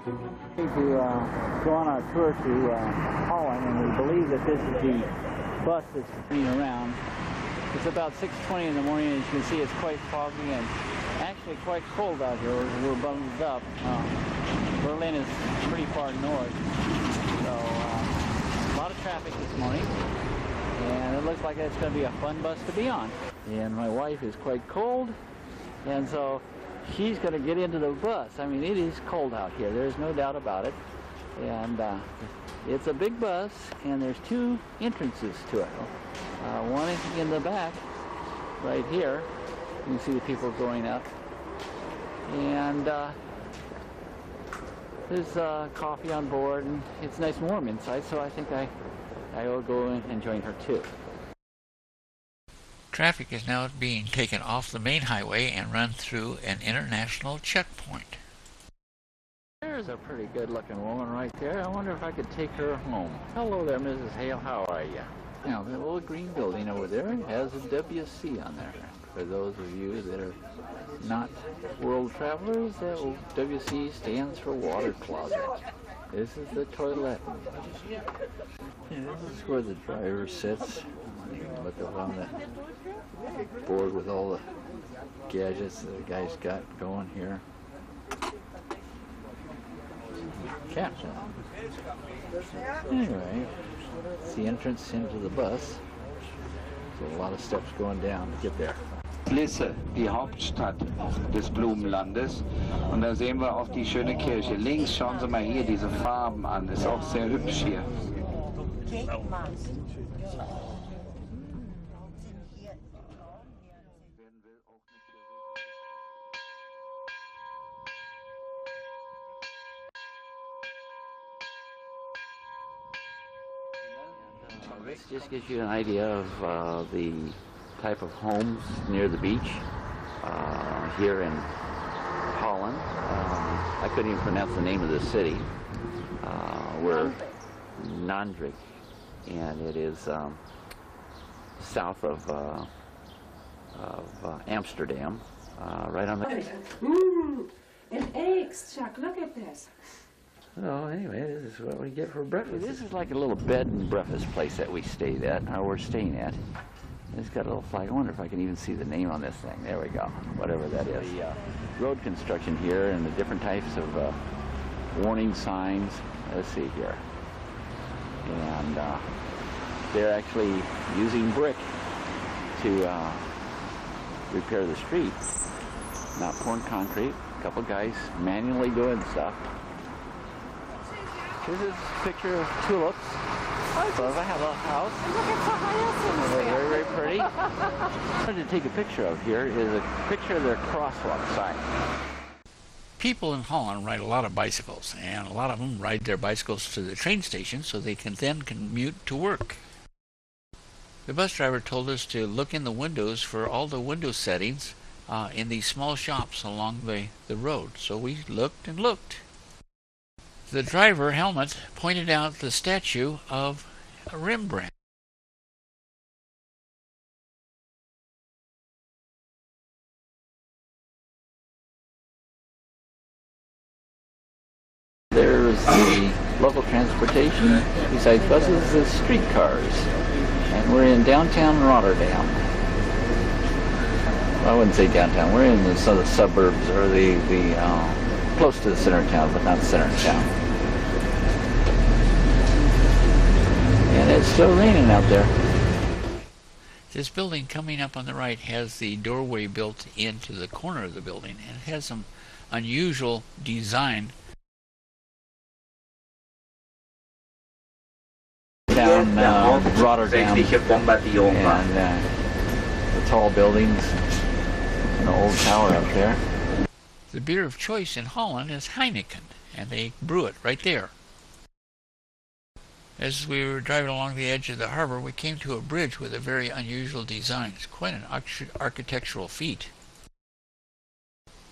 To go on our tour to Holland, and we believe that this is the bus that's running around. It's about 6:20 in the morning, and as you can see, it's quite foggy and actually quite cold out here. We're bundled up. Berlin is pretty far north, so a lot of traffic this morning, and it looks like it's going to be a fun bus to be on. And my wife is quite cold, and so she's going to get into the bus. I mean, it is cold out here. There's no doubt about it. And it's a big bus, and there's two entrances to it. One is in the back, right here. You can see the people going up. And there's coffee on board, and it's nice and warm inside, so I think I will go in and join her too. Traffic is now being taken off the main highway and run through an international checkpoint. There's a pretty good-looking woman right there. I wonder if I could take her home. Hello there, Mrs. Hale. How are you? Now, the little green building over there has a WC on there. For those of you that are not world travelers, that WC stands for water closet. This is the toilet. Yeah, this is where the driver sits. You can look up on the board with all the gadgets that the guy's got going here. Captain. Anyway, it's the entrance into the bus. So a lot of steps going down to get there. Lisse, die Hauptstadt des Blumenlandes. Und da sehen wir auch die schöne Kirche. Links, schauen Sie mal hier diese Farben an. Ist auch sehr hübsch hier. This just gives you an idea of the type of homes near the beach here in Holland. I couldn't even pronounce the name of the city. We're Nandrik, and it is south of Amsterdam, right on the... And eggs, Chuck, look at this. Well, anyway, this is what we get for breakfast. This is like a little bed and breakfast place that we stayed at, or we're staying at. It's got a little flag. I wonder if I can even see the name on this thing. There we go, whatever that is. The road construction here and the different types of warning signs. Let's see here. And they're actually using brick to repair the street. Not pouring concrete. A couple guys manually doing stuff. This is a picture of tulips. Above I have a house. Look at the hyacinths. They're very, very pretty. What I wanted to take a picture of here is a picture of their crosswalk sign. People in Holland ride a lot of bicycles, and a lot of them ride their bicycles to the train station so they can then commute to work. The bus driver told us to look in the windows for all the window settings in these small shops along the road. So we looked and looked. The driver, Helmut, pointed out the statue of Rembrandt. There's the local transportation. Besides buses, the streetcars. And we're in downtown Rotterdam. Well, I wouldn't say downtown. We're in the suburbs, or the close to the center of town, but not the center of town. And it's still raining out there. This building coming up on the right has the doorway built into the corner of the building, and it has some unusual design. Down Rotterdam, and the tall buildings, and the old tower up there. The beer of choice in Holland is Heineken, and they brew it right there. As we were driving along the edge of the harbor, we came to a bridge with a very unusual design. It's quite an architectural feat.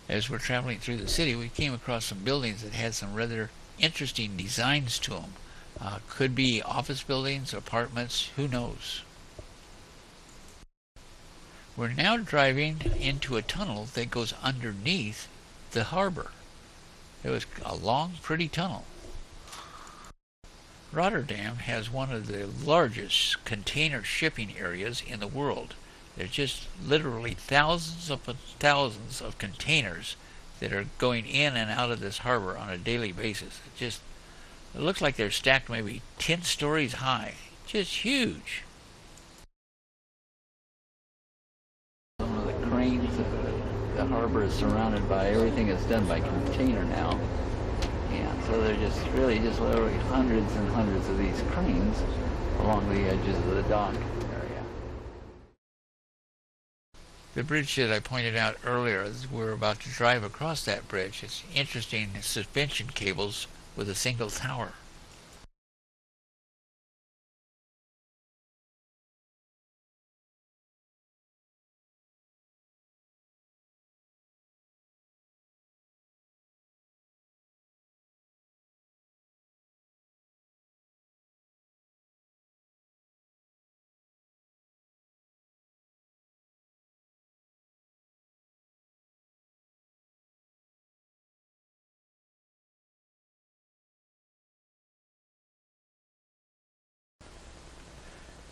As we're traveling through the city, we came across some buildings that had some rather interesting designs to them. Could be office buildings, apartments, who knows. We're now driving into a tunnel that goes underneath the harbor. It was a long, pretty tunnel. Rotterdam has one of the largest container shipping areas in the world. There's just literally thousands of containers that are going in and out of this harbor on a daily basis. It looks like they're stacked maybe 10 stories high. Just huge. Some of the cranes, the harbor is surrounded by, everything is done by container now. And so they're just literally hundreds and hundreds of these cranes along the edges of the dock area. The bridge that I pointed out earlier, we're about to drive across that bridge. It's interesting suspension cables with a single tower.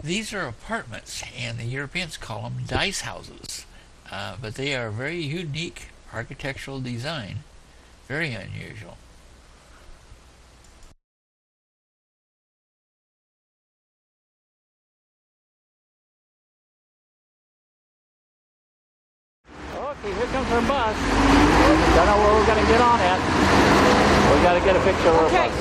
These are apartments, and the Europeans call them dice houses, but they are very unique architectural design, very unusual. Okay, here comes our bus. Don't know where we're going to get on at. We got to get a picture of our bus.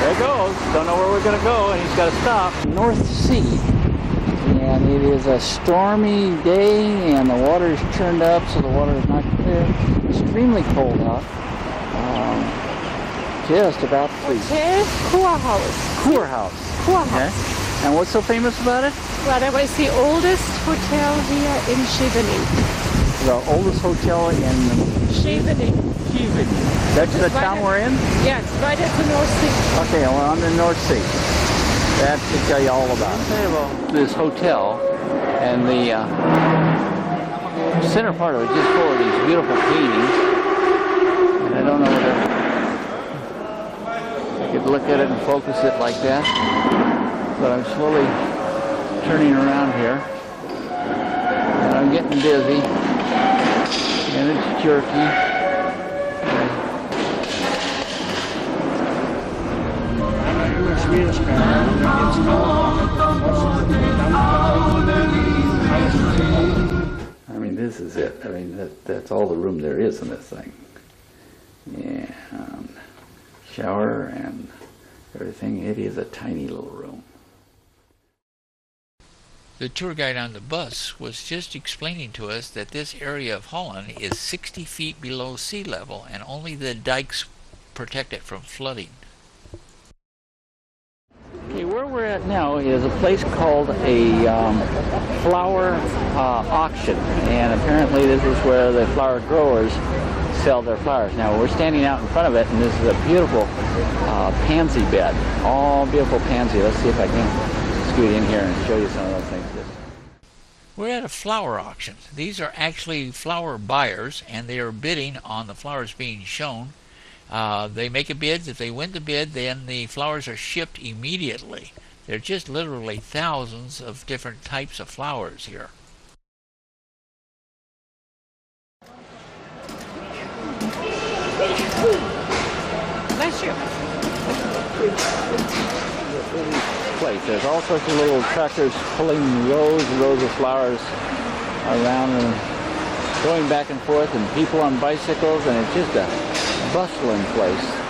There it goes. Don't know where we're going to go, and he's got to stop. North Sea. And it is a stormy day, and the water is turned up, so the water is not clear. Extremely cold out. Just about freezing. Hotel Kurhaus. Kurhaus. Kurhaus. Okay. And what's so famous about it? Well, that was the oldest hotel here in Scheveningen. The oldest hotel in Scheveningen. That's the town we're in? Yeah, it's right at the North Sea. Okay, we're on the North Sea. That should tell you all about it. This hotel, and the center part of it is just full of these beautiful paintings. And I don't know whether I could look at it and focus it like that, but I'm slowly turning around here, and I'm getting dizzy, and it's jerky. I mean, this is it. I mean, that's all the room there is in this thing. And shower and everything. It is a tiny little room. The tour guide on the bus was just explaining to us that this area of Holland is 60 feet below sea level, and only the dikes protect it from flooding. Okay, where we're at now is a place called a flower auction, and apparently this is where the flower growers sell their flowers. Now we're standing out in front of it, and this is a beautiful pansy bed, all beautiful pansy. Let's see if I can scoot in here and show you some of those things. We're at a flower auction. These are actually flower buyers, and they are bidding on the flowers being shown. They make a bid. If they win the bid, then the flowers are shipped immediately. There are just literally thousands of different types of flowers here. Bless you. Place. There's all sorts of little tractors pulling rows and rows of flowers around and going back and forth, and people on bicycles, and it's just a bustling place.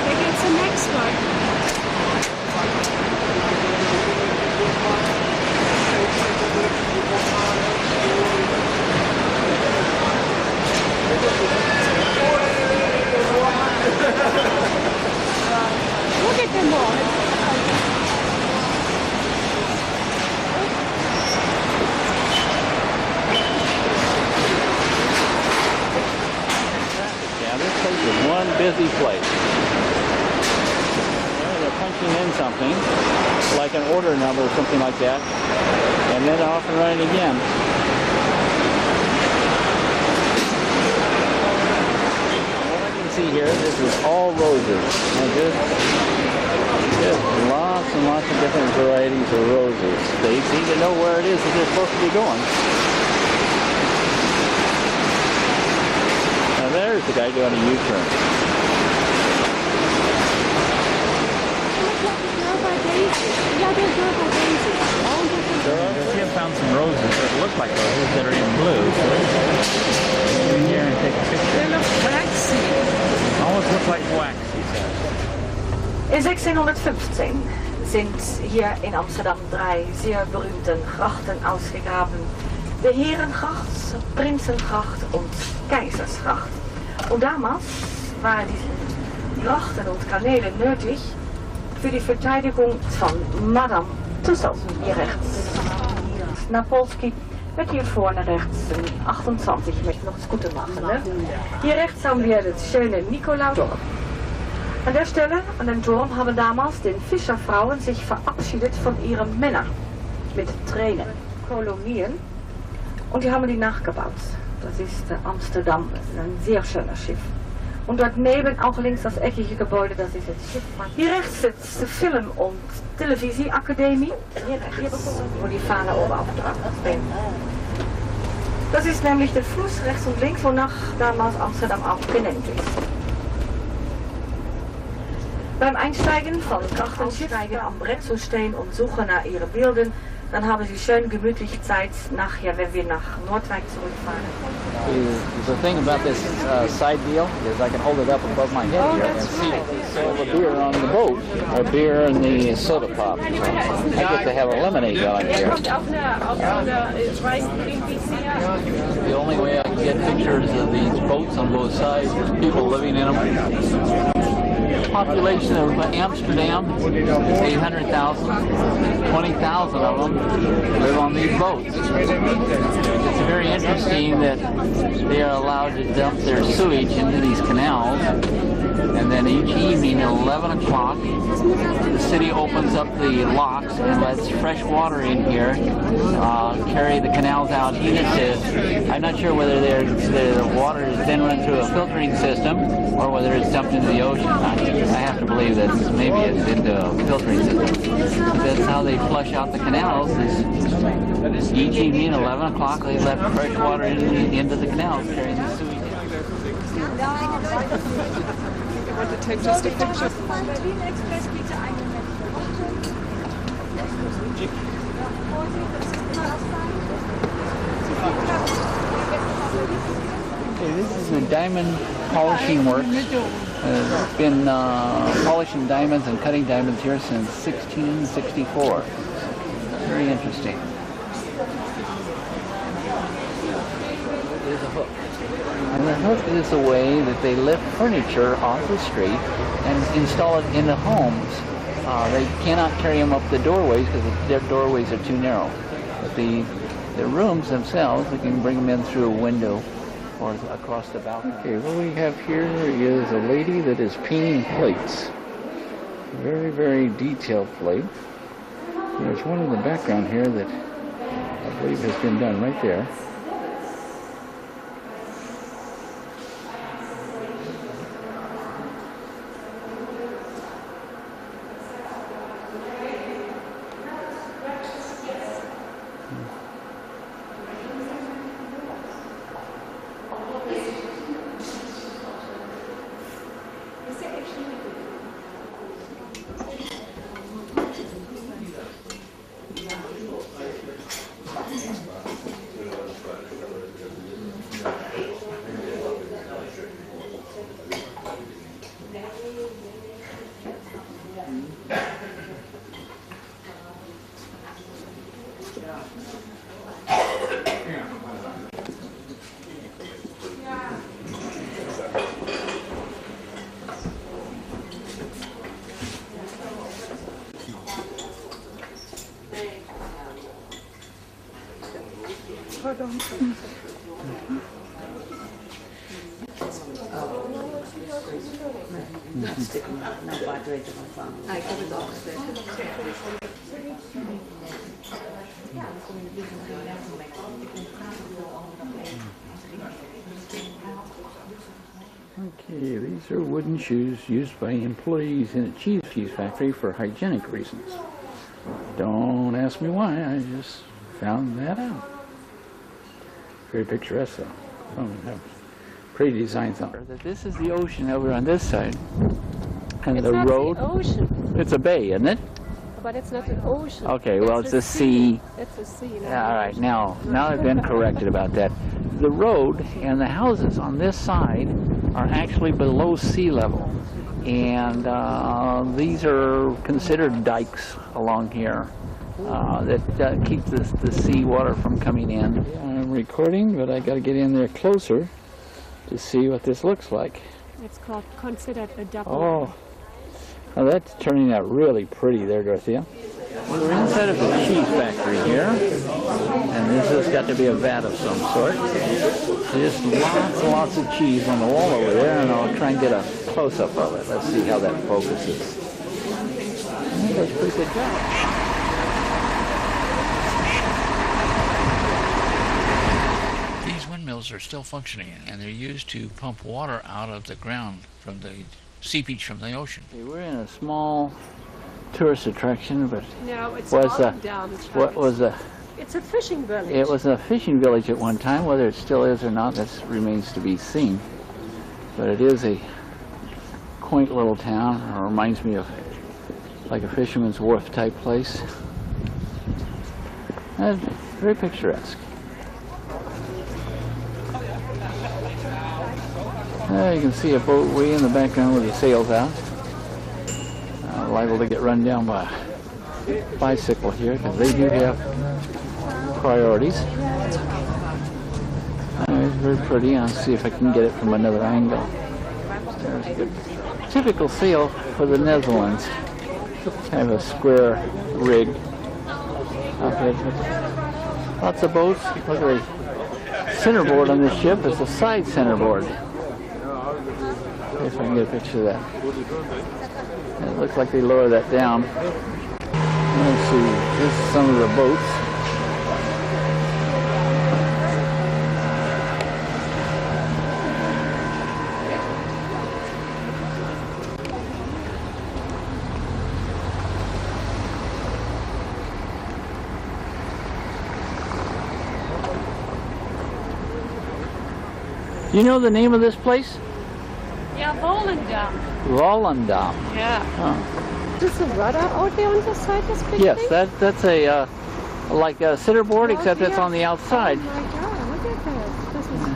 Maybe it's the next one. one busy place. They're punching in something, like an order number or something like that, and then off and running again. What I can see here, this is all roses. And just lots and lots of different varieties of roses. They seem to know where it is that they're supposed to be going. Now there's the guy doing a U-turn. I found some roses that look like roses that are in blue. So let's in here and take a picture. They look waxy. Almost look like wax, he says. In 1615 sind hier in Amsterdam 3 sehr berühmte Grachten ausgegraben. De Herengracht, Prinsengracht und Keizersgracht. Und damals waren die Grachten und Kanäle nötig für die Verteidigung von Madame Tussauds. Hier rechts Napolski met hier vorne rechts een 28. Ich möchte noch das Gute machen. Ne? Hier rechts haben wir das schöne Nikolausdorf. An der Stelle, an dem Turm, haben damals den Fischerfrauen sich verabschiedet von ihren Männern. Mit Tränen. Kolonien. Und die haben die nachgebaut. Das ist Amsterdam. Das ist ein sehr schöner Schiff. Und dort neben auch links das eckige Gebäude, das ist das Schiff. Hier rechts sitzt de Film- und Televisieakademie. Hier wo die Fahne oben aufgetragen ist. Das ist nämlich der Fluss rechts und links, wonach damals Amsterdam auch genannt ist. Beim Einsteigen von Krachtenschiff am Brett zu stehen und suchen nach ihren Bildern, dann haben sie schön gemütlich Zeit nachher, wenn wir nach Nordwijk zurückfahren. The thing about this side deal is I can hold it up above my head here and see all the beer on the boat, or beer in the soda pop. I get to have a lemonade going here. The only way I can get pictures of these boats on both sides is people living in them. Population of Amsterdam is 800,000. 20,000 of them live on these boats. It's very interesting that they are allowed to dump their sewage into these canals, and then each evening at 11 o'clock the city opens up the locks and lets fresh water in here, carry the canals out. He says, I'm not sure whether the water is then run through a filtering system or whether it's dumped into the ocean. I have to believe that maybe it's into a filtering system. But that's how they flush out the canals. Is each evening at 11 o'clock they let fresh water into the canals, carrying the sewage. Want to take just a picture? Okay, this is the diamond polishing works. It's been polishing diamonds and cutting diamonds here since 1664. Very interesting. There's a hook. And the hook is a way that they lift furniture off the street and install it into homes. They cannot carry them up the doorways because their doorways are too narrow. But the rooms themselves, they can bring them in through a window or across the balcony. Okay, what we have here is a lady that is painting plates. Very, very detailed plate. There's one in the background here that I believe has been done right there. Hartstikke nou, waar het weten van. Ik heb het al gezegd. Okay, these are wooden shoes used by employees in a cheese factory for hygienic reasons. Don't ask me why, I just found that out. Very picturesque though. Oh, pretty designs on it. This is the ocean over on this side. And It's the not road. the ocean, It's a bay, isn't it? but it's not an ocean. Okay, well it's a sea. It's a sea. not Yeah, all an right, ocean. now I've been corrected about that. The road and the houses on this side are actually below sea level. And these are considered dikes along here that keep the sea water from coming in. I'm recording, but I got to get in there closer to see what this looks like. It's considered a double. Oh, now that's turning out really pretty there, Dorothea. We're inside of the cheese factory here, and this has got to be a vat of some sort. There's lots and lots of cheese on the wall over there, and I'll try and get a close-up of it. Let's see how that focuses. I think that's a pretty good job. These windmills are still functioning, and they're used to pump water out of the ground from the seepage from the ocean. Okay, we're in a small tourist attraction, but No, it's was all down. what was a It's a fishing village. it was a fishing village at one time. Whether it still is or not, that remains to be seen. But it is a quaint little town. It reminds me of like a Fisherman's Wharf type place. And very picturesque. You can see a boat way in the background with the sails out. Liable to get run down by a bicycle here because they do have priorities. It's very pretty. I'll see if I can get it from another angle. There's a good typical sail for the Netherlands. Kind of a square rig. Lots of boats. Look at the centerboard on this ship. It's a side centerboard. See if I can get a picture of that. It looks like they lower that down. Let's see. This is some of the boats. Do you know the name of this place? Yeah, Volendam. Volendam. Yeah. Oh. Is the rudder out there on the side, this big Yes, thing? that's a like a centerboard, except it's yeah. on the outside. Oh my God, look at that. This is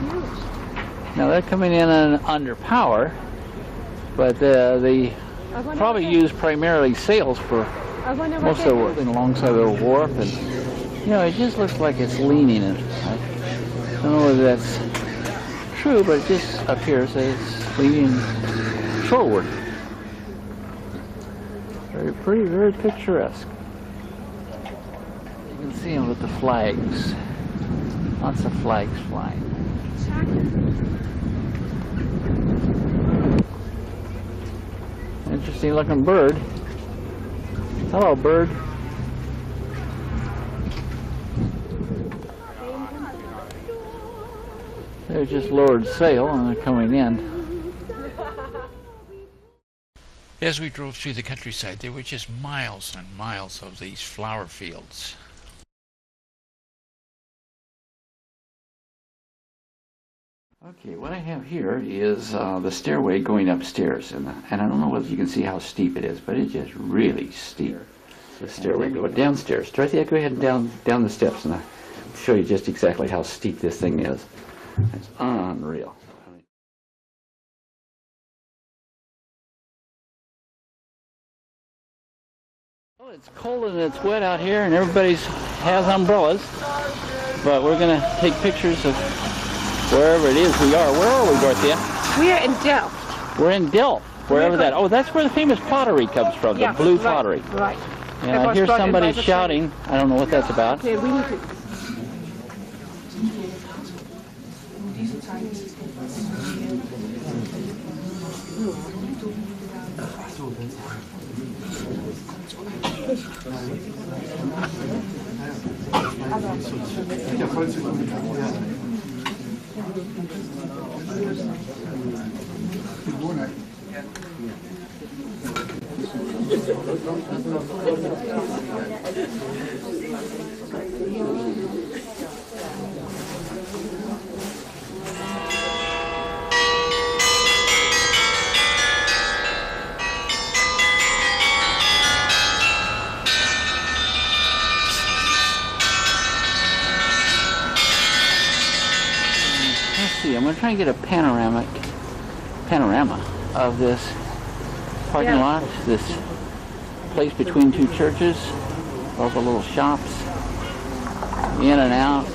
huge. Now they're coming in under power, but they I wonder probably what use primarily sails for I wonder what most of they the work alongside the wharf, and you know it just looks like it's leaning. And I don't know whether that's true, but it just appears that it's leaning forward. Very pretty, very picturesque. You can see them with the flags. Lots of flags flying. Interesting looking bird. Hello, bird. They just lowered sail and they're coming in. As we drove through the countryside, there were just miles and miles of these flower fields. Okay, what I have here is the stairway going upstairs, and I don't know whether you can see how steep it is, but it's just really steep. The stairway going downstairs. Dorothy, go ahead and down the steps, and I'll show you just exactly how steep this thing is. It's unreal. Well, it's cold and it's wet out here, and everybody has umbrellas, but we're going to take pictures of wherever it is we are. Where are we, Dorothea? We are in Delft. We're in Delft, wherever that. Oh, that's where the famous pottery comes from, the blue pottery. Right. And I hear somebody shouting. I don't know what that's about. Okay, we need to... I'm going to try and get a panorama of this parking lot, this place between two churches, all the little shops, in and out.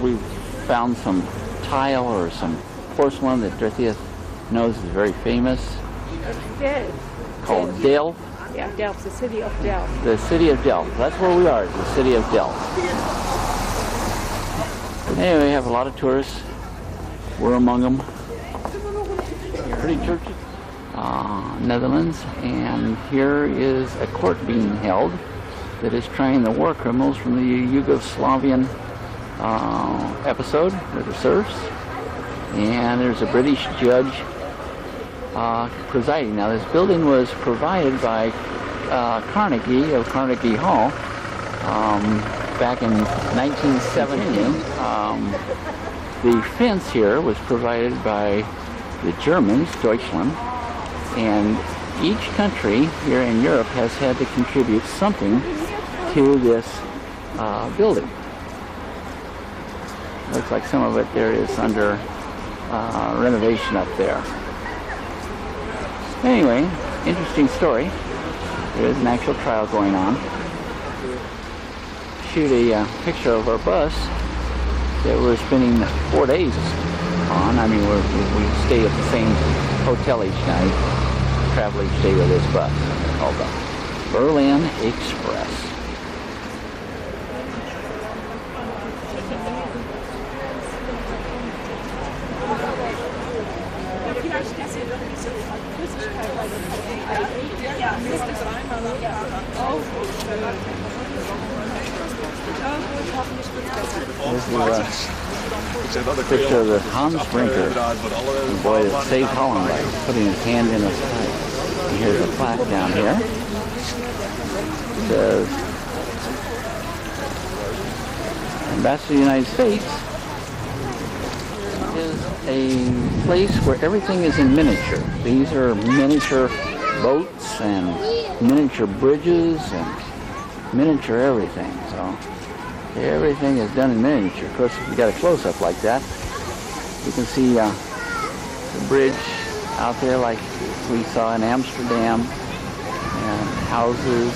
We've found some tile or some porcelain that Dorothea knows is very famous, called Delft. Yeah, Delft, the city of Delft. The city of Delft. That's where we are, the city of Delft. Anyway, we have a lot of tourists. We're among them. Pretty churches. Netherlands. And here is a court being held that is trying the war criminals from the Yugoslavian episode with the serfs. And there's a British judge presiding. Now, this building was provided by Carnegie of Carnegie Hall. Back in 1970, the fence here was provided by the Germans, Deutschland, and each country here in Europe has had to contribute something to this building. Looks like some of it there is under renovation up there. Anyway, interesting story. There is an actual trial going on. Shoot a picture of our bus that we're spending 4 days on. I mean, we stay at the same hotel each night, travel each day with this bus called the Berlin Express. This is a picture of the Hans Brinker, the boy that saved Holland by putting his hand in his pipe. And here's a plaque down here. It says, Ambassador of the United States is a place where everything is in miniature. These are miniature boats and miniature bridges and miniature everything. So everything is done in miniature. Of course, if you got a close-up like that, you can see the bridge out there like we saw in Amsterdam, and houses,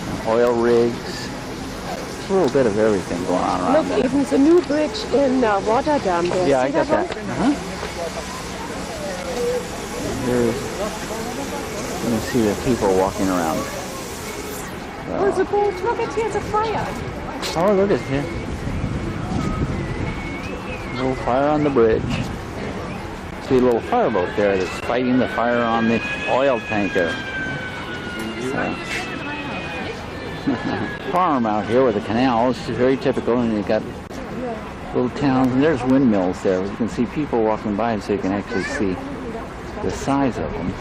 and oil rigs. It's a little bit of everything going on around there. Look, even the new bridge in Rotterdam. There. Yeah, See I got that. You can see the people walking around. Oh, it's a boat. Look, here's a fire. Oh, look at here. A little fire on the bridge. See a little fireboat there that's fighting the fire on the oil tanker. Farm out here with the canals is very typical, and you've got little towns, and there's windmills there. You can see people walking by, so you can actually see the size of them.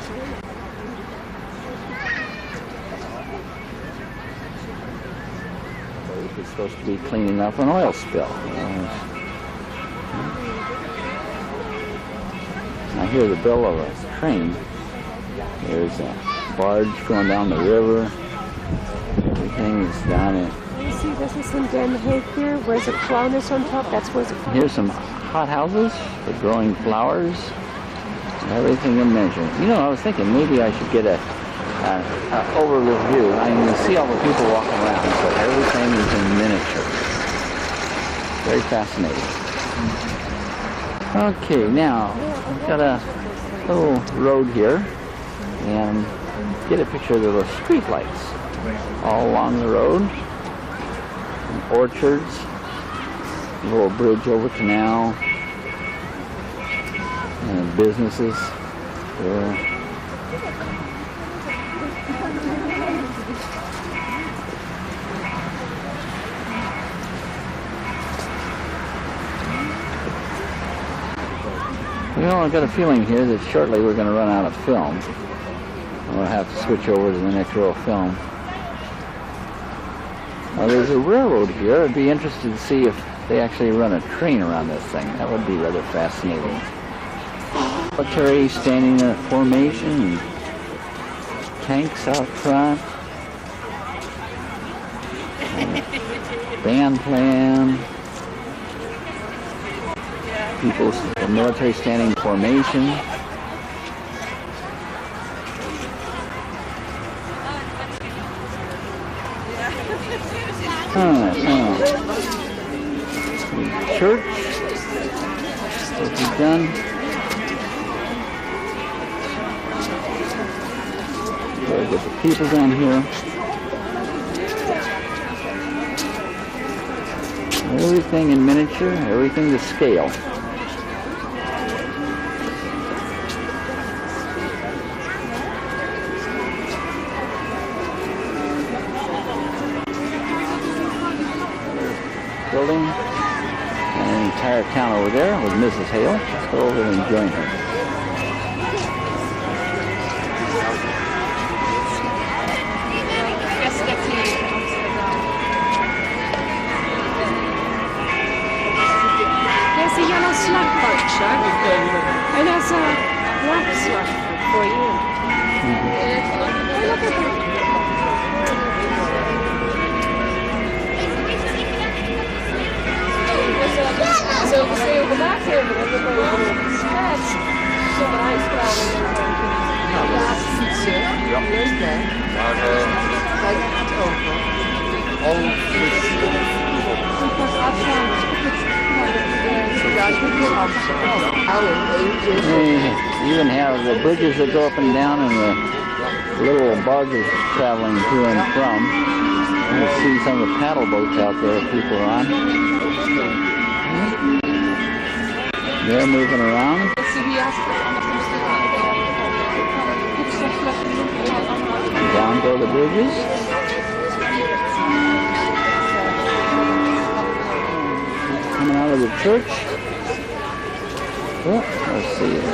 It's supposed to be cleaning up an oil spill. I hear the bell of a train. There's a barge going down the river. Everything is down in. You see, this is in Den Haag here, where the crown is on top. That's where the. Here's some hot houses for growing flowers. Everything in measure. You know, I was thinking maybe I should get an overview view. I mean, you see all the people walking around, so everything is in miniature. Very fascinating. Okay, now I've got a little road here, and get a picture of the street lights all along the road, and orchards, a little bridge over canal, and businesses. You know, I've got a feeling here that shortly we're going to run out of film. We'll have to switch over to the next row of film. Now, there's a railroad here. I'd be interested to see if they actually run a train around this thing. That would be rather fascinating. Military standing in formation, and tanks out front, band plan, people, the military standing in formation. Church, what we've done. Gotta get the people down here. Everything in miniature, everything to scale. Building. And an entire town over there with Mrs. Hale. Let's go over and join her. There's a yellow slug boat, Chuck. And there's a wax one for you. Look at that. Zo veel gemaakt hebben, dat we gewoon schets zo'n ijskraam ja, fietsen. Ja. Leuk hè? Maar kijk het over. You even have the bridges that go up and down and the little barges traveling to and from. You see some of the paddle boats out there people are on. They're moving around. Down go the bridges. Coming out of the church. Oh, let's see it.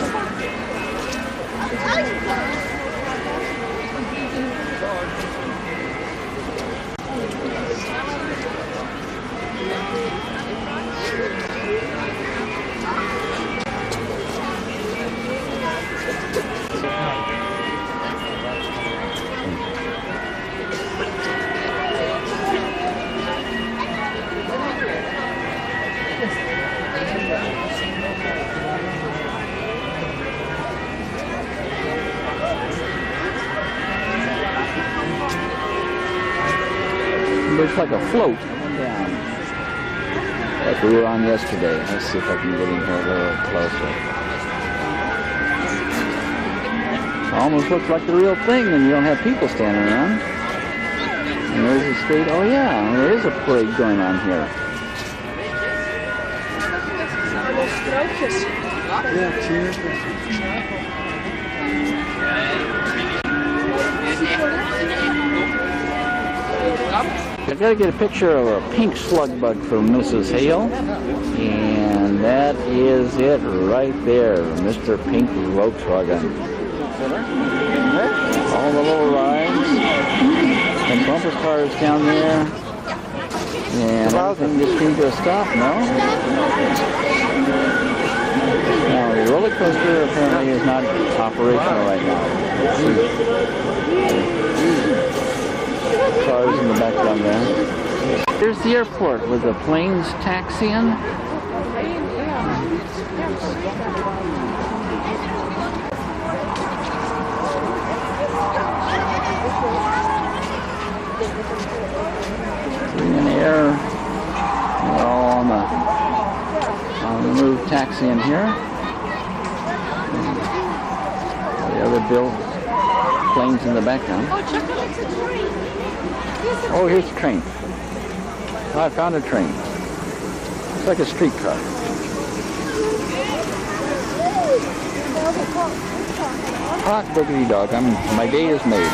Looks like a float down, like we were on yesterday. Let's see if I can get in here a little closer. Almost looks like the real thing when you don't have people standing around. And there's a state. Oh yeah, there is a parade going on here. I gotta get a picture of a pink slug bug from Mrs. Hale, and that is it right there, Mr. Pink Volkswagen. All the little rides, and bumper cars down there, and everything just came to a stop, no? Now the roller coaster apparently is not operational right now. Cars in the background there. Here's the airport with the planes taxiing. In the air, we're all on the move taxiing here. The other planes in the background. Oh, here's the train. I found a train. It's like a streetcar. Clock boogity dog. My day is made.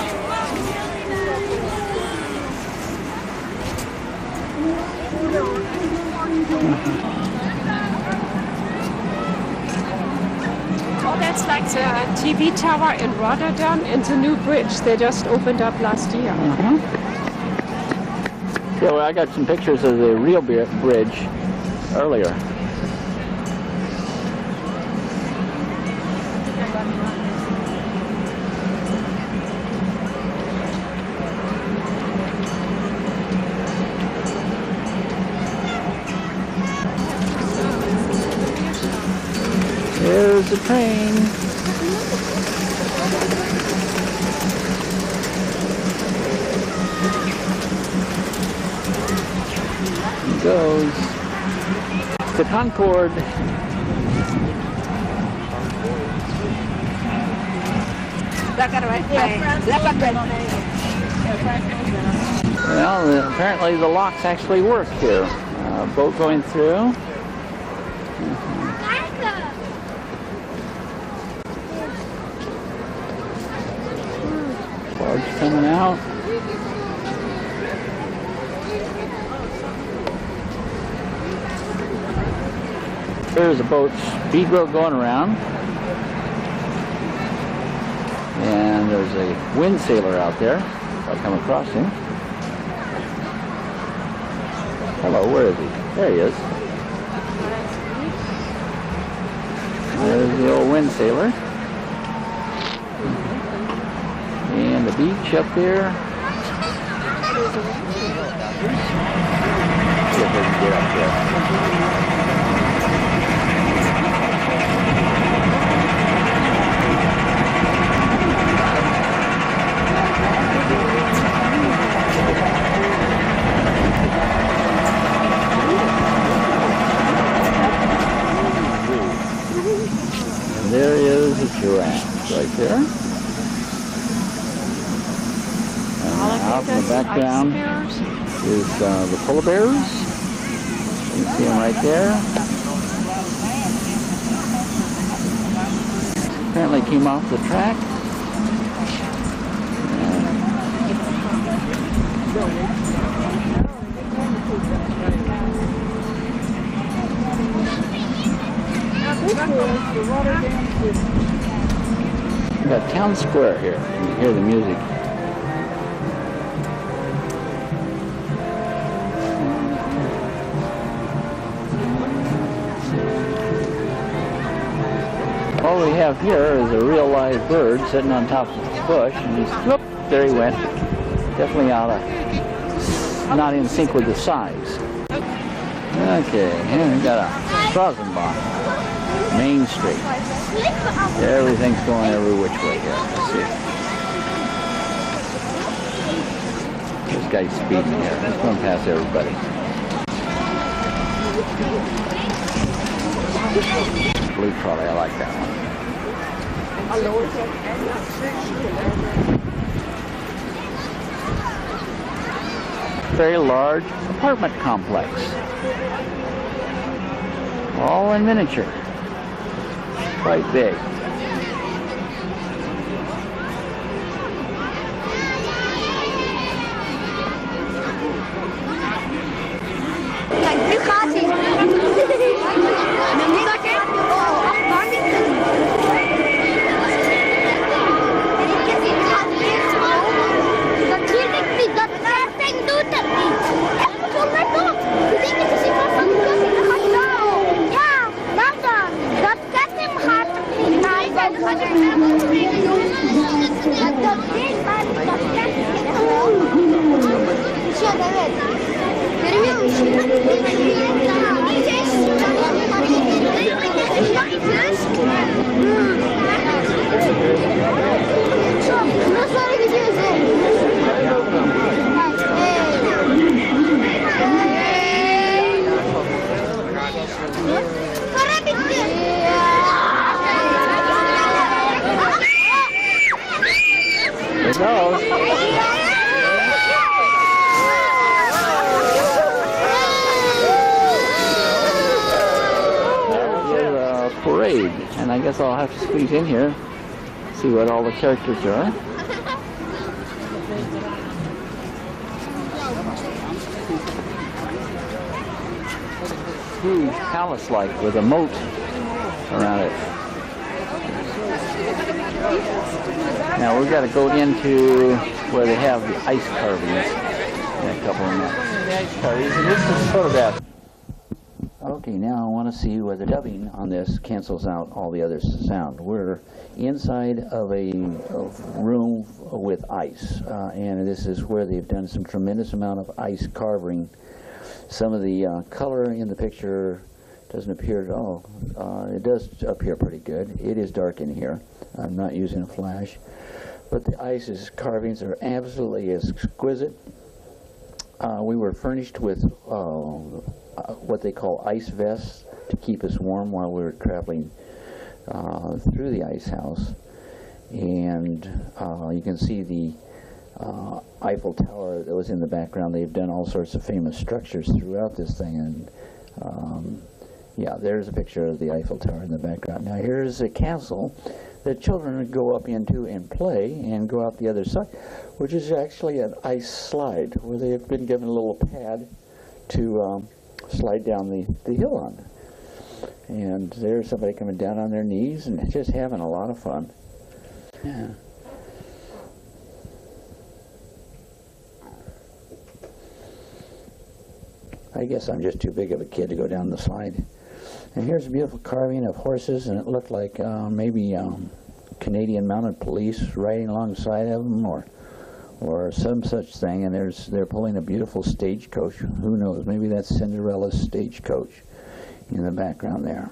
Oh, that's like the TV tower in Rotterdam and the new bridge they just opened up last year. Yeah, well, I got some pictures of the real bridge earlier. There's the train. It goes to Concord. Well, apparently the locks actually work here. Boat going through. Barge coming out. There's a boat, Speedwell, going around. And there's a wind sailor out there, if I come across him. Hello, where is he? There he is. There's the old wind sailor. And the beach up there. See if we can get up there. There is a giraffe right there. And out in the background is the polar bears. You can see them right there. Apparently came off the track. We got Town Square here. You can hear the music. All we have here is a real live bird sitting on top of the bush, and he's, whoop, there he went. Definitely not in sync with the size. Okay, and we got a Straßenbahn. Main Street. Everything's going every which way here. Let's see. This guy's speeding here. He's going past everybody. Blue trolley, I like that one. Very large apartment complex. All in miniature. Quite big. Kijk, nu gaat hij. Natuurlijk niet, dat ding doet het niet. Kom maar op. De dingen te zien van de ketting, dan gaat nou. Ja, dat dan. Dat ketting gaat er niet. Nee, dat gaat er niet. Dat ding, maar dat ketting is wel. Zo, dat weet ik. Parade, and I guess I'll have to squeeze in here See what all the characters are. Huge palace-like with a moat around it. Now we've got to go into where they have the ice carvings in a couple of minutes. The ice carvings, and this is photographed. Okay, now I want to see where the dubbing on this cancels out all the other sound. We're inside of a room with ice, and this is where they've done some tremendous amount of ice carving. Some of the color in the picture doesn't appear at all. It does appear pretty good. It is dark in here. I'm not using a flash, but the ice carvings are absolutely exquisite. We were furnished with what they call ice vests to keep us warm while we were traveling through the ice house. And you can see the Eiffel Tower that was in the background. They've done all sorts of famous structures throughout this thing. And yeah, there's a picture of the Eiffel Tower in the background. Now here's a castle that children would go up into and play and go out the other side, which is actually an ice slide where they have been given a little pad to slide down the hill on. And there's somebody coming down on their knees and just having a lot of fun. Yeah. I guess I'm just too big of a kid to go down the slide. And here's a beautiful carving of horses, and it looked like maybe Canadian Mounted Police riding alongside of them, or some such thing. And they're pulling a beautiful stagecoach. Who knows? Maybe that's Cinderella's stagecoach in the background there.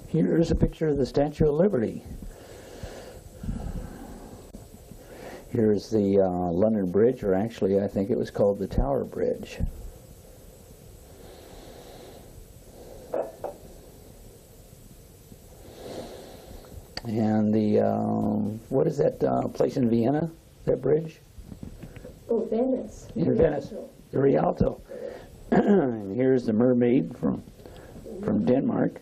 Here's a picture of the Statue of Liberty. Here's the London Bridge, or actually I think it was called the Tower Bridge. And the, what is that place in Vienna, that bridge? Oh, Venice. In Venice, the Rialto. And here's the Mermaid from Denmark.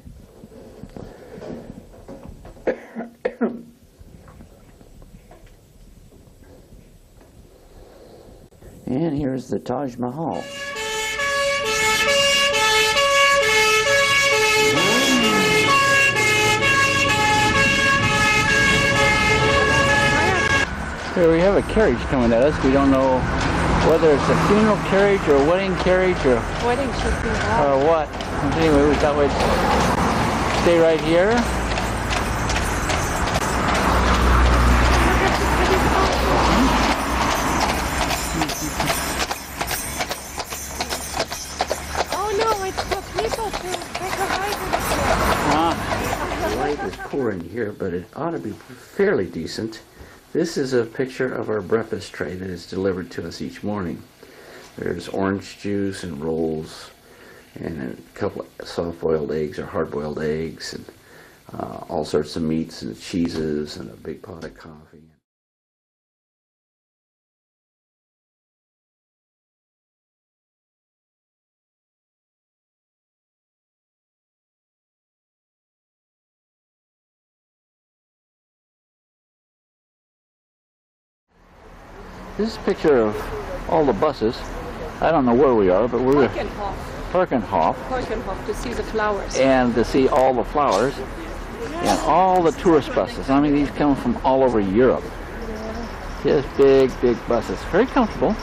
And here's the Taj Mahal. Here we have a carriage coming at us. We don't know whether it's a funeral carriage or a wedding carriage or what. Anyway, we thought we'd stay right here. The light is poor in here, but it ought to be fairly decent. This is a picture of our breakfast tray that is delivered to us each morning. There's orange juice and rolls and a couple of soft-boiled eggs or hard-boiled eggs and all sorts of meats and cheeses and a big pot of coffee. This is a picture of all the buses. I don't know where we are, but we're Parkenhof to see the flowers. And to see all the flowers and all the tourist buses. I mean, these come from all over Europe. Just big, big buses. Very comfortable.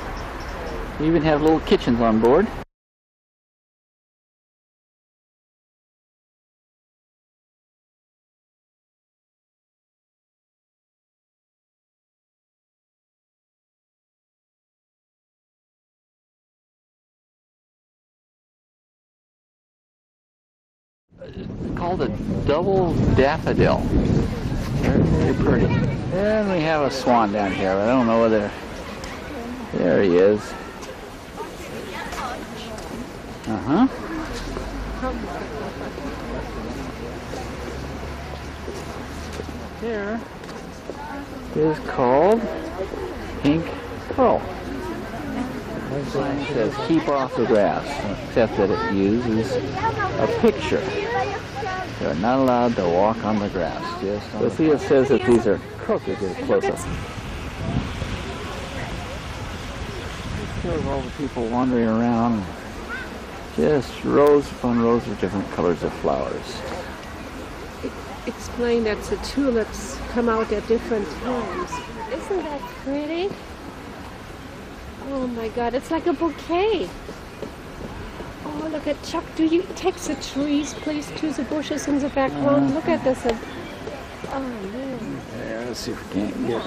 You even have little kitchens on board. It's called a double daffodil. Very pretty. And we have a swan down here. I don't know whether... There he is. Uh-huh. Here is called Pink Pearl. The sign says keep off the grass, except that it uses a picture. They're not allowed to walk on the grass. Sophia says that these are crocuses. Get a close-up. Shows all the people wandering around. Just rows upon rows of different colors of flowers. Explain that the tulips come out at different times. Isn't that pretty? Oh my God, it's like a bouquet. Oh, look at Chuck. Do you take the trees, please, to the bushes in the background? Look at this. Oh, man. Yeah, let's see if we can't get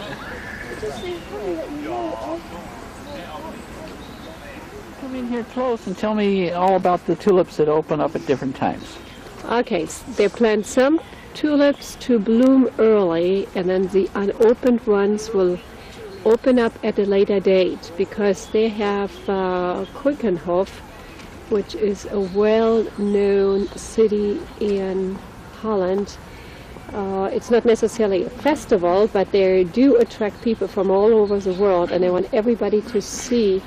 Come in here close and tell me all about the tulips that open up at different times. Okay, they plant some tulips to bloom early, and then the unopened ones will open up at a later date because they have Quickenhof, which is a well-known city in Holland. It's not necessarily a festival, but they do attract people from all over the world, and they want everybody to see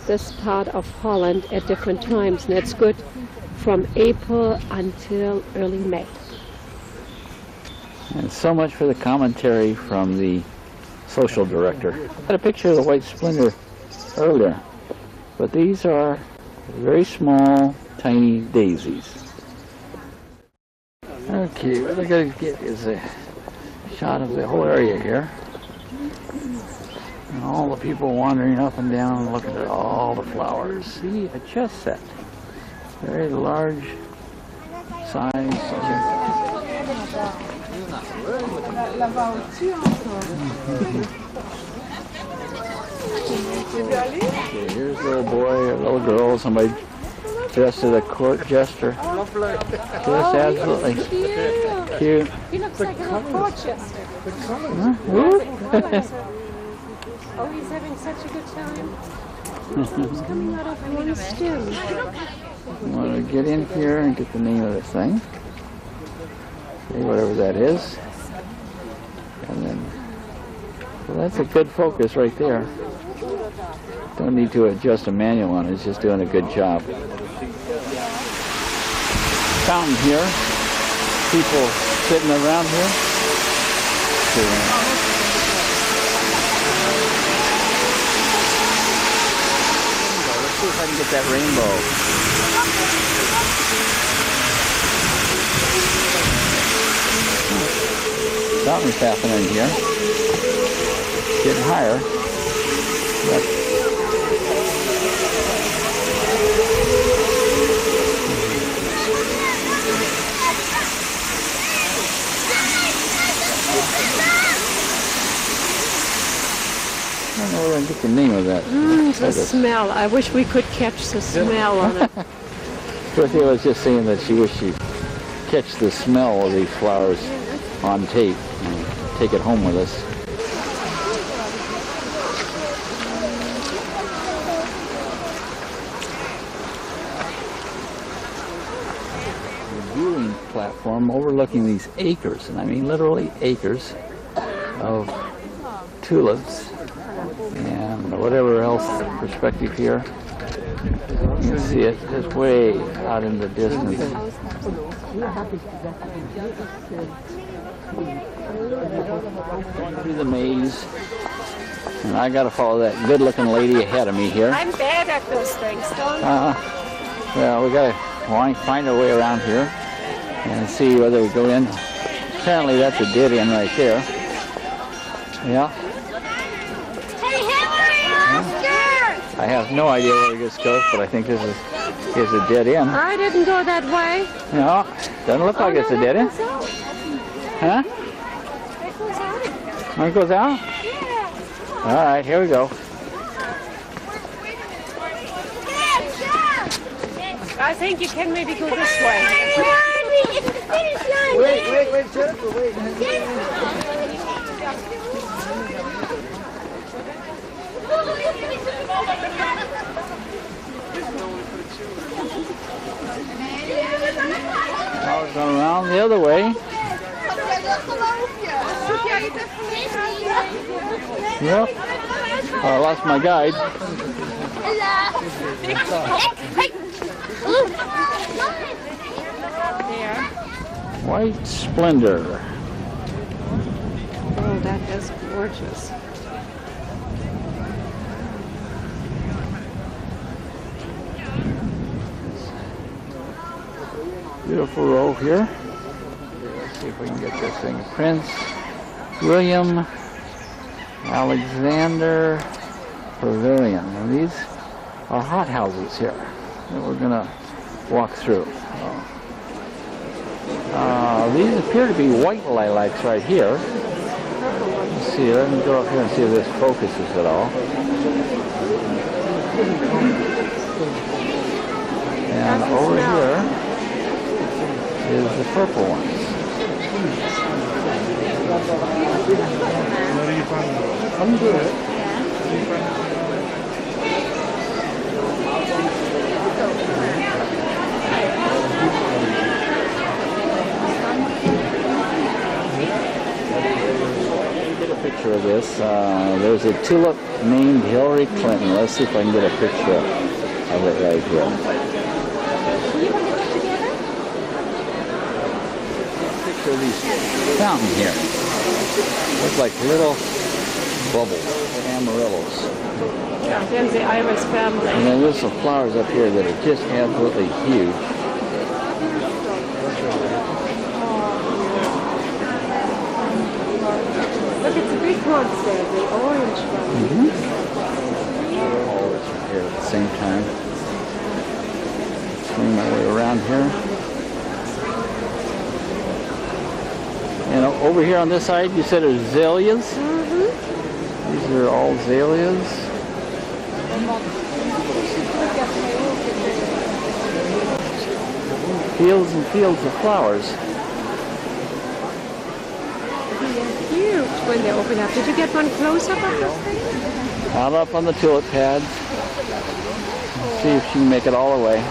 this part of Holland at different times, and it's good from April until early May. And so much for the commentary from the social director. I had a picture of the white splendour earlier, but these are very small, tiny daisies. Okay, what I gotta get is a shot of the whole area here. And all the people wandering up and down looking at all the flowers. See, a chess set. Very large size. Okay, here's a little boy, a little girl, somebody dressed as a court jester. Just absolutely cute. He looks like a little court jester. Oh, he's having such a good time. He's coming out of one stem. I want to get in here and get the name of this thing. Okay, whatever that is. And then, well, that's a good focus right there. Don't need to adjust a manual on it, it's just doing a good job. Fountain here. People sitting around here. Let's see if I can get that rainbow. Something's happening here. Getting higher. But I don't know where I can get the name of that. The smell. I wish we could catch the smell on it. Dorothy was just saying that she wished she'd catch the smell of these flowers on tape and take it home with us. The viewing platform overlooking these acres, and I mean literally acres, of tulips and whatever else perspective here. You can see it just way out in the distance. Going through the maze, and I got to follow that good-looking lady ahead of me here. I'm bad at those things, don't well, we got to find our way around here and see whether we go in. Apparently, that's a dead end right there. Yeah. I have no idea where this goes, but I think this is a dead end. I didn't go that way. No, doesn't look like it's a dead end. Huh? It goes out. Oh, it goes out? Yeah. All right, here we go. I think you can maybe go this way. Wait, Jennifer, wait. Now we're going around the other way. Yep. Oh, I lost my guide. White Splendor. Oh, that is gorgeous. Beautiful row here. Let's see if we can get this thing. Prince William Alexander Pavilion. And these are hot houses here that we're going to walk through. These appear to be white lilacs right here. Let's see, let me go up here and see if this focuses at all. And over here is the purple ones. I'm good. Get a picture of this. There's a tulip named Hillary Clinton. Let's see if I can get a picture of it right here. Picture of these fountain here. Look like little bubbles, amarillos. Yeah, there's the iris family. And then there's some flowers up here that are just absolutely huge. Look, it's the big ones there, the orange ones. All this here at the same time. Swing my way around here. And over here on this side, you said there's azaleas? These are all azaleas. Fields and fields of flowers. Huge when they open up. Did you get one close up of this thing? Out up on the tulip pads. Let's see if she can make it all the way.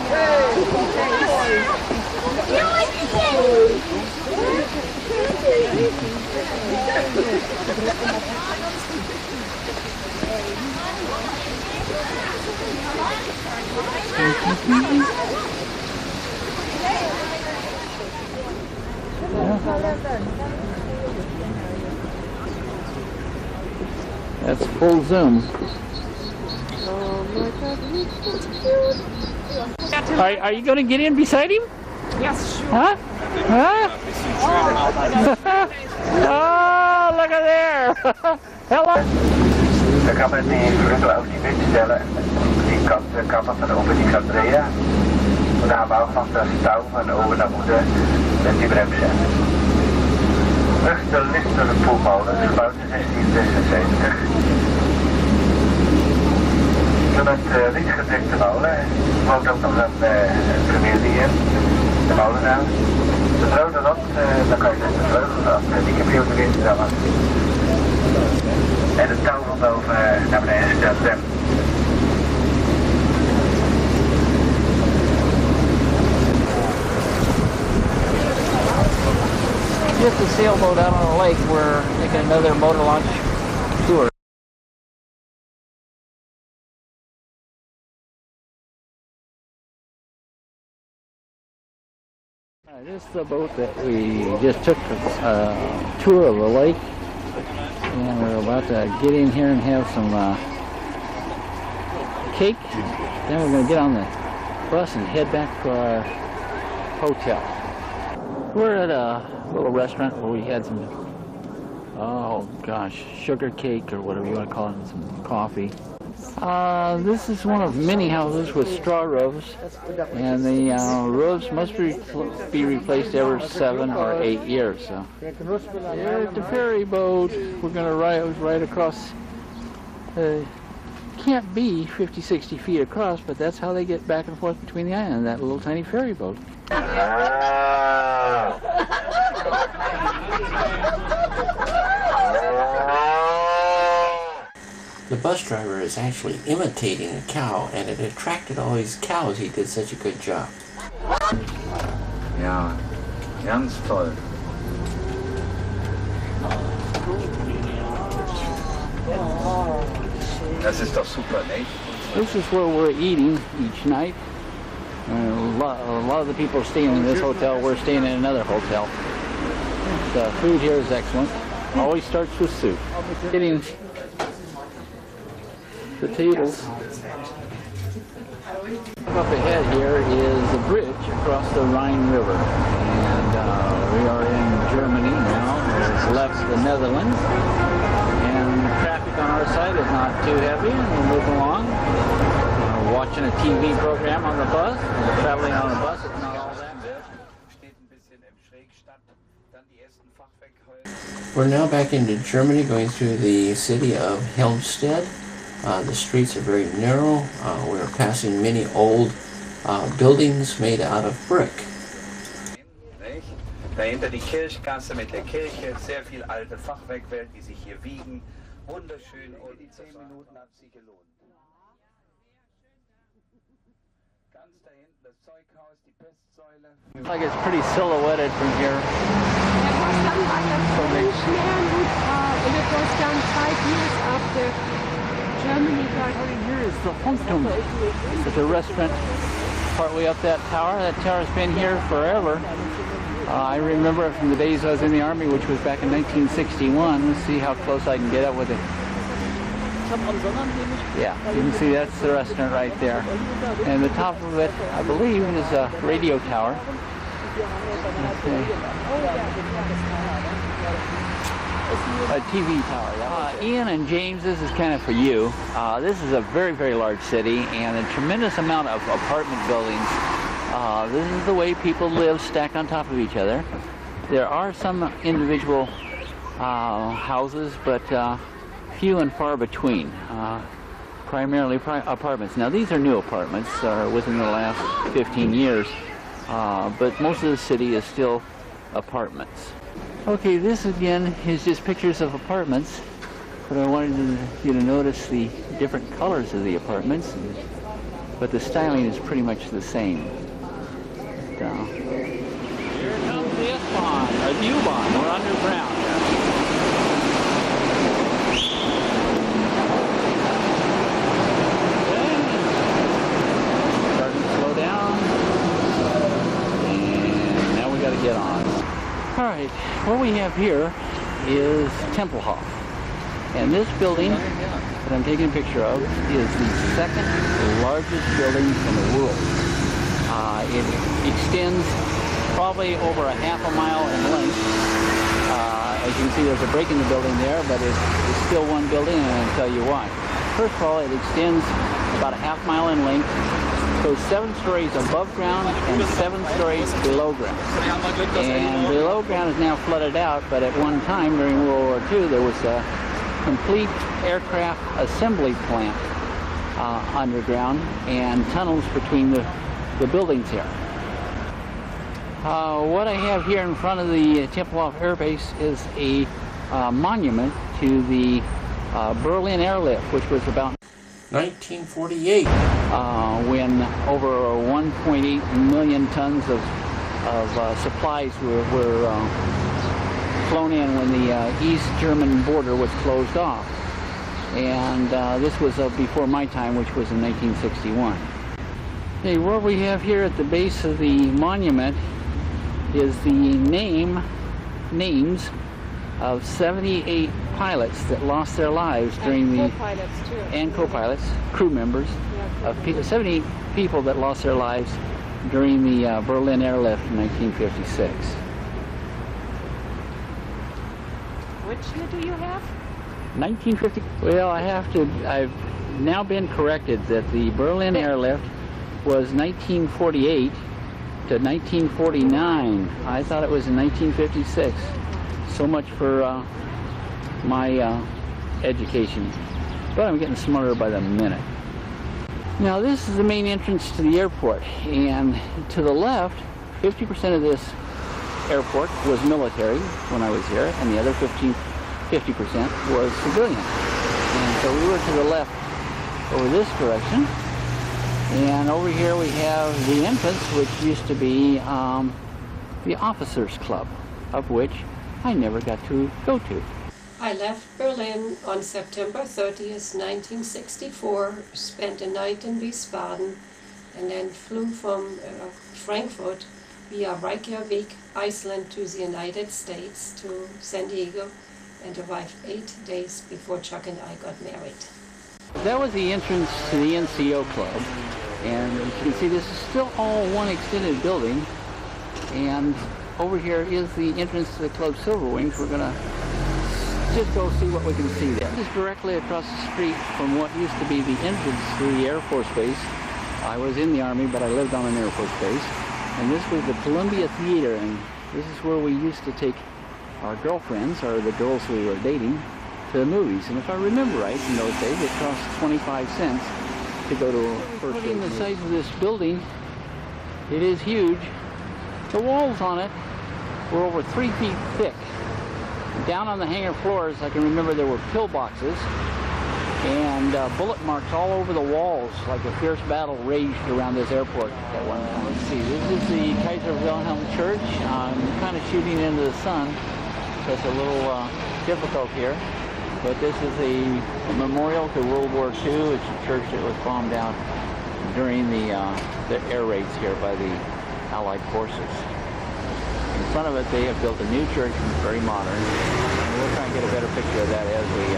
That's full zoom. Oh my God, that's cute. Are you going to get in beside him? Yes, sure. Huh? Huh? Oh, look at there. Hello. Dan kan men die eventueel ook niet meer stellen. Die kan dat dan over die Candrea. Vandaar we ook van dat touw van over naar moeder met die bremsen. Terug de lichtende poelmolen, gebouwd in 1676. Toen het rietgedekte molen, woont ook nog een familie in, de molenaar. De rode rot, dan kan je dus de vleugels af, die computer instellen. En de touw van boven naar beneden stelt hem. Just a sailboat out on a lake. We're taking another motor launch tour. This is the boat that we just took a tour of the lake, and we're about to get in here and have some cake. Then we're going to get on the bus and head back to our hotel. We're at a little restaurant where we had some, oh gosh, sugar cake or whatever you want to call it, and some coffee. This is one of many houses with straw roofs, and the roofs must be replaced every 7 or 8 years. So, here at the ferry boat, we're going to ride across. Can't be 50, 60 feet across, but that's how they get back and forth between the islands, that little tiny ferry boat. The bus driver is actually imitating a cow, and it attracted all these cows. He did such a good job. Ja, ganz toll. Das ist doch super, ne? This is where we're eating each night. A lot of the people are staying in this hotel. We're staying in another hotel. But food here is excellent. Always starts with soup. Getting the tables. Up ahead here is a bridge across the Rhine River. And we are in Germany now. We've left the Netherlands. And the traffic on our side is not too heavy. We'll move along. Watching a TV program on the bus. Traveling on the bus is not all that bad. We're now back into Germany, going through the city of Helmstedt. The streets are very narrow. We're passing many old buildings made out of brick. Dahinter die Kirchgasse mit der Kirche, sehr viel alte Fachwerkwelt, die sich hier wiegen. Wunderschön und die 10 Minuten hat sich gelohnt. Ganz da hinten das Zeughaus, die Pestsäule. Looks like it's pretty silhouetted from here. And it was done 5 years after Germany got... Here is the Funkturm. There's a restaurant partway up that tower. That tower's been here forever. I remember it from the days I was in the Army, which was back in 1961. Let's see how close I can get up with it. Yeah, you can see that's the restaurant right there. And the top of it, I believe, is a radio tower. A TV tower. Ian and James, this is kind of for you. This is a very, very large city and a tremendous amount of apartment buildings. This is the way people live, stacked on top of each other. There are some individual houses, but few and far between. Primarily apartments. Now these are new apartments within the last 15 years, but most of the city is still apartments. Okay, this again is just pictures of apartments, but I wanted you to notice the different colors of the apartments, but the styling is pretty much the same. Here comes the S-Bahn, or the U-Bahn. We're underground. Okay. Starting to slow down, and now we got to get on. All right, what we have here is Tempelhof, and this building that I'm taking a picture of is the second largest building in the world. It extends probably over a half a mile in length. As you can see, there's a break in the building there, but it's still one building, and I'll tell you why. First of all, it extends about a half mile in length, goes 7 stories above ground and 7 stories below ground. And below ground is now flooded out, but at one time during World War II, there was a complete aircraft assembly plant underground and tunnels between the buildings here. What I have here in front of the Tempelhof Air Base is a monument to the Berlin airlift, which was about 1948. When over 1.8 million tons of supplies were flown in when the East German border was closed off. And this was before my time, which was in 1961. Okay, what we have here at the base of the monument is the names of 78 pilots that lost their lives during the co-pilots, crew members, of 78 people that lost their lives during the Berlin airlift in 1956. Which year do you have? 1950. Well, I've now been corrected that the Berlin airlift was 1948 to 1949. I thought it was in 1956. So much for my education. But I'm getting smarter by the minute. Now this is the main entrance to the airport, and to the left, 50% of this airport was military when I was here, and the other 50% was civilian. And so we were to the left over this direction, and over here we have the entrance, which used to be the Officers Club, of which I never got to go to. I left Berlin on September 30th, 1964, spent a night in Wiesbaden, and then flew from Frankfurt via Reykjavik, Iceland to the United States, to San Diego, and arrived 8 days before Chuck and I got married. That was the entrance to the NCO club, and you can see this is still all one extended building, and over here is the entrance to the club Silver Wings. We're gonna just go see what we can see there. This is directly across the street from what used to be the entrance to the Air Force Base. I was in the Army, but I lived on an Air Force Base, and this was the Columbia Theater, and this is where we used to take our girlfriends, or the girls we were dating, to the movies. And if I remember right, in those days, it cost 25 cents to go to a first rate movie. The size of this building, it is huge. The walls on it were over 3 feet thick. Down on the hangar floors, I can remember there were pillboxes and bullet marks all over the walls, like a fierce battle raged around this airport at one time. Let's see, this is the Kaiser Wilhelm Church. I'm kind of shooting into the sun, so it's a little difficult here. But this is a memorial to World War II. It's a church that was bombed out during the air raids here by the Allied forces. In front of it, they have built a new church, very modern. And we'll try and get a better picture of that as we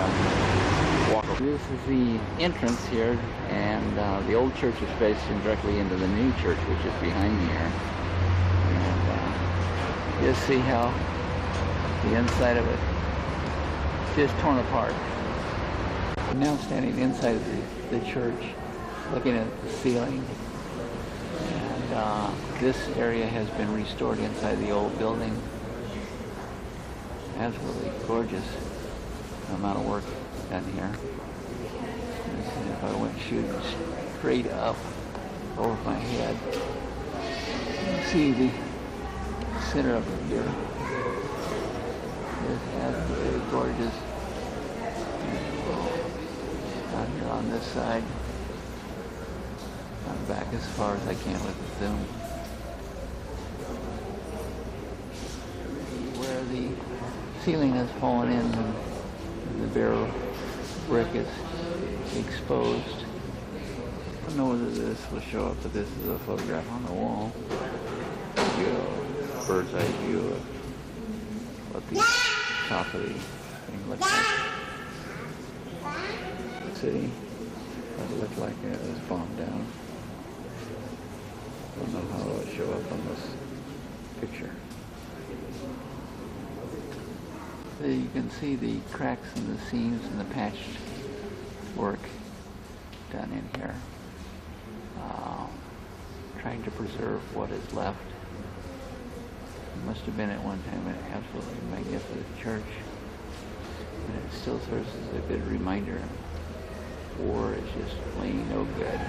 walk. This is the entrance here, and the old church is facing directly into the new church, which is behind here. And you see how the inside of it just torn apart. I'm now standing inside the church, looking at the ceiling, and this area has been restored inside the old building. Absolutely gorgeous amount of work done here. And if I went shooting straight up over my head, you can see the center of it here. It's absolutely gorgeous. Down here on this side, I'm back as far as I can with the zoom. Where the ceiling has fallen in and the bare brick is exposed. I don't know whether this will show up, but this is a photograph on the wall. Bird's eye view of what the top of the thing looks like. The city, that looked like it was bombed down. Don't know how it would show up on this picture. So you can see the cracks in the seams and the patched work done in here. Trying to preserve what is left. It must have been at one time an absolutely magnificent church. And it still serves as a good reminder. War is just plain no good.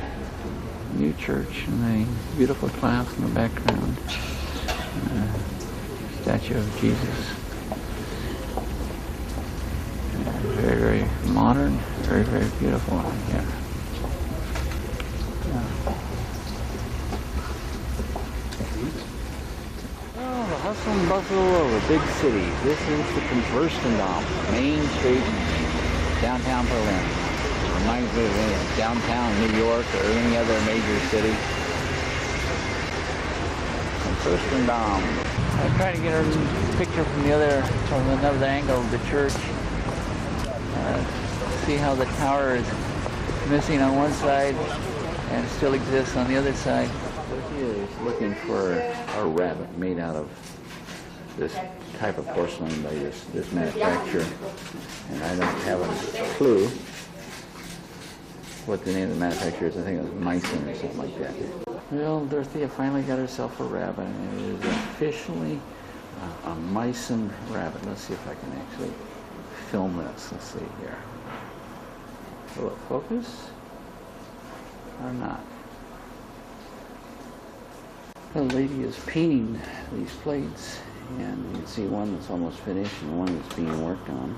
New church and a beautiful class in the background. Statue of Jesus. Very, very modern, very, very beautiful here. Oh, the hustle and bustle of a big city. This is the Amsterdam, Main Street, downtown Berlin. Reminds me of downtown New York or any other major city. Amsterdam. I'm trying to get a picture from another angle of the church. See how the tower is missing on one side and still exists on the other side. He is looking for a rabbit made out of this type of porcelain by this manufacturer, and I don't have a clue what the name of the manufacturer is. I think it was Meissen or something like that. Well, Dorothea finally got herself a rabbit, and it is officially a Meissen rabbit. Let's see if I can actually film this. Let's see here. Will it focus or not? The lady is painting these plates, and you can see one that's almost finished and one that's being worked on.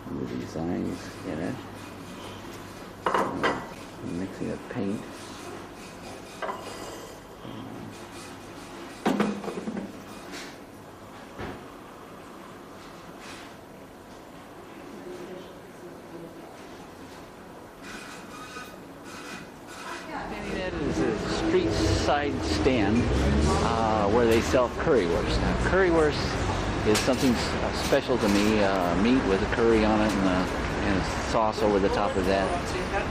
And the designs in it. Mixing up paint. roadside stand where they sell currywurst. Now, currywurst is something special to me. Meat with a curry on it and a sauce over the top of that.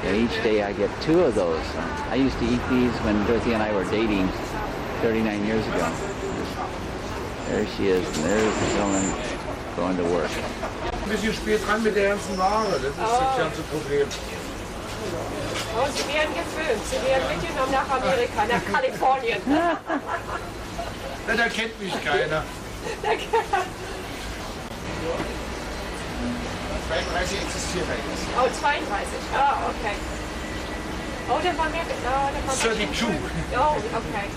And each day I get 2 of those. I used to eat these when Dorothy and I were dating 39 years ago. There she is, and there's the gentleman going to work. Ein bisschen spät dran mit der ganzen Ware, das ist das ganze Problem. Oh, Sie werden gefilmt. Sie werden mitgenommen nach Amerika, nach Kalifornien. Na, da kennt mich keiner. 32 existiert eigentlich. Oh, 32. Oh, okay. Oh, dann war mehr. Oh, dann war 32. Oh, okay.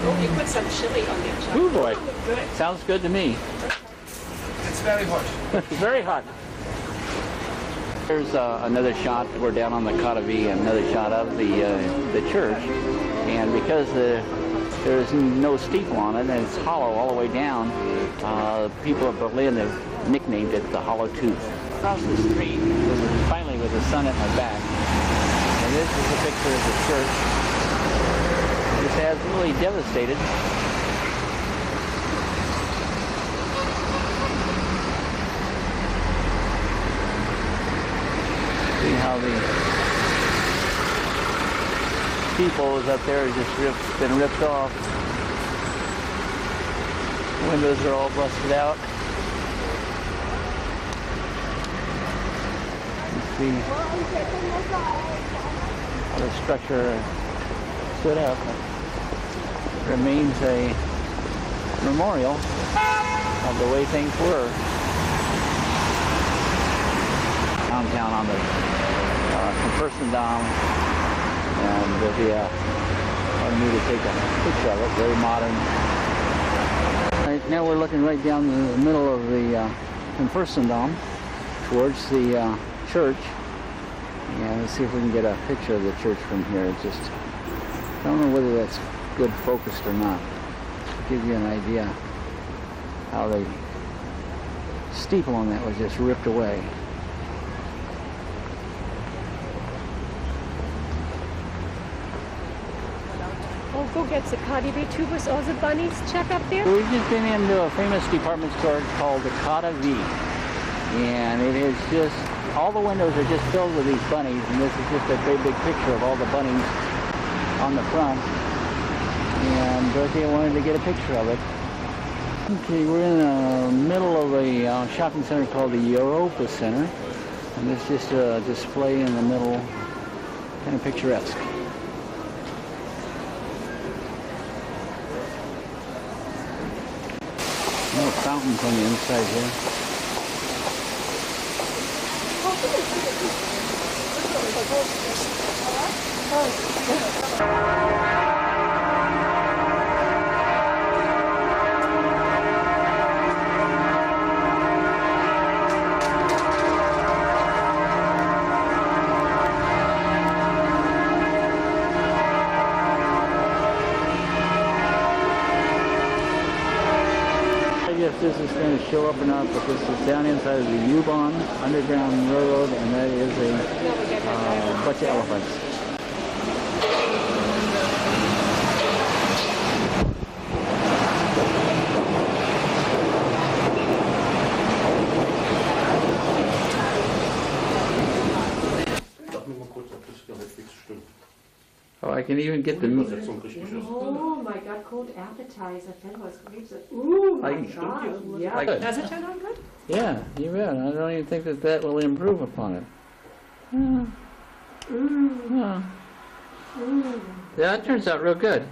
Oh, you put some chili on there, Chuck. Ooh boy, Good. sounds good to me. It's very hot. Very hot. Here's another shot. We're down on the Katavi, another shot of the church, and because there's no steeple on it and it's hollow all the way down, people of Berlin have nicknamed it the Hollow Tooth. Across the street, finally with the sun at my back, and this is a picture of the church. This has really devastated. See how the steeples up there are just been ripped off. Windows are all busted out. You see how the structure stood up. Remains a memorial of the way things were. Downtown on the Amsterdam, and there'll be wanted me to take a picture of it, very modern. Right, now we're looking right down the middle of the Amsterdam towards the church, and let's see if we can get a picture of the church from here. It's just, I don't know whether that's good focused or not. To give you an idea how the steeple on that was just ripped away. Oh, go get the KaDeWe too with all the bunnies. Check up there. We've just been into a famous department store called the KaDeWe, and it is just, all the windows are just filled with these bunnies, and this is just a very big picture of all the bunnies on the front. And Dorothy wanted to get a picture of it. Okay, we're in the middle of a shopping center called the Europa Center, and it's just a display in the middle, kind of picturesque. No fountains on the inside here. If this is going to show up or not, but this is down inside of the U-Bahn Underground Railroad, and that is a bunch of elephants. Oh, I can even get the... Oh my God, cold appetizer, Fenris grapes. Ooh, my God. Yeah. Does it turn out good? Yeah, you bet. I don't even think that that will improve upon it. Yeah, that turns out real good.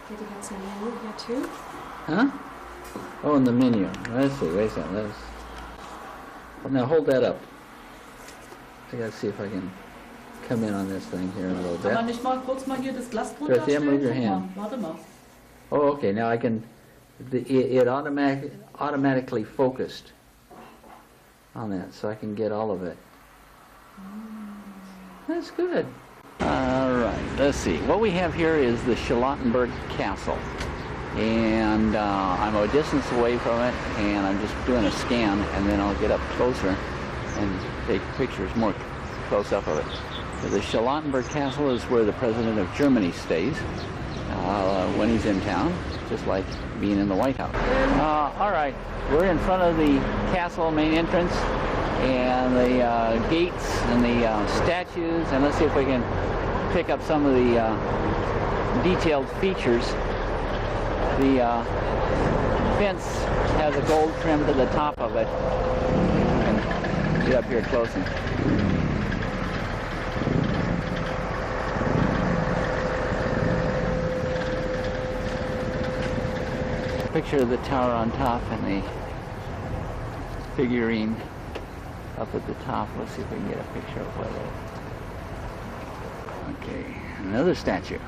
Did you have some menu here too? Huh? Oh, in the menu. Let's see. Wait a second. Let's... Now hold that up. I gotta see if I can come in on this thing here a little bit. Kann man nicht mal kurz mal hier das Glas drunter Dorothy, move your stellen? hand. Warte mal. Oh, okay. Now I can... It automatically focused on that, so I can get all of it. That's good. All right. Let's see. What we have here is the Charlottenburg Castle. And I'm a distance away from it, and I'm just doing a scan, and then I'll get up closer and take pictures more close-up of it. So the Charlottenburg Castle is where the President of Germany stays when he's in town, just like being in the White House. All right, we're in front of the castle main entrance and the gates and the statues, and let's see if we can pick up some of the detailed features. The fence has a gold trim to the top of it. And get up here close and picture of the tower on top and the figurine up at the top. Let's see if we can get a picture of what it is. Okay, another statue.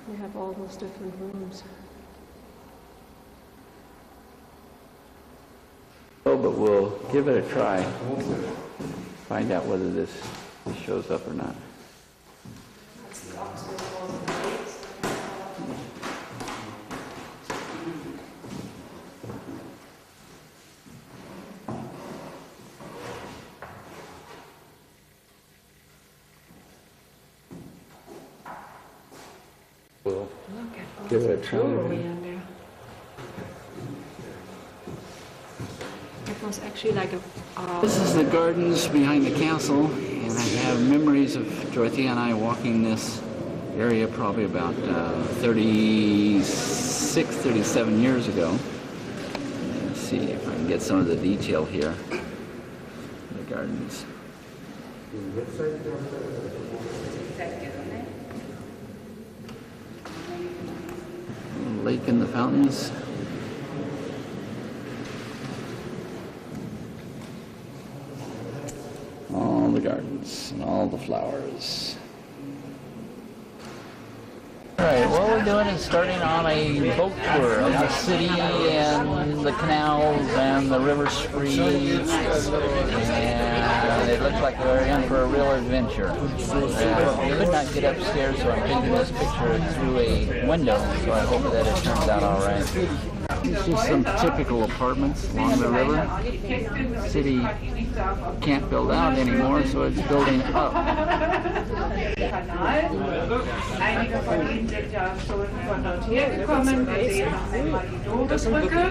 You have all those different rooms. Oh, but we'll give it a try. Find out whether this shows up or not. We'll give it a try. It was actually like a... This is the gardens behind the castle, and I have memories of Dorothea and I walking this area probably about 36, 37 years ago. Let's see if I can get some of the detail here. The gardens. Lake and the fountains. All the gardens and all the flowers. Alright, what we're doing is starting on a boat tour of the city and the canals and the river Spree, and it looks like we're in for a real adventure. I could not get upstairs, so I'm taking this picture through a window, so I hope that it turns out alright. These are some typical apartments along the river. The city can't build out anymore, so it's building up. Einige von Ihnen sind ja schon von dort hergekommen. Wir sehen noch einmal die Dobebrücke.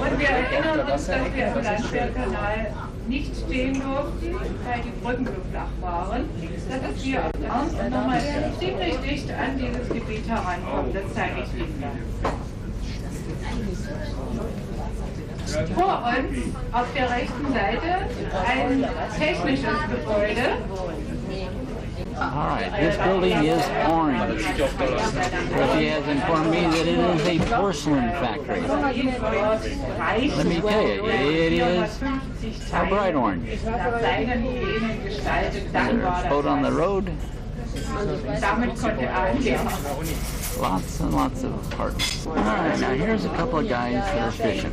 Und wir erinnern uns, dass wir im Landwehrkanal nicht stehen durften, weil die Brücken so flach waren. Das ist hier auf der Hand und nochmal ziemlich dicht an dieses Gebiet herankommt. Das zeige ich Ihnen dann. Vor uns auf der rechten Seite ein technisches Gebäude. Alright, this building is orange. He has informed me that it is a porcelain factory. Let me tell you, it is a bright orange. There's a boat on the road. Lots and lots of apartments. Alright, now here's a couple of guys that are fishing.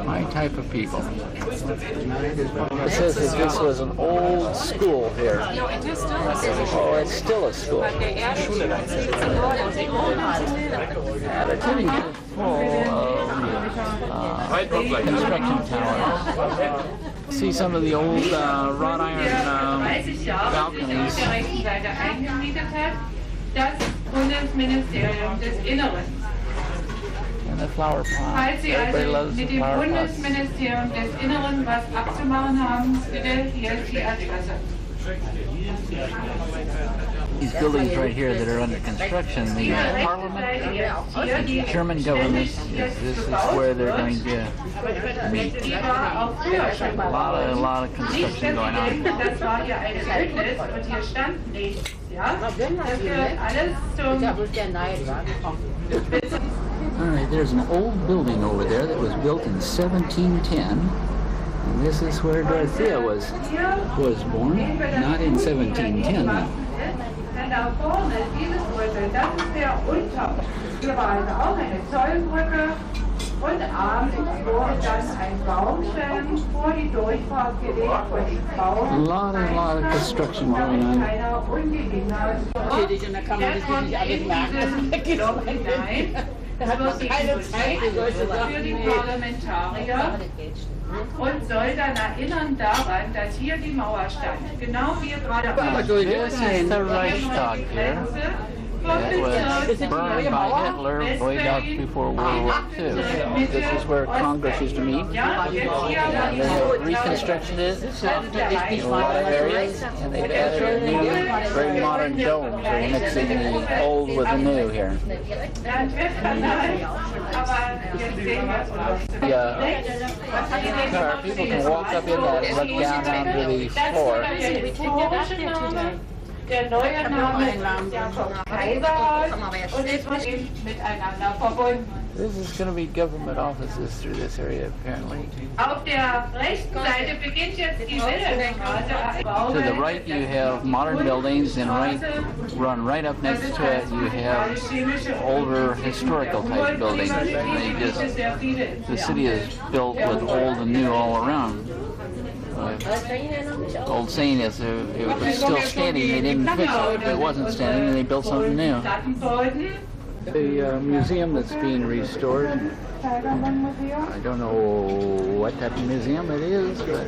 My type of people. It says that this was an old school here. No, it is still a school. Oh, it's still a school. And the city is full of construction towers. See some of the old wrought iron balconies. Das Bundesministerium des Inneren. And the flower pot. Falls Sie also mit dem Bundesministerium des Inneren was abzumachen haben, bitte hier ist die Adresse. These buildings right here that are under construction, the Parliament, the German government, this is where they're going to meet. A lot of construction going on. Das war hier ein Wildnis und hier stand nichts. Ja? Das gehört alles zum... Alright, there's an old building over there that was built in 1710. And this is where Dorothea was born, not in 1710. Da vorne, dieses Brücke, das ist der Unter. Hier war also auch eine Zollbrücke Abend wurde dann ein Baumschirm vor die Durchfahrt gelegt von den Baum. A lot of construction going on. Keiner ungehindert. Tätig und da kann man das nicht alles merken. Da geht Loch hinein. Da hat man keine Zeit für solche Sachen. Für die Parlamentarier und soll dann erinnern daran, dass hier die Mauer stand. Genau wie gerade This is the Reichstag here. It was burned by Hitler way back before World War II. This is where Congress used to meet. And they have reconstructed it in a lot of areas, and they've added a new, very modern dome. So we're mixing the old with the new here. Yeah, people can walk up in that and look down onto the floor. Der neue Name ist Jakob Kaiserhaus und es wird eben miteinander verbunden. This is going to be government offices through this area, apparently. Auf der rechten Seite beginnt jetzt die Wilhelmstraße. To the right, you have modern buildings, and run right up next to it, you have older historical type buildings. The city is built with old and new all around. The old saying is if it was still standing, they didn't fix it. If it wasn't standing, then they built something new. The museum that's being restored, I don't know what type of museum it is, but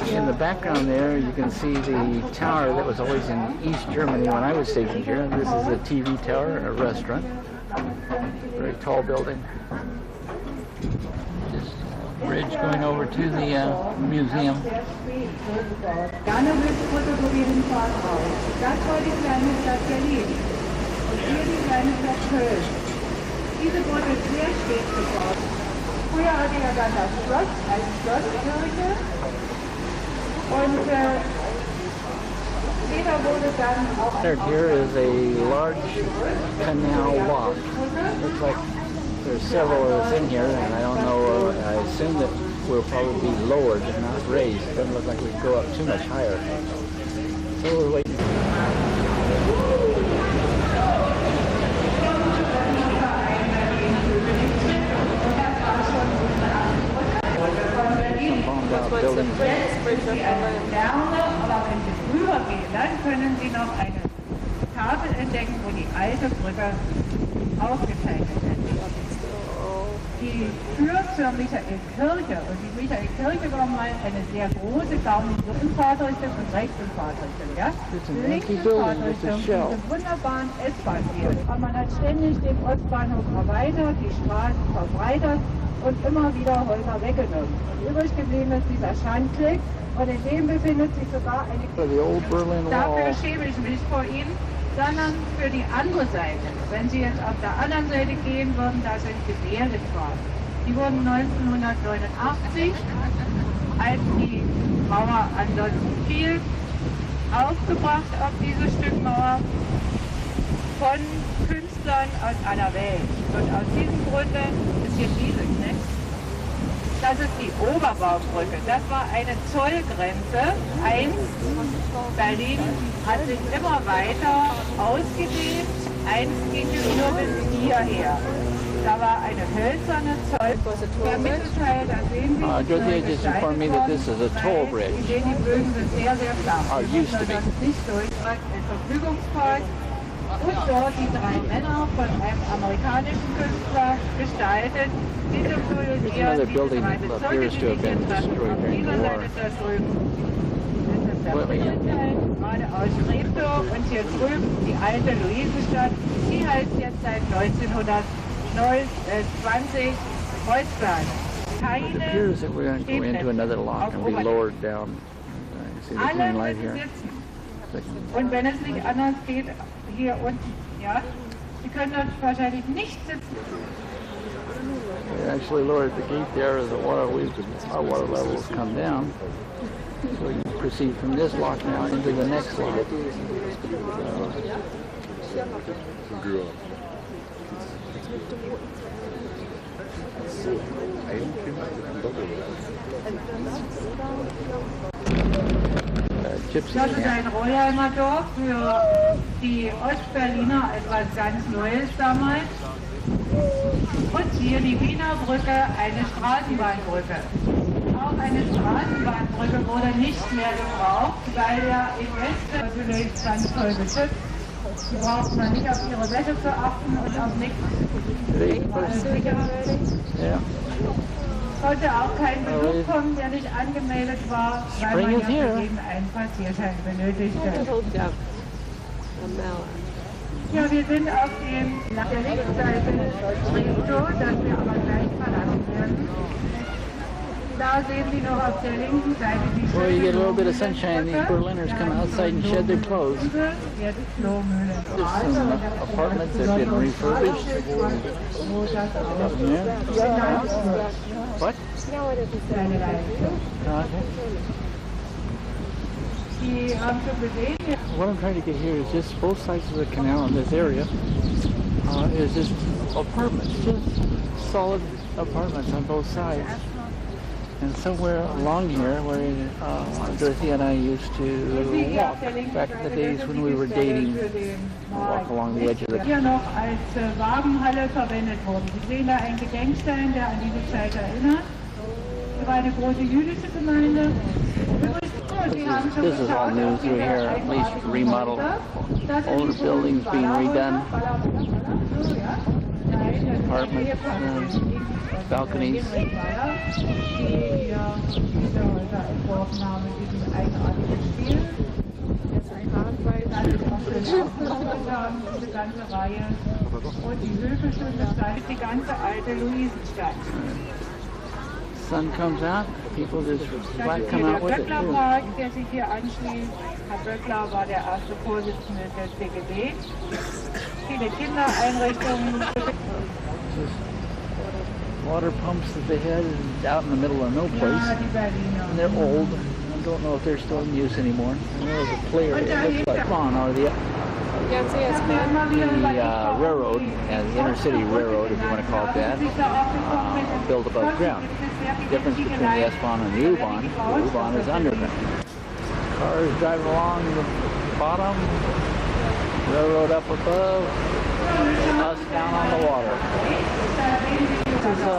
in the background there you can see the tower that was always in East Germany when I was stationed here. This is a TV tower, a restaurant, very tall building. Bridge going over to the museum. Hier die kleine Stadt Köln. Diese wurde sehr spät gebaut. Früher hatte ja dann das Schloss als Schlosskirche und später wurde dann auch ein Here is a large canal lock. Looks like there's several of us in here, and I don't know, I assume that we'll probably be lowered and not raised. It doesn't look like we go up too much higher. So we're waiting. Buildings. Aber wenn Sie rübergehen, dann können Sie noch eine Tafel entdecken, wo die alte Brücke aufgezeichnet ist. Die führt zur Michaelkirche, und die Michaelkirche war mal eine sehr große, kaum linken Fahrtrichtung und rechten Fahrtrichtung. Ja? Linken Fahrtrichtung, diese wunderbaren S-Bahn-Wege. Und man hat ständig den Ostbahnhof erweitert, die Straßen verbreitert und immer wieder Häuser weggenommen. Und übrig geblieben ist dieser Schandklick, und in dem befindet sich sogar eine Kirche. Dafür schäme ich mich vor Ihnen, sondern für die andere Seite. Wenn Sie jetzt auf der anderen Seite gehen würden, da sind Gemälde drauf. Die wurden 1989, als die Mauer ansonsten fiel, aufgebracht auf dieses Stück Mauer von Künstlern aus aller Welt. Und aus diesem Grunde ist hier dieses, ne? Das ist die Oberbaubrücke. Das war eine Zollgrenze. Einst, Berlin hat sich immer weiter ausgedehnt. Einst ging es nur bis hierher. Da war eine hölzerne Zollbrücke. Der Mittelteil, da sehen Sie, Dorothea just informed me that this is a toll bridge. Sie sehen, die Bögen sind sehr, sehr flach. Used to be. Nicht durch ein Verfügungspark. Und dort die drei Männer von einem amerikanischen Künstler gestaltet. Diese Another building that appears to have been destroyed during the war. Gerade aus Treptow, und hier drüben die alte Luisenstadt, die heißt jetzt seit 1920 Kreuzberg. It appears that we're going to go into another lock and be lowered down. You see the green light here. Und wenn es nicht anders geht, hier unten, ja, Sie können dort wahrscheinlich nicht sitzen. We actually lowered the gate there as our water levels come down. So you proceed from this lock now into the next lock. Das ist ein Rollheimer Dorf, für die Ostberliner etwas ganz Neues damals. Und hier die Wiener Brücke, eine Straßenbahnbrücke. Auch eine Straßenbahnbrücke wurde nicht mehr gebraucht, weil ja im Westen natürlich ganz toll geschützt. Die braucht man nicht auf ihre Wäsche zu achten und auf nichts. Yeah. Konnte auch kein Besuch kommen, der nicht angemeldet war, weil man ja für jeden einen Passierschein benötigte. Ja, wir sind auf der Linksseite Treptow, das wir aber gleich verlassen werden. Da sehen Sie noch auf der linken Seite die Where you get a little bit of sunshine, these Berliners come outside and shed their clothes. There's some apartments that have been refurbished. Yeah. What? Okay. What I'm trying to get here is just both sides of the canal in this area is just apartments, just solid apartments on both sides. And somewhere along here where Dorothy and I used to walk back in the days when we were dating, walk along the edge of the hier noch als Wagenhalle verwendet wurden. Sie sehen da einen Gedenkstein, der an diese Zeit erinnert. Hier war eine große jüdische Gemeinde. This is all new through here, at least remodeled. Older buildings being redone. Apartments, balconies. Sun comes out, people just flat come out with it too. Böckler-Park, der sich hier anschließt. Herr Böckler war der erste Vorsitzende des DGB. Viele Kindereinrichtungen. Water pumps that they had out in the middle of no place. And they're old. I don't know if they're still in use anymore. And there was a player, it looks like Fawn, or the railroad, the inner-city railroad, if you want to call it that, built above ground. The difference between the S-Bahn and the U-Bahn is underground. Cars driving along the bottom, railroad up above, us down on the water. This is a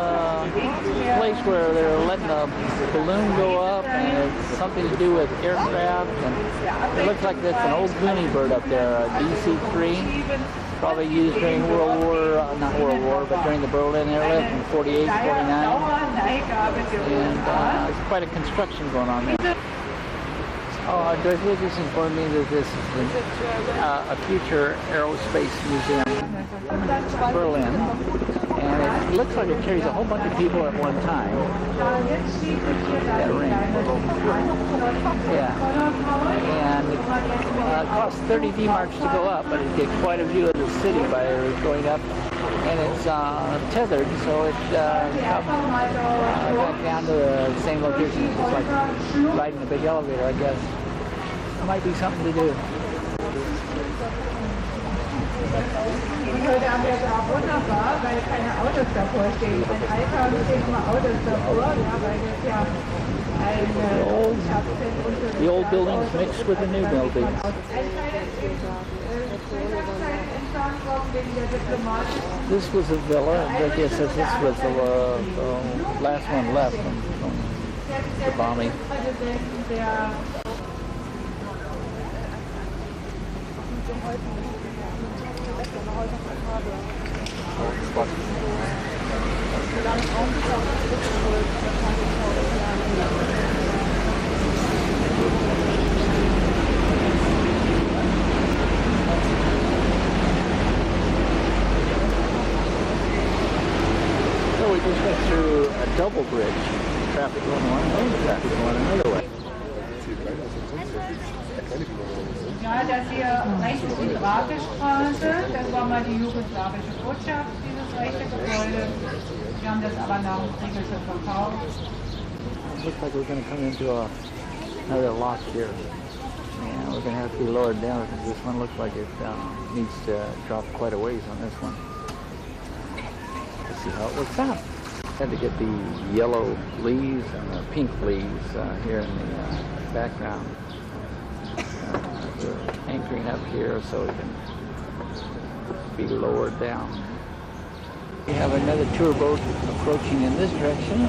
place where they're letting a balloon go up, and it's something to do with aircraft, and it looks like that's an old Goonie bird up there, a DC-3, probably used during not World War, but during the Berlin airlift in 48, 49, and it's quite a construction going on there. Oh, Dorothy just informed me that this is a future aerospace museum in Berlin, and it looks like it carries a whole bunch of people at one time. That ring. Yeah. And it costs 30 D-marks to go up, but it gets quite a view of the city by going up. And it's tethered, so it comes back down to the same location. It's like riding a big elevator, I guess. It might be something to do. Heute Abend ist auch wunderbar, weil keine Autos davor stehen. In Althaus stehen immer Autos davor, ja, weil das ja ein The old buildings mixed with the new buildings. This was a villa. I guess this was the last one left from the bombing. So we just went through a double bridge. Traffic going one way, traffic going another way. Ja, das hier rechts ist die Wartestraße, das war mal die jugoslawische Botschaft, dieses rechte Gebäude. Wir haben das aber nach dem Krieg schon verkauft. It looks like we're going to come into another lock here. And we're going to have to be lowered down because this one looks like it needs to drop quite a ways on this one. Let's see how it works out. Had to get the yellow leaves and the pink leaves here in the background. We're anchoring up here so it can be lowered down. We have another tour boat approaching in this direction.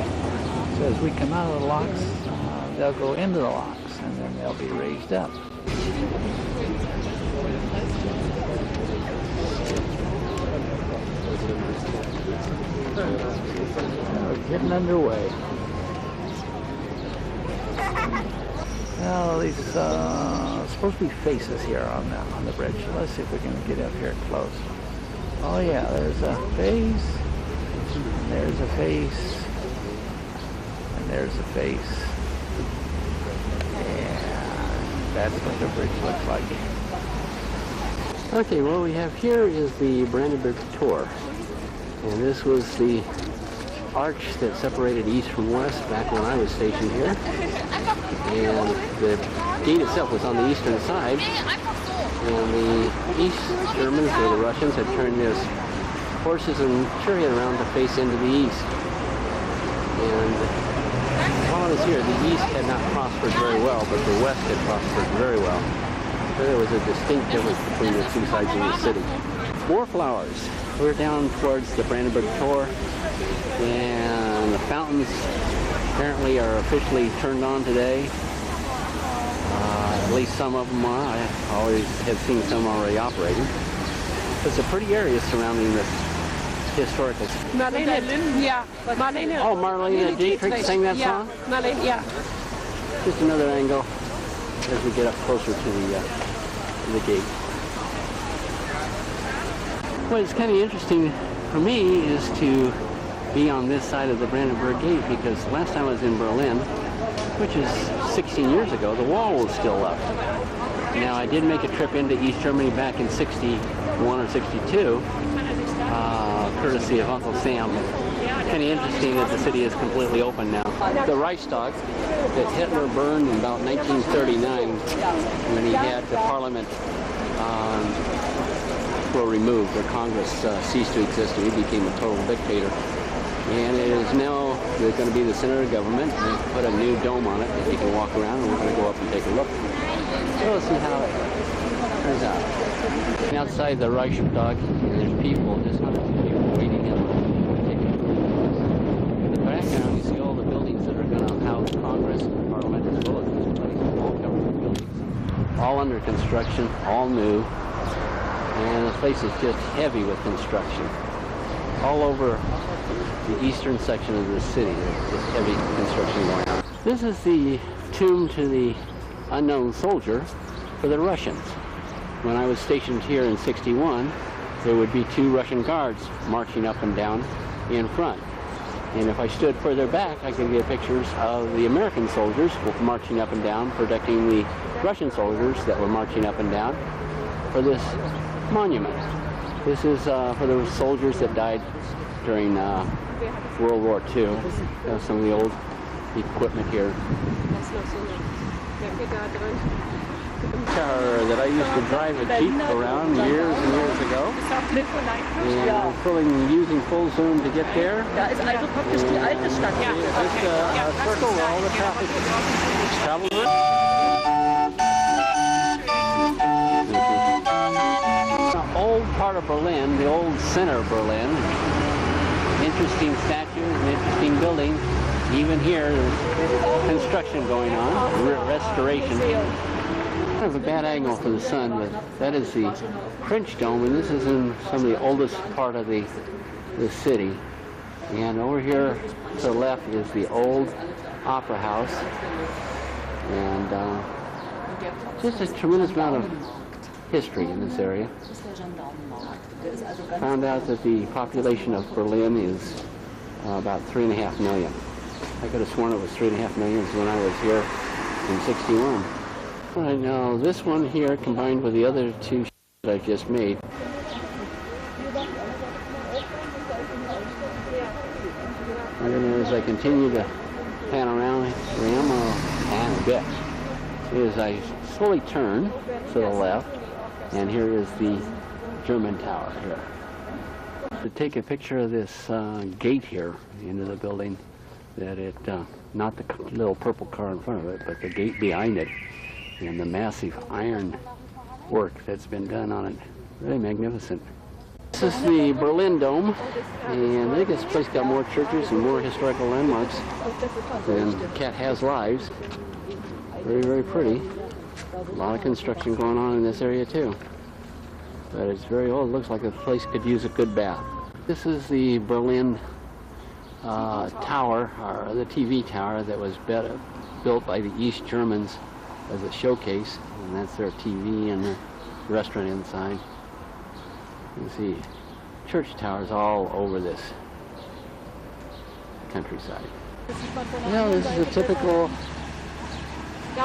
So as we come out of the locks, they'll go into the locks and then they'll be raised up. We're getting underway. Now these supposed to be faces here on the bridge. Let's see if we can get up here close. Oh yeah, there's a face, and there's a face, and there's a face. Yeah, that's what the bridge looks like. Okay, what we have here is the Brandenburg Tor. And this was the arch that separated east from west back when I was stationed here. And the gate itself was on the eastern side. And the East Germans, or the Russians, had turned their horses and chariot around to face into the east. And while I was here, the east had not prospered very well, but the west had prospered very well. So there was a distinct difference between the two sides of the city. More flowers. We're down towards the Brandenburg Tor, and the fountains apparently are officially turned on today. At least some of them are. I always have seen some already operating. It's a pretty area surrounding this historical. Marlene, yeah. Marlene. Oh, Marlene Dietrich sang that song? Marlene, yeah. Just another angle as we get up closer to the gate. What is kind of interesting for me is to be on this side of the Brandenburg Gate, because last time I was in Berlin, which is 16 years ago, the wall was still up. Now, I did make a trip into East Germany back in 61 or 62, courtesy of Uncle Sam. Kind of interesting that the city is completely open now. The Reichstag that Hitler burned in about 1939, when he had the parliament removed, the Congress ceased to exist, and he became a total dictator. And it is now going to be the center of government. They put a new dome on it that you can walk around, and we're going to go up and take a look. So let's see how it turns out. Outside the Reichstag, there's people, just hundreds of people waiting in in the background, you see all the buildings that are going to house Congress and Parliament, as well as this place, all government buildings, all under construction, all new. And the place is just heavy with construction. All over the eastern section of the city, there's just heavy construction going on. This is the tomb to the unknown soldier for the Russians. When I was stationed here in 61, there would be 2 Russian guards marching up and down in front. And if I stood further back, I could get pictures of the American soldiers marching up and down, protecting the Russian soldiers that were marching up and down for this monument. This is for the soldiers that died during World War II. Some of the old equipment here. Car that I used to drive a Jeep around years and years ago. And I'm using full zoom to get there. It's a circle where all the traffic travels with. Old part of Berlin, the old center of Berlin. Interesting statues and interesting buildings. Even here, there's construction going on, restoration. Kind of a bad angle for the sun, but that is the French Dome, and this is in some of the oldest part of the city. And over here to the left is the old Opera House, and just a tremendous amount of history in this area. Found out that the population of Berlin is about 3.5 million. I could have sworn it was 3.5 million when I was here in 61. Right now, this one here combined with the other 2 that I've just made. And then as I continue to pan around, pan a bit. As I slowly turn to the left, and here is the German tower here. To take a picture of this gate here into the building, that it, not the little purple car in front of it, but the gate behind it, and the massive iron work that's been done on it. Really magnificent. This is the Berlin Dome, and I think this place got more churches and more historical landmarks than Cat has lives. Very, very pretty. A lot of construction going on in this area too. But it's very old. It looks like the place could use a good bath. This is the Berlin tower, or the TV tower that was built by the East Germans as a showcase. And that's their TV and the restaurant inside. You can see church towers all over this countryside. Well, this is a typical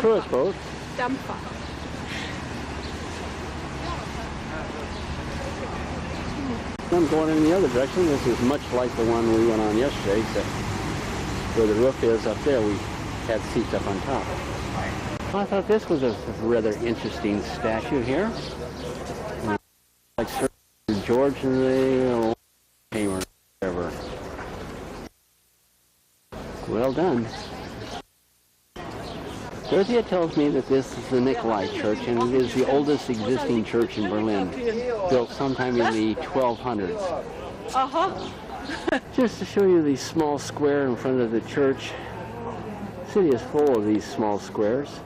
tourist boat. I'm going in the other direction. This is much like the one we went on yesterday, except where the roof is up there, we had seats up on top. I thought this was a rather interesting statue here. Like Sir George and the Chamber, whatever. Well done. Dorothea tells me that this is the Nikolai Church, and it is the oldest existing church in Berlin, built sometime in the 1200s. Just to show you the small square in front of the church. The city is full of these small squares.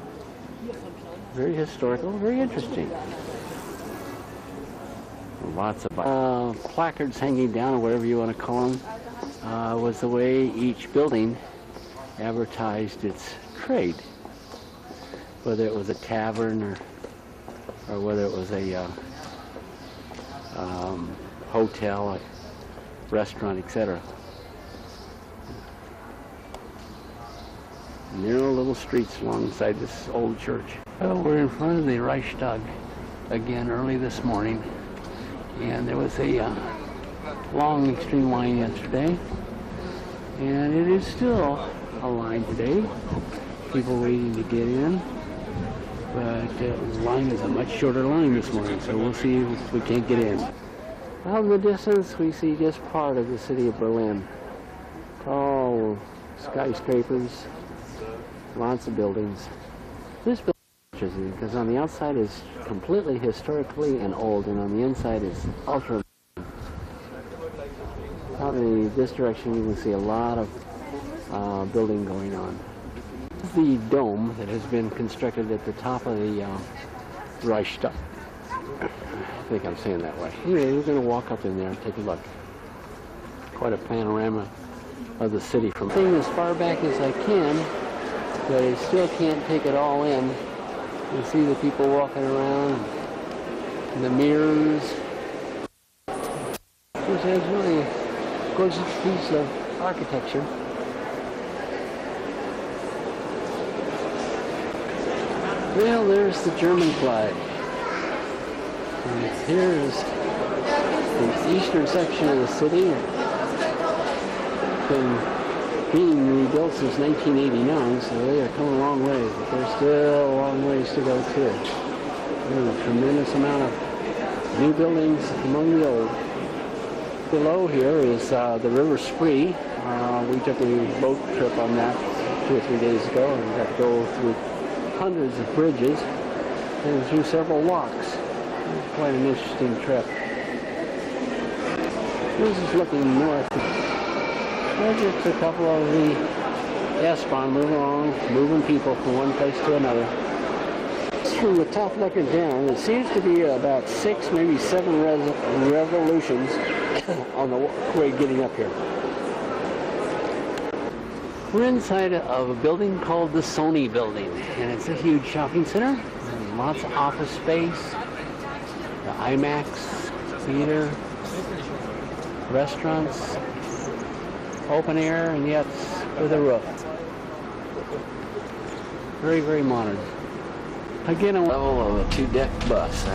Very historical, very interesting. Lots of placards hanging down, or whatever you want to call them, was the way each building advertised its trade. Whether it was a tavern or whether it was a hotel, a restaurant, etc. Narrow little streets alongside this old church. Well, we're in front of the Reichstag again early this morning, and there was a long extreme line yesterday, and it is still a line today. People waiting to get in. But the line is a much shorter line this morning, so we'll see if we can't get in. Out in the distance, we see just part of the city of Berlin. Tall skyscrapers, lots of buildings. This building is interesting because on the outside is completely historically and old, and on the inside is ultra. Out in this direction, you can see a lot of building going on. The dome that has been constructed at the top of the Reichstag. I think I'm saying that way. Anyway, we're going to walk up in there and take a look. Quite a panorama of the city from as far back as I can, but I still can't take it all in. You see the people walking around, and the mirrors. This has really a gorgeous piece of architecture. Well, there's the German flag. And here is the eastern section of the city. It's been being rebuilt since 1989, so they are coming a long way, but there's still a long ways to go too. There's a tremendous amount of new buildings among the old. Below here is the River Spree. We took a boat trip on that 2 or 3 days ago, and we got to go through hundreds of bridges and through several walks. It was quite an interesting trip. This is looking north. There's just a couple of the S-Bahn moving along, moving people from one place to another. From the top looking down, it seems to be about 6, maybe 7 revolutions on the way getting up here. We're inside of a building called the Sony Building, and it's a huge shopping center. Lots of office space, the IMAX theater, restaurants, open air, and yet with a roof. Very, very modern. Again, a level of a 2-deck bus.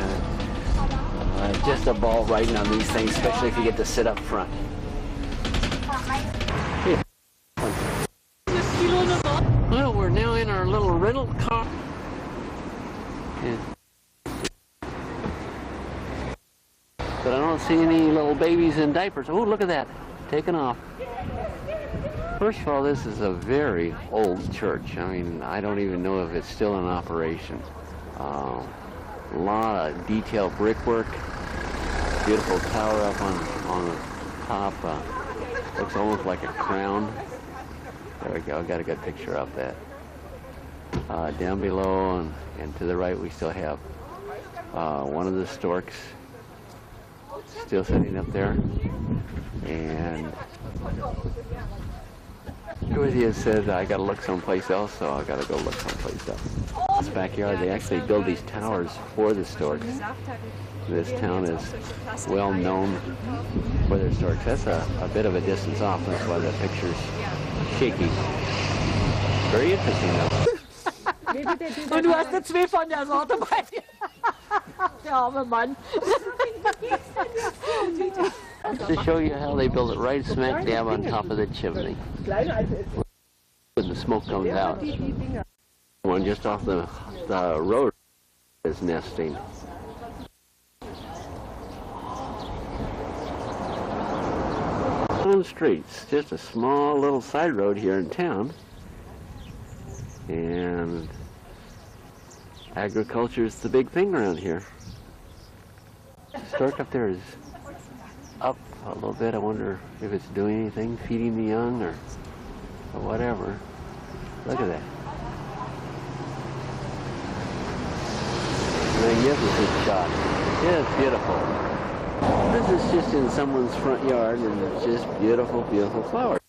Just a ball riding on these things, especially if you get to sit up front. Yeah. Well, we're now in our little rental car. But I don't see any little babies in diapers. Oh, look at that. Taking off. First of all, this is a very old church. I mean, I don't even know if it's still in operation. A lot of detailed brickwork. beautiful tower up on the top. Looks almost like a crown. There we go. Got a good picture of that. Down below and to the right, we still have one of the storks still sitting up there. And Dorothy said, I got to look someplace else, so I got to go look someplace else. This backyard, they actually build these towers for the storks. This town is well known for their storks. That's a bit of a distance off. That's why the picture's shaky. Very interesting though. Und du hast zwei von der Sorte bei dir. Der arme Mann. To show you how they build it right smack dab on top of the chimney. When the smoke comes out. One just off the road is nesting. On streets, just a small little side road here in town. And agriculture is the big thing around here. The stork up there is up a little bit. I wonder if it's doing anything, feeding the young or whatever. Look at that. Magnificent shot. Just beautiful. This is just in someone's front yard and it's just beautiful, beautiful flowers.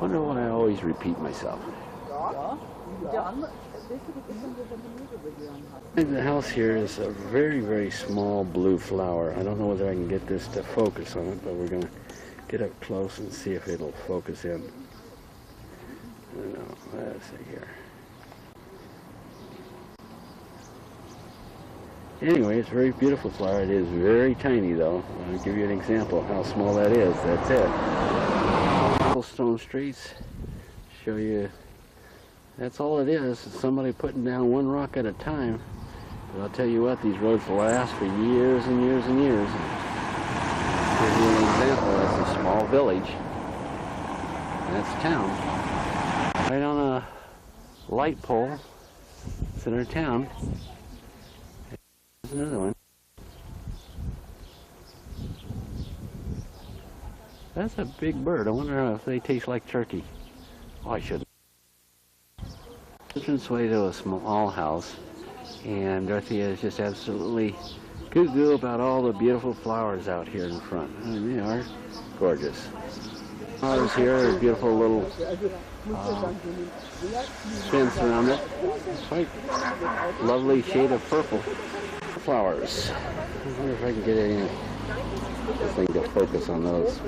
Wonder why I always repeat myself. The house here is a very, very small blue flower. I don't know whether I can get this to focus on it, but we're going to get up close and see if it'll focus in. I don't know. Let's see here. Anyway, it's a very beautiful flower. It is very tiny, though. I'll give you an example of how small that is. That's it. Cobblestone streets show you that's all it is. It's somebody putting down one rock at a time. But I'll tell you what, these roads will last for years and years and years. To give you an example, that's a small village. That's town. Right on a light pole, center town. There's another one. That's a big bird. I wonder if they taste like turkey. Oh, I shouldn't. Entranceway to a small house, and Dorothea is just absolutely goo-goo about all the beautiful flowers out here in front. And they are gorgeous. Flowers here, a beautiful little fence around it. Quite lovely shade of purple. Flowers. I wonder if I can get this thing to focus on those.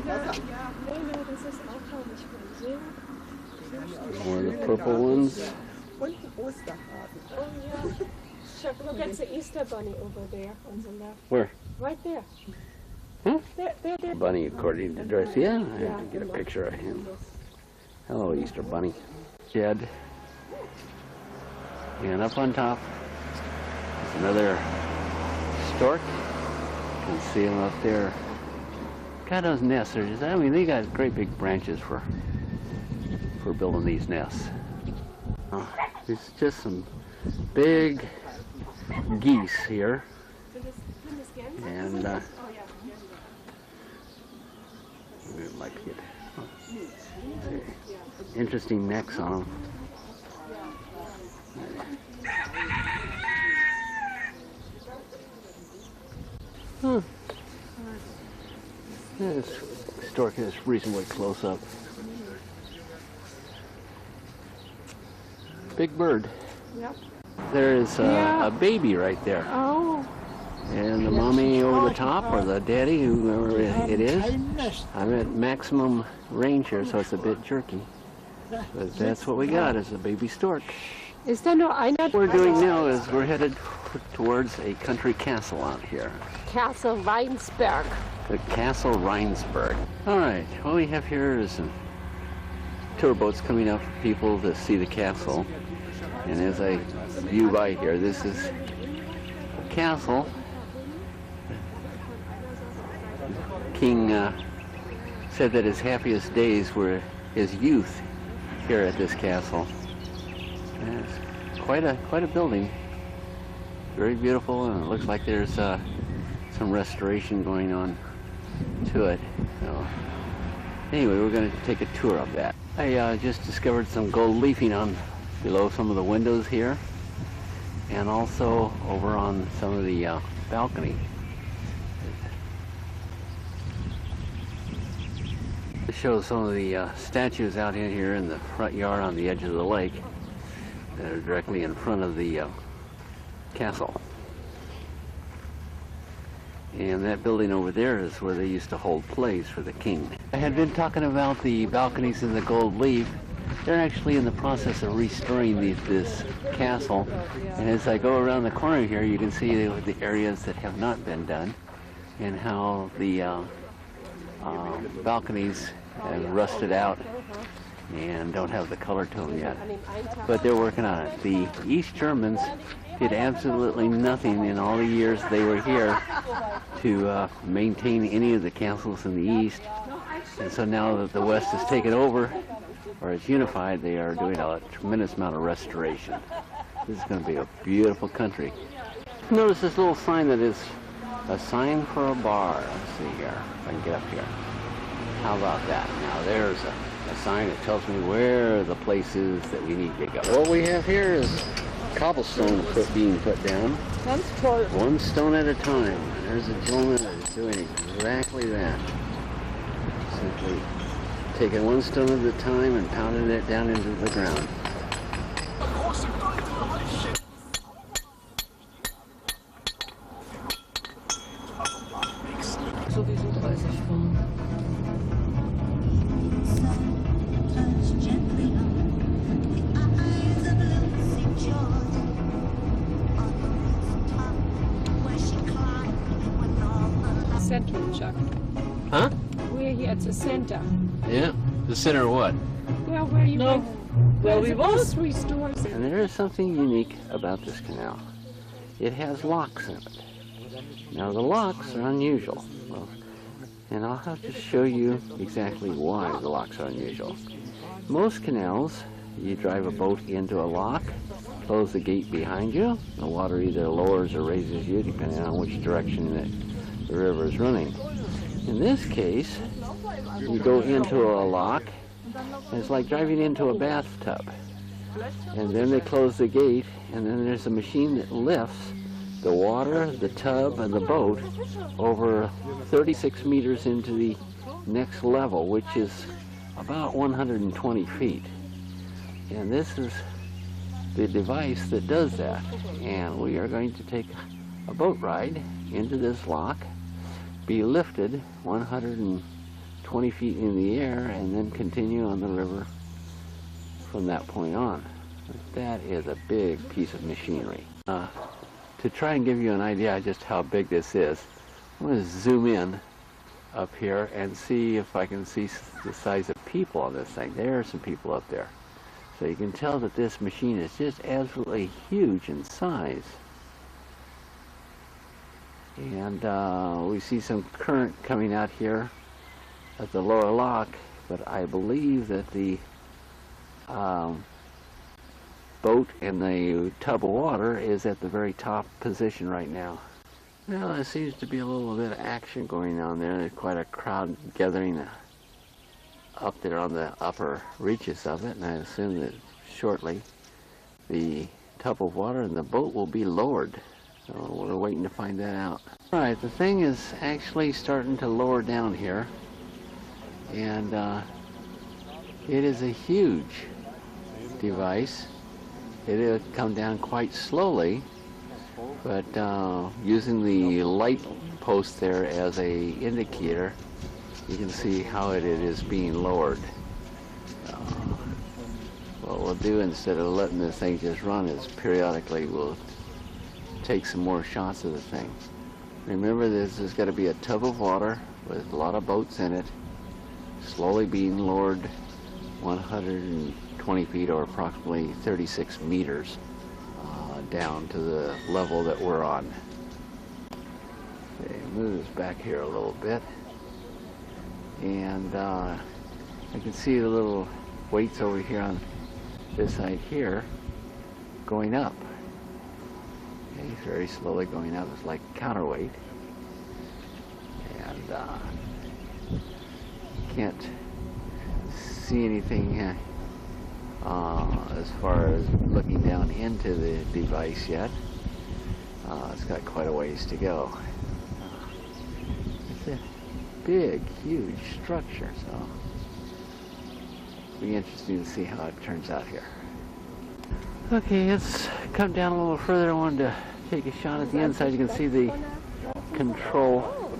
More of the purple ones. Look at the Easter bunny over there on the left. Where? Right there. Huh? There. Bunny, according to Dorothea. I have to get a picture of him. Hello, Easter bunny. Shed. And up on top is another stork. You can see them up there. God, those nests are just, I mean, they got great big branches for building these nests. It's just some big geese here. And like it. Interesting necks on them. Huh. This stork is reasonably close up. Big bird. Yep. There is a baby right there. Oh. And the mommy over the top, or the daddy, whoever it is. I'm at maximum range here, so it's a bit jerky. But that's what we got, is a baby stork. Is there no einer? What we're doing now is we're headed towards a country castle out here. Castle Weinsberg. The Castle Reinsberg. All right, what we have here is some tour boats coming up for people to see the castle. And as I view by here, this is a castle. King said that his happiest days were his youth here at this castle. And it's quite a building. Very beautiful, and it looks like there's some restoration going on to it. So anyway, we're going to take a tour of that. I just discovered some gold leafing on below some of the windows here, and also over on some of the balcony. It shows some of the statues out in here in the front yard on the edge of the lake that are directly in front of the castle. And that building over there is where they used to hold plays for the king. I had been talking about the balconies in the gold leaf. They're actually in the process of restoring this castle. And as I go around the corner here, you can see the areas that have not been done and how the balconies have rusted out and don't have the color to them yet. But they're working on it. The East Germans did absolutely nothing in all the years they were here to maintain any of the castles in the East. And so now that the West has taken over, or is unified, they are doing a tremendous amount of restoration. This is going to be a beautiful country. Notice this little sign that is a sign for a bar. Let's see here, if I can get up here. How about that? Now there's a sign that tells me where the place is that we need to go. What we have here is cobblestone being put down. One stone at a time. There's a gentleman that is doing exactly that. Simply taking one stone at a time and pounding it down into the ground. Central, Chuck. Huh? We're here at the center. Yeah. The center of what? Well, where you went, where we was 3 stores. And there is something unique about this canal. It has locks in it. Now the locks are unusual. Well, and I'll have to show you exactly why the locks are unusual. Most canals, you drive a boat into a lock, close the gate behind you. The water either lowers or raises you depending on which direction the river is running. In this case, you go into a lock, and it's like driving into a bathtub. And then they close the gate, and then there's a machine that lifts the water, the tub, and the boat over 36 meters into the next level, which is about 120 feet. And this is the device that does that. And we are going to take a boat ride into this lock, be lifted 120 feet in the air, and then continue on the river from that point on. That is a big piece of machinery. To try and give you an idea just how big this is, I'm going to zoom in up here and see if I can see the size of people on this thing. There are some people up there. So you can tell that this machine is just absolutely huge in size. And we see some current coming out here at the lower lock, but I believe that the boat and the tub of water is at the very top position right now. Well, there seems to be a little bit of action going on there. There's quite a crowd gathering up there on the upper reaches of it, and I assume that shortly the tub of water and the boat will be lowered. So we're waiting to find that out. All right, the thing is actually starting to lower down here, and it is a huge device. It'll come down quite slowly, but using the light post there as a indicator, you can see how it is being lowered. What we'll do instead of letting this thing just run is periodically we'll take some more shots of the thing. Remember, this has got to be a tub of water with a lot of boats in it, slowly being lowered 120 feet or approximately 36 meters down to the level that we're on. Okay, move this back here a little bit, and I can see the little weights over here on this side here going up. Okay, very slowly going up. It's like counterweight. and can't see anything as far as looking down into the device yet. It's got quite a ways to go. It's a big, huge structure, so it'll be interesting to see how it turns out here. Okay, let's come down a little further. I wanted to take a shot at the inside. You can see the control.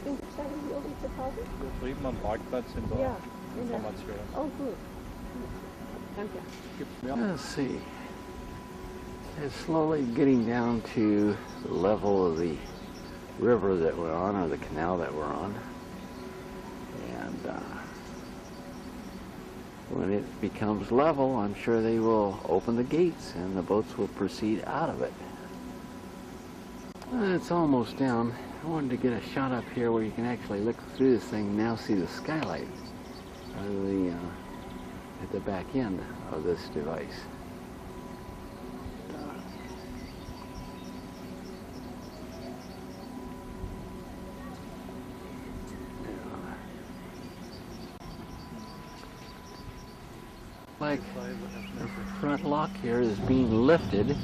Let's see. It's slowly getting down to the level of the river that we're on, or the canal that we're on. And when it becomes level, I'm sure they will open the gates and the boats will proceed out of it. It's almost down. I wanted to get a shot up here where you can actually look through this thing and now see the skylight at the back end of this device. Like the front lock here is being lifted,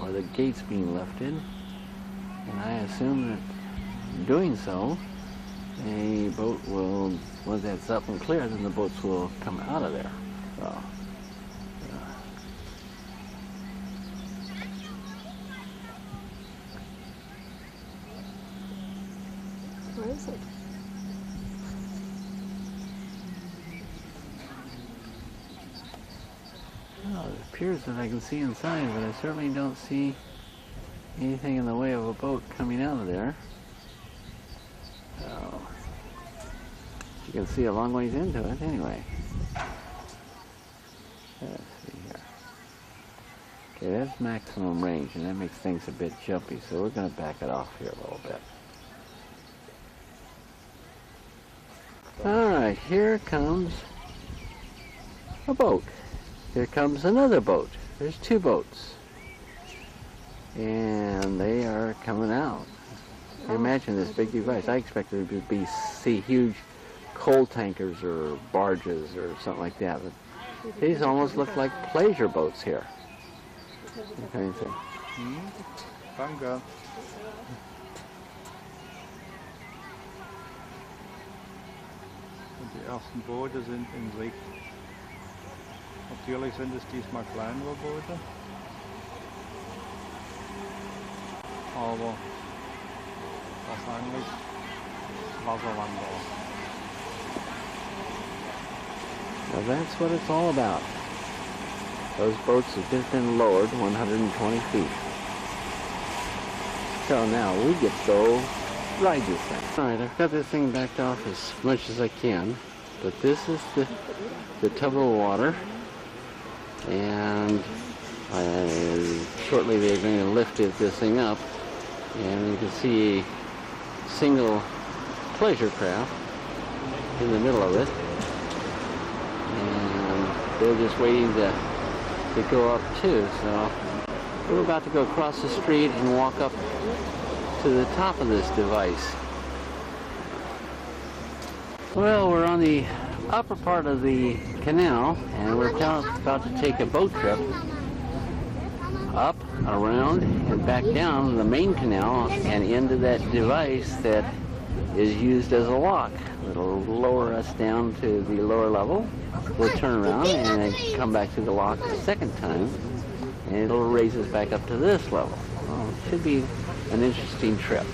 or the gate's being lifted, and I assume that doing so, a boat will, once that's up and clear, then the boats will come out of there. So, where is it? Well, it appears that I can see inside, but I certainly don't see anything in the way of a boat coming out of there. So, you can see a long ways into it anyway. Let's see here. Okay, that's maximum range, and that makes things a bit jumpy, so we're going to back it off here a little bit. Alright, here comes a boat. Here comes another boat. There's two boats. And they are coming out. Imagine this big device. I expected it to see huge coal tankers or barges or something like that. But these almost look like pleasure boats here. What do you think? Danke. Und die ersten Boote sind in Sicht. Natürlich sind es diesmal kleinere Boote. Aber wahrscheinlich Wasserwanderer. Well, that's what it's all about. Those boats have just been lowered 120 feet. So now we get to go ride this thing. Alright, I've got this thing backed off as much as I can, but this is the tub of water, and shortly they're going to lift this thing up, and you can see a single pleasure craft in the middle of it, and they're just waiting to go up too. So we're about to go across the street and walk up to the top of this device. Well, we're on the upper part of the canal, and we're about to take a boat trip up, around, and back down the main canal and into that device that is used as a lock. It'll lower us down to the lower level. We'll turn around and then come back to the lock the second time, and it'll raise us back up to this level. Well, it should be an interesting trip.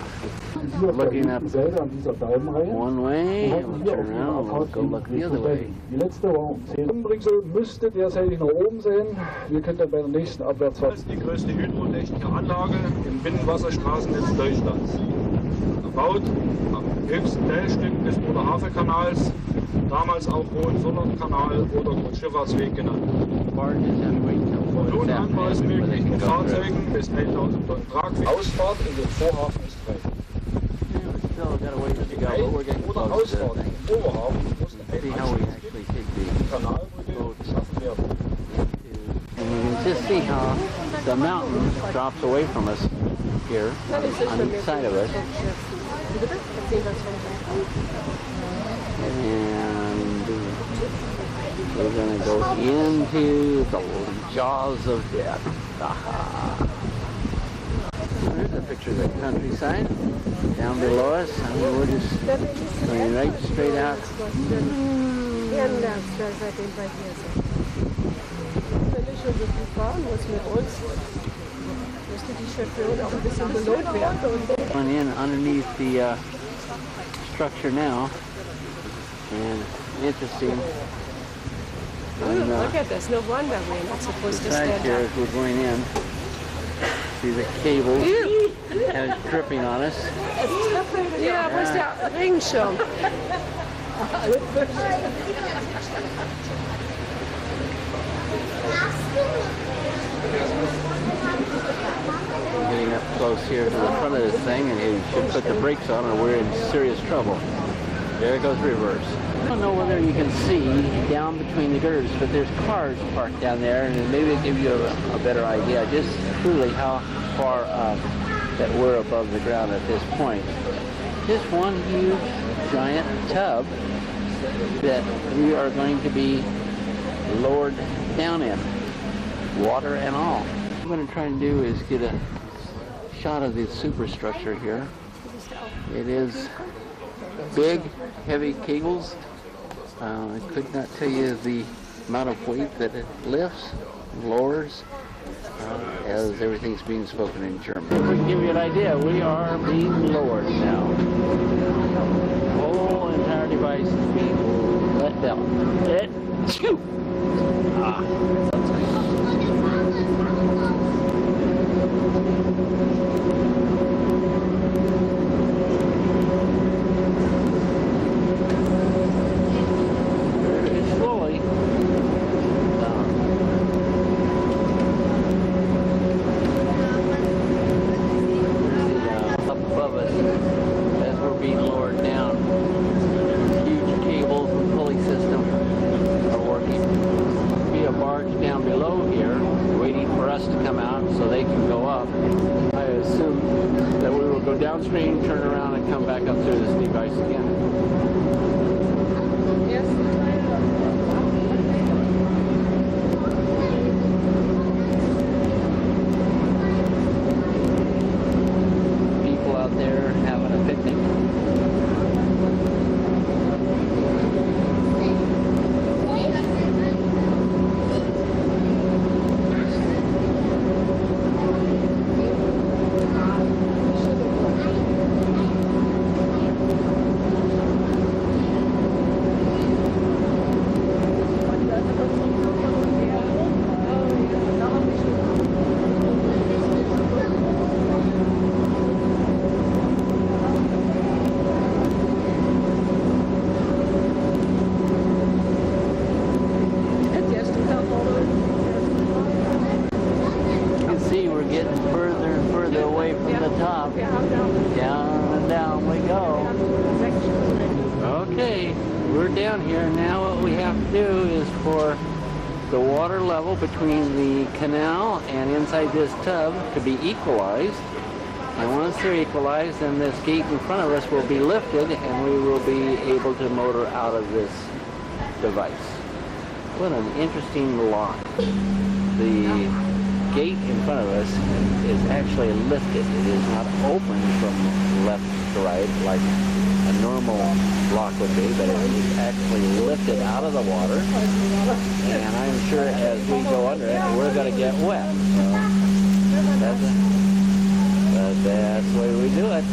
Looking up one way, and we'll turn around and we'll go look the other way. Die letzte Umbringsel müsste derzeitig nach oben sehen. Wir können dann bei der nächsten Abwärtsfahrt. Das ist die größte hydrotechnische Anlage im Binnenwasserstraßennetz Deutschlands. Erbaut am höchsten Teilstück des Oder-Havel-Kanals, damals auch Rhön-Fürth-Kanal oder Schifffahrtsweg genannt. Nun Anweis möglich mit Fahrzeugen bis 1000 Tonnen Tragfähig. Ausfahrt in den Vorhafen ist frei. Oder Ausfahrt in den Oberhafen muss ein Kanalbrücke geschaffen werden. And you can just see how the mountain drops away from us here on each side of us. And we're going to go into the jaws of death. Aha. There's a picture of the countryside down below us. I mean, we're just going right straight out. Going in underneath the structure now, and interesting. Look at this, no wonder we're not supposed to stand Here, up. as we're going in, see the cables and it's dripping on us. Ja, wo ist der Regenschirm? Getting up close here to the front of this thing, and you should put the brakes on or we're in serious trouble. There it goes reverse. I don't know whether you can see down between the girders, but there's cars parked down there, and maybe it'll give you a better idea just truly how far up that we're above the ground at this point. Just one huge giant tub that we are going to be lowered down in, water and all. What I'm going to try and do is get a shot of the superstructure here. It is big, heavy cables. I could not tell you the amount of weight that it lifts, lowers, as everything's being spoken in German. To give you an idea, we are being lowered now. The whole entire device is being let down. Scoop! Downstream, turn around, and come back up through this device again. Yes. People out there having a picnic. Between the canal and inside this tub to be equalized, and once they're equalized, then this gate in front of us will be lifted and we will be able to motor out of this device. What an interesting lock. The gate in front of us is actually lifted. It is not open from left to right like a normal lock would be, but it is actually lifted out of the water, and I'm sure as we go under it, we're going to get wet. So that's the way we do it.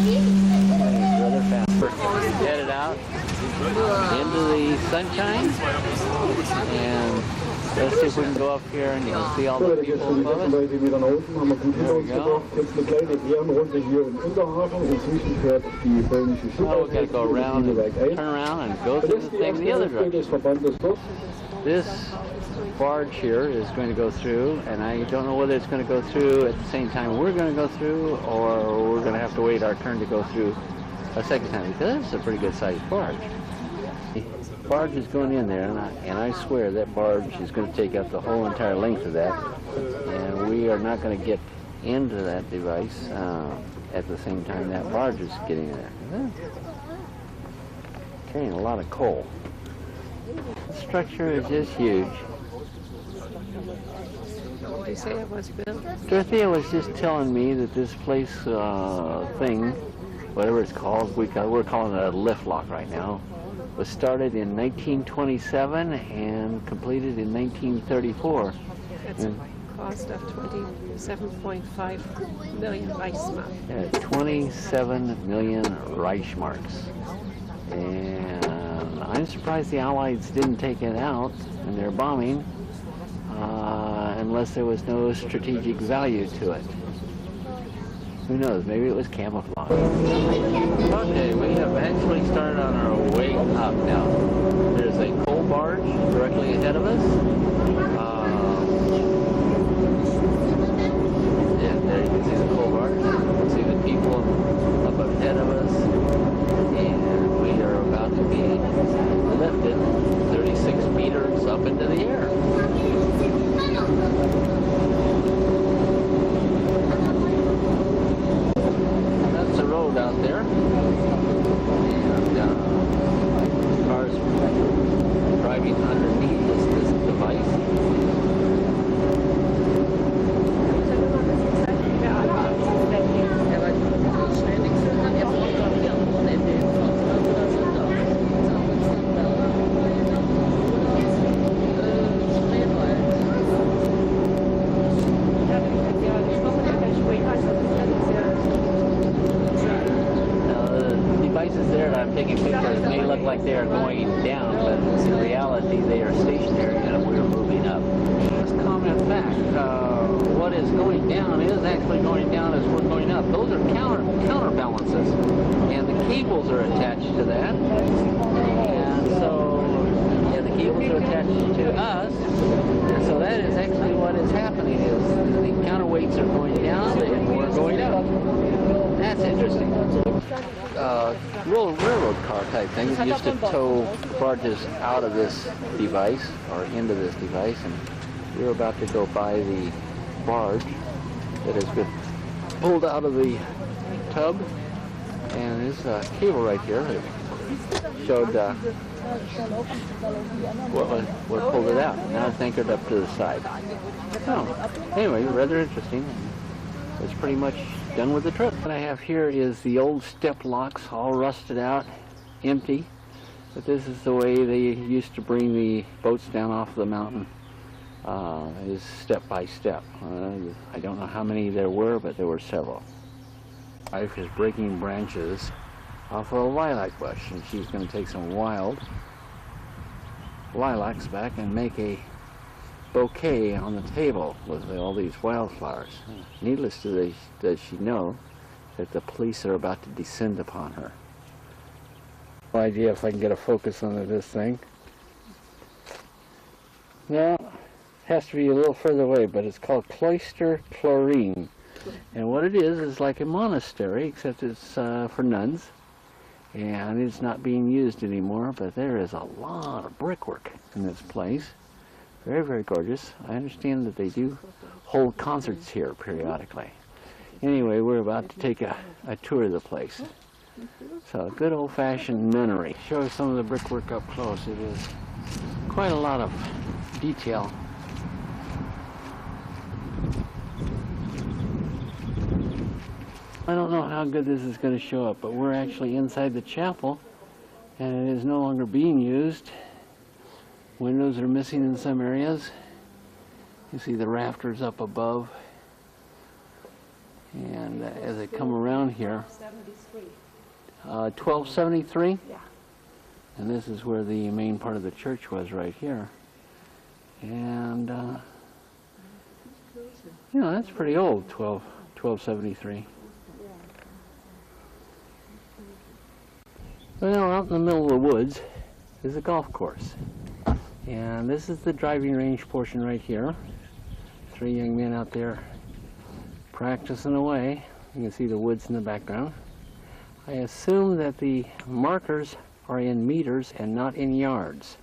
It's rather fast. Get it out into the sunshine, and let's see if we can go up here and you'll see all the people above us. There we go. Oh, we've got to go around and turn around and go through the thing the other direction. This barge here is going to go through, and I don't know whether it's going to go through at the same time we're going to go through, or we're going to have to wait our turn to go through a second time, because it's a pretty good sized barge. Barge is going in there, and I swear that barge is going to take up the whole entire length of that, and we are not going to get into that device at the same time that barge is getting there. Carrying a lot of coal. The structure is just huge. What did you say it was built? Dorothea was just telling me that this place thing, whatever it's called, we're calling it a lift lock right now, was started in 1927 and completed in 1934. That's a cost of 27.5 million Reichsmark. Yeah, 27 million Reichsmarks. And I'm surprised the Allies didn't take it out in their bombing unless there was no strategic value to it. Who knows, maybe it was camouflage. Okay, we have actually started on our way up now. There's a coal barge directly ahead of us. Yeah, there you can see the coal barge. You can see the people up ahead of us. And we are about to be lifted 36 meters up into the air. That's the road out there. And cars driving underneath this device. Taking pictures may look like they are going down, but in reality they are stationary and we're moving up. Let's comment back. What is going down is actually going down as we're going up. Those are counterbalances, and the cables are attached to that. And so, yeah, the cables are attached to us. And so that is actually what is happening is the counterweights are going down and we're going up. That's interesting. Railroad car type things used to tow barges out of this device or into this device, and we're about to go by the barge that has been pulled out of the tub, and there's a cable right here that showed what pulled it out. Now it's anchored up to the side. Oh, anyway, rather interesting. It's pretty much done with the trip. What I have here is the old step locks, all rusted out, empty. But this is the way they used to bring the boats down off the mountain, is step by step. I don't know how many there were, but there were several. My wife is breaking branches off of a lilac bush, and she's going to take some wild lilacs back and make a bouquet on the table with all these wildflowers. Needless to say, does she know that the police are about to descend upon her. No idea if I can get a focus on this thing. No, it has to be a little further away, but it's called Cloister Chlorine. And what it is like a monastery, except it's for nuns. And it's not being used anymore, but there is a lot of brickwork in this place. Very, very gorgeous. I understand that they do hold concerts here periodically. Anyway, we're about to take a tour of the place. So, a good old-fashioned nunnery. Show us some of the brickwork up close. It is quite a lot of detail. I don't know how good this is going to show up, but we're actually inside the chapel, and it is no longer being used. Windows are missing in some areas. You see the rafters up above. And as I come around here, 1273? Yeah. And this is where the main part of the church was, right here. And, you know, that's pretty old, 1273. Well, out in the middle of the woods is a golf course. And this is the driving range portion right here. 3 young men out there practicing away. You can see the woods in the background. I assume that the markers are in meters and not in yards.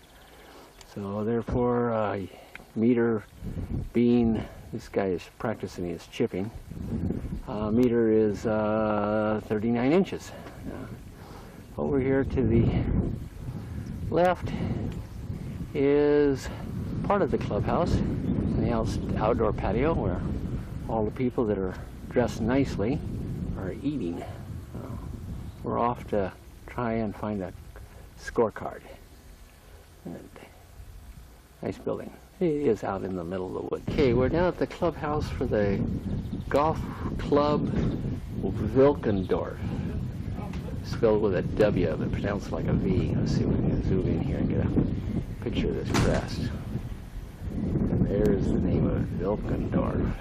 So therefore, meter being, this guy is practicing his chipping, meter is 39 inches. Over here to the left is part of the clubhouse, the outdoor patio where all the people that are dressed nicely are eating. We're off to try and find a scorecard. Nice building. It is out in the middle of the woods. Okay, we're down at the clubhouse for the Golf Club Wilkendorf. Spelled with a W, but pronounced like a V. Let's see if we can zoom in here and get a picture of this crest. And there's the name of it, Wilkendorf.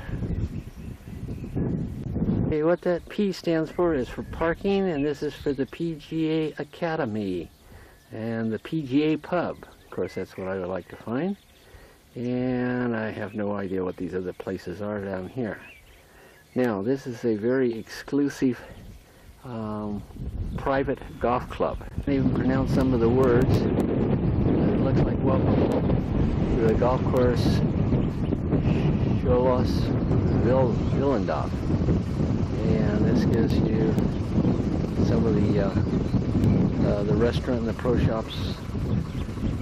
Okay, what that P stands for is for parking, and this is for the PGA Academy and the PGA Pub. Of course, that's what I would like to find. And I have no idea what these other places are down here. Now, this is a very exclusive private golf club. I even pronounce some of the words. It looks like welcome to the golf course Scholos Willendorf. And this gives you some of the restaurant and the pro shops,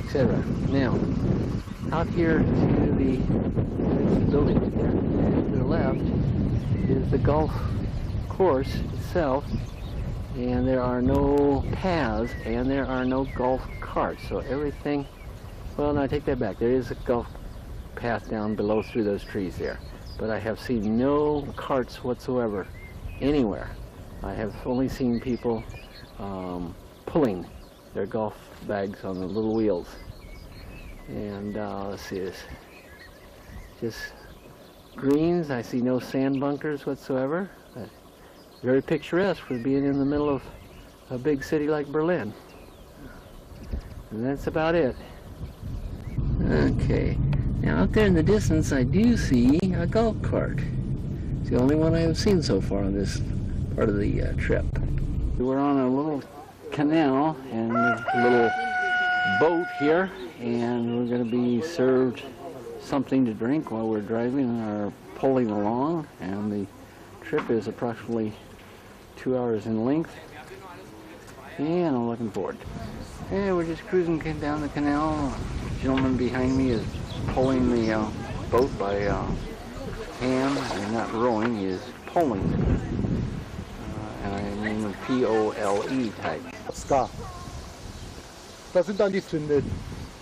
etc. Now, out here to the building here, to the left is the golf course itself, and there are no paths and there are no golf carts. So everything, well, no, I take that back. There is a golf path down below through those trees there, but I have seen no carts whatsoever anywhere. I have only seen people pulling their golf bags on the little wheels. And let's see this. Just greens. I see no sand bunkers whatsoever. Very picturesque for being in the middle of a big city like Berlin. And that's about it. Okay. Now out there in the distance I do see a golf cart. It's the only one I have seen so far on this part of the trip. We're on a little canal and a little boat here, and we're going to be served something to drink while we're driving or pulling along, and the trip is approximately 2 hours in length, and I'm looking forward. And we're just cruising down the canal. The gentleman behind me is pulling the boat by hand, and not rowing, he is pulling. And I mean P-O-L-E type. Das sind dann die Zündet.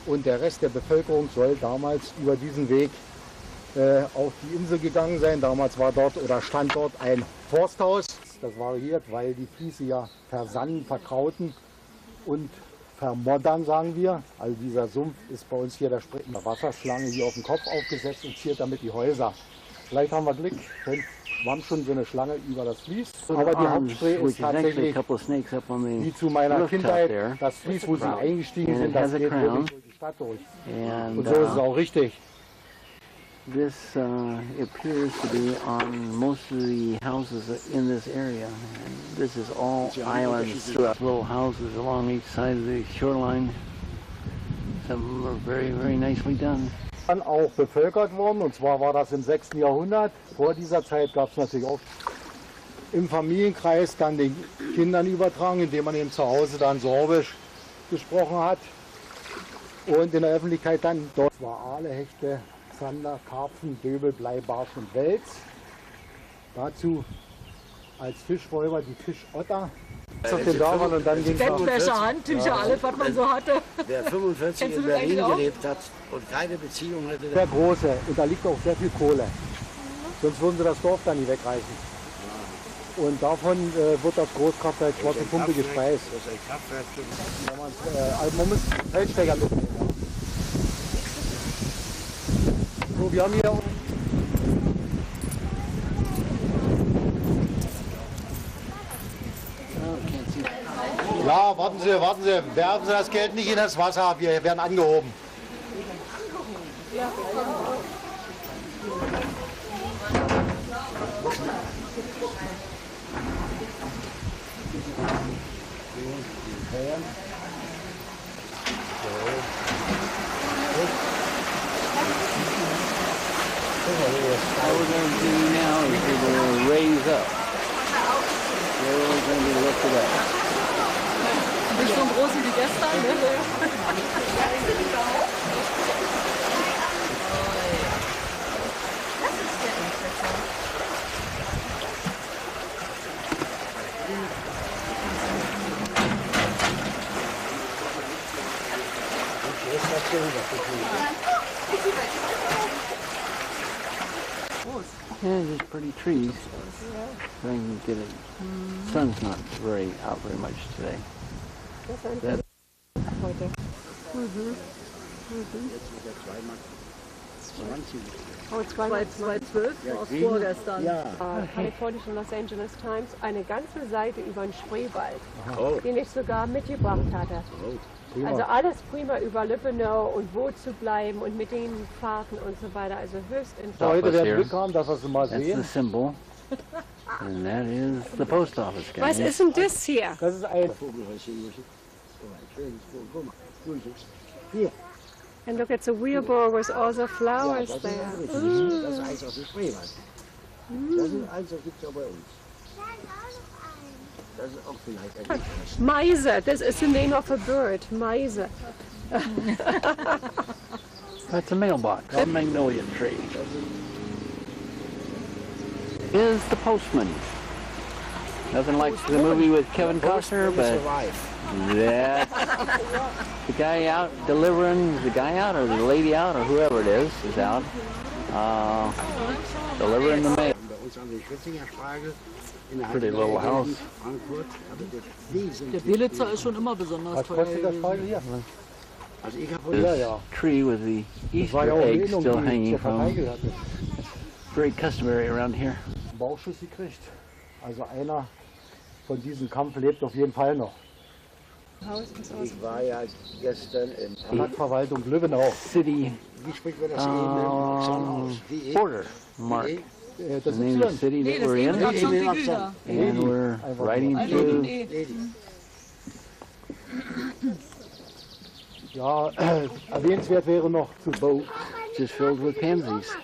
Und der Rest der Bevölkerung soll damals über diesen Weg auf die Insel gegangen sein. Damals war dort oder stand dort ein Forsthaus. Das variiert, weil die Fließe ja versanden, verkrauten und vermoddern, sagen wir. Also dieser Sumpf ist bei uns hier der Wasserschlange hier auf dem Kopf aufgesetzt und ziert damit die Häuser. Vielleicht haben wir Glück, wir haben schon so eine Schlange über das Fließ. Aber die Hauptspree ist tatsächlich, wie zu meiner Kindheit, das Fließ, wo sie eingestiegen sind, das geht wirklich durch die Stadt durch. Und so ist es auch richtig. This appears to be on most of the houses in this area. And this is all islands throughout, little houses along each side of the shoreline. Some of them are very, very nicely done. Dann auch bevölkert worden, und zwar war das im 6. Jahrhundert. Vor dieser Zeit gab es natürlich auch im Familienkreis dann den Kindern übertragen, indem man eben zu Hause dann Sorbisch gesprochen hat. Und in der Öffentlichkeit dann dort war Aale, Hechte, Zander, Karpfen, Döbel, Blei, Barsch und Wels. Dazu als Fischräuber die Fischotter. Auf den Dörfern und dann ging Bettwäsche, Handtücher, alles, was man so hatte. Wer 45 in Berlin gelebt hat und keine Beziehung hatte. Der große, und da liegt auch sehr viel Kohle. Sonst würden sie das Dorf dann nicht wegreißen. Und davon wird das Großkraftwerk Schwarze Pumpe gespeist. Das ist ein Kraftwerk. Also man muss Feldstecker mitnehmen. So, wir haben hier ja, warten Sie, werfen Sie das Geld nicht in das Wasser, wir werden angehoben. All we're going to do now is we're going to raise up. They're only going to be lifted up. Nicht so groß wie gestern, ne? Yeah, just pretty trees. So you can get it. Sun's not out very much today. That, Oh, 2,12 aus vorgestern. kalifornischen Los Angeles Times eine ganze Seite über den Spreewald, den ich sogar mitgebracht hatte. Also alles prima über Lübbenau und wo zu bleiben und mit den Fahrten und so weiter. Also höchst interessant. Heute werden Glück haben, dass wir es mal that's sehen. the symbol. And that is the post office, guys. Was ist denn das hier? Das ist ein And look at the wheelbarrow with all the flowers there. Das ist eins aus dem Spreewald. Das ist eins, das gibt es ja bei uns. Das ist auch vielleicht ein Interesse. Meise, this is the name of a bird. Meise. That's a mailbox. A magnolia tree. Is the postman. Nothing like the movie with Kevin Costner, but that's the guy out delivering, the guy out or the lady out or whoever it is out delivering the mail. Pretty little house. Der Belitzer ist schon immer besonders teuer. This tree with the Easter egg still hanging from. Very customary around here. Bauschuss gekriegt. Also einer von diesem Kampf lebt auf jeden Fall noch. Ich war ja gestern in Stadtverwaltung Lübbenau. City Wie spricht man das eben aus? border mark. Das The name of the city that we're in, and we're riding through. Ja, erwähnenswert wäre noch zu Bow. Just filled with pansies.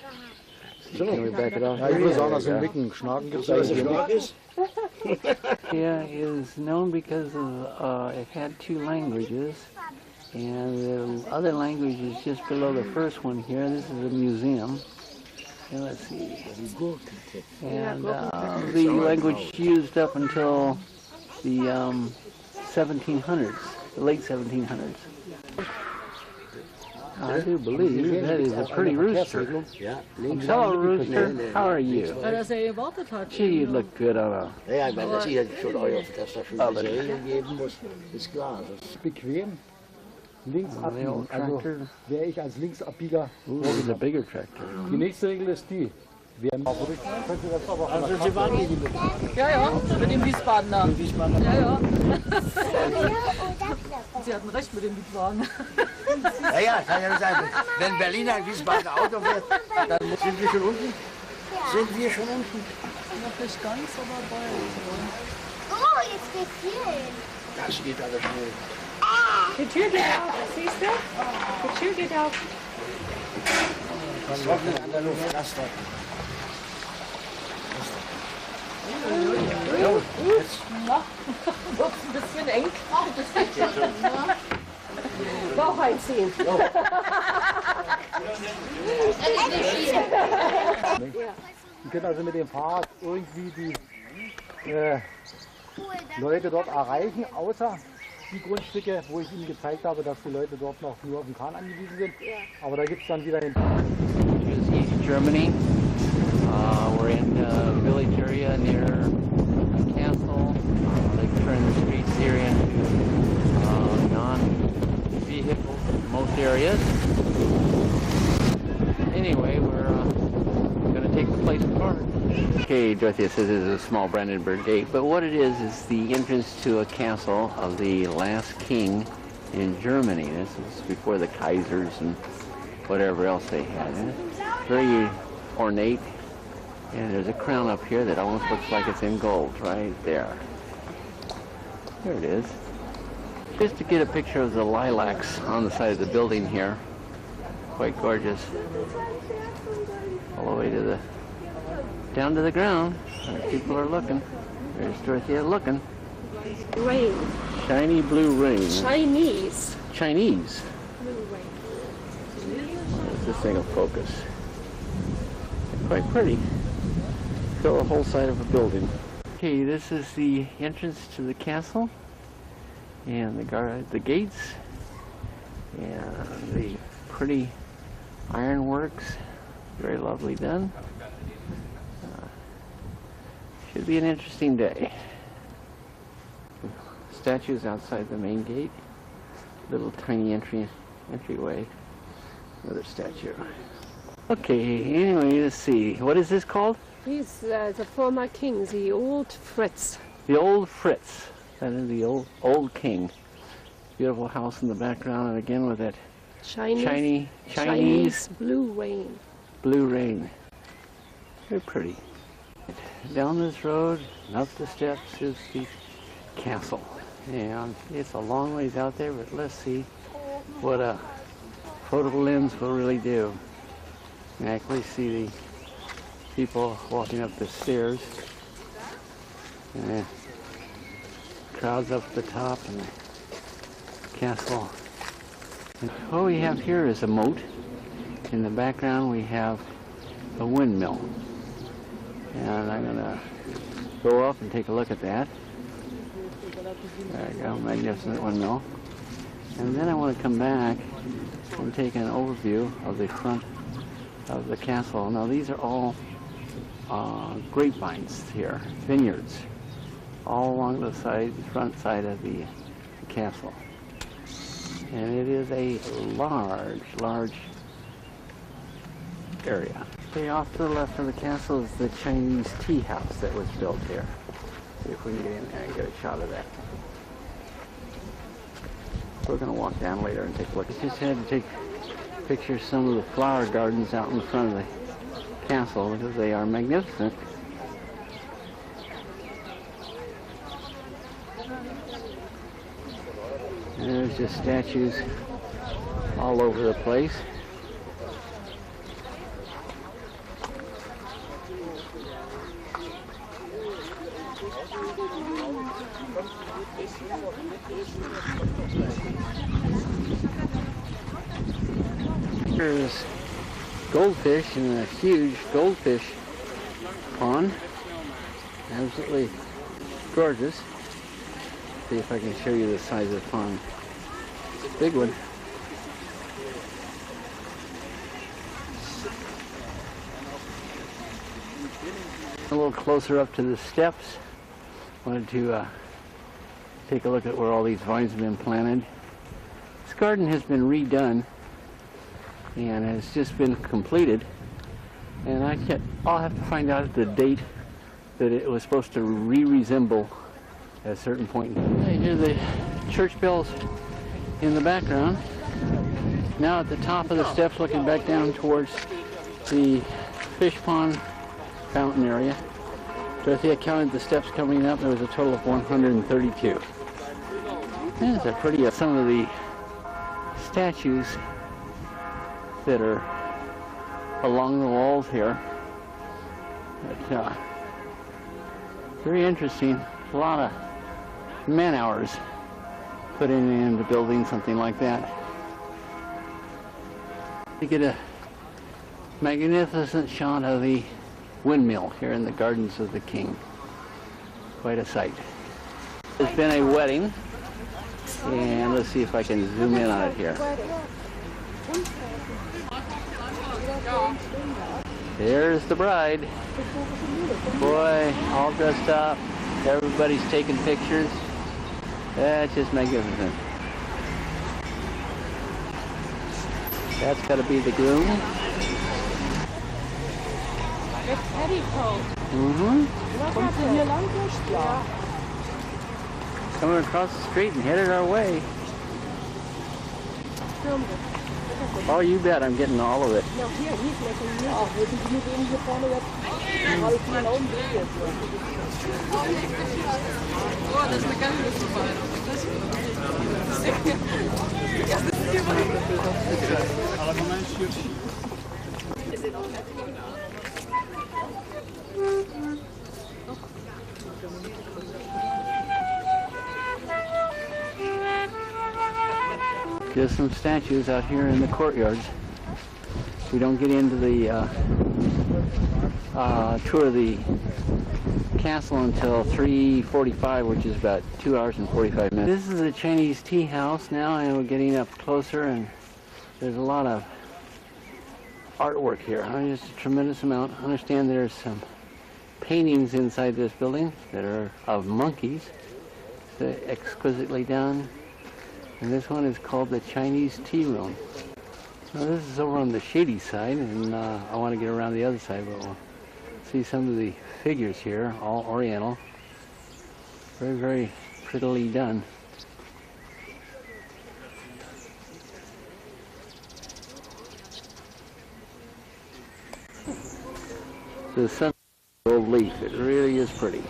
So, can we back it off? Ja, ich würde sagen, das sind Wicken. Schnaken gibt es eigentlich. Yeah, is known because of it had two languages, and the other language is just below the first one here. This is a museum. And let's see. And the language used up until the 1700s, the late 1700s. I do believe that is a pretty rooster. Hello, rooster. How are you? Weil das ja gewartet hat. Gee, you look good on a... Ja, ich meine, dass ihr schon euer, dass da schon eine Serie geben muss, ist klar. Bequem. Links abbiegen. Also wäre ich als Linksabbieger. It's a bigger tractor. Die nächste Regel ist die. Also Sie waren ja, mit dem Wiesbadener. Ja, ja. Sie hatten recht mit dem Wiesbaden. Ja, kann ja nicht sein. Wenn Berliner ein Wiesbadener Auto fährt, dann sind wir schon unten. Sind wir schon unten? Noch nicht ganz, aber bald. Oh, jetzt geht's hier hin. Das geht aber schnell. Die Tür geht auf, siehst du? Die Tür geht auf. Das trocknet an der Luft. Das trocknet. Wird ein bisschen eng. Das geht schon. Bauch einziehen. Wir können also mit dem Fahrrad irgendwie die Leute dort erreichen, außer die Grundstücke, wo ich Ihnen gezeigt habe, dass die Leute dort noch nur auf den Kahn angewiesen sind. Aber da gibt es dann wieder den... Here's East Germany. We're in a village area near a castle. They turn the streets here into non-vehicles in most areas. Anyway, we're going to take the place apart. Okay, Dorothea says this is a small Brandenburg Gate, but what it is the entrance to a castle of the last king in Germany. This is before the Kaisers and whatever else they had. And it's very ornate, and there's a crown up here that almost looks like it's in gold right there. There it is. Just to get a picture of the lilacs on the side of the building here. quite gorgeous. All the way to the, down to the ground. People are looking. There's Dorothea looking. Rain. Shiny blue rain. Chinese. Chinese. Blue rain. This thing will focus. Quite pretty. Fill the whole side of a building. Okay, this is the entrance to the castle, and the gates, and the pretty ironworks. Very lovely done. Should be an interesting day. Statues outside the main gate. Little tiny entryway. Another statue. Okay, anyway, let's see. What is this called? He's the former king, the old Fritz. The old Fritz. That is the old king. Beautiful house in the background, and again with that Chinese blue rain. Blue rain. Very pretty. Down this road and up the steps is the castle. And it's a long ways out there, but let's see what a photo lens will really do. You can actually see the people walking up the stairs. And crowds up at the top and the castle. And what we have here is a moat. In the background we have a windmill. And I'm going to go up and take a look at that. There we go, magnificent windmill. And then I want to come back and take an overview of the front of the castle. Now these are all grapevines here, vineyards, all along the front side of the castle. And it is a large area. Okay, off to the left of the castle is the Chinese tea house that was built here. See if we can get in there and get a shot of that. We're going to walk down later and take a look. I just had to take pictures of some of the flower gardens out in front of the castle because they are magnificent. And there's just statues all over the place. There's goldfish in a huge goldfish pond. Absolutely gorgeous. See if I can show you the size of the pond. It's a big one. A little closer up to the steps. Wanted to take a look at where all these vines have been planted. This garden has been redone and has just been completed, and I'll have to find out the date that it was supposed to resemble at a certain point. I hear the church bells in the background. Now at the top of the steps, looking back down towards the fish pond fountain area. Dorothea counted the steps coming up. There was a total of 132. These are pretty. Some of the statues that are along the walls here. But, very interesting. A lot of man hours put into building something like that. You get a magnificent shot of the windmill here in the Gardens of the King. Quite a sight. There's been a wedding, and let's see if I can zoom in on it here. There's the bride. Boy, all dressed up. Everybody's taking pictures. That's just magnificent. That's got to be the groom. With petticoat. Coming across the street and headed our way. Oh, you bet. I'm getting all of it. Ja, hier lecker. Ja, müssen Sie mit denen hier vorne jetzt mal 4 Augenblick jetzt. Oh, das ist eine ganz gute Wahl. Just some statues out here in the courtyards. We don't get into the tour of the castle until 3:45, which is about 2 hours and 45 minutes. This is a Chinese tea house now, and we're getting up closer, and there's a lot of artwork here. Just a tremendous amount. I understand there's some paintings inside this building that are of monkeys. They're exquisitely done. And this one is called the Chinese Tea Room. Now this is over on the shady side, and I want to get around the other side, but we'll see some of the figures here, all oriental. Very, very prettily done. The sun gold leaf, it really is pretty.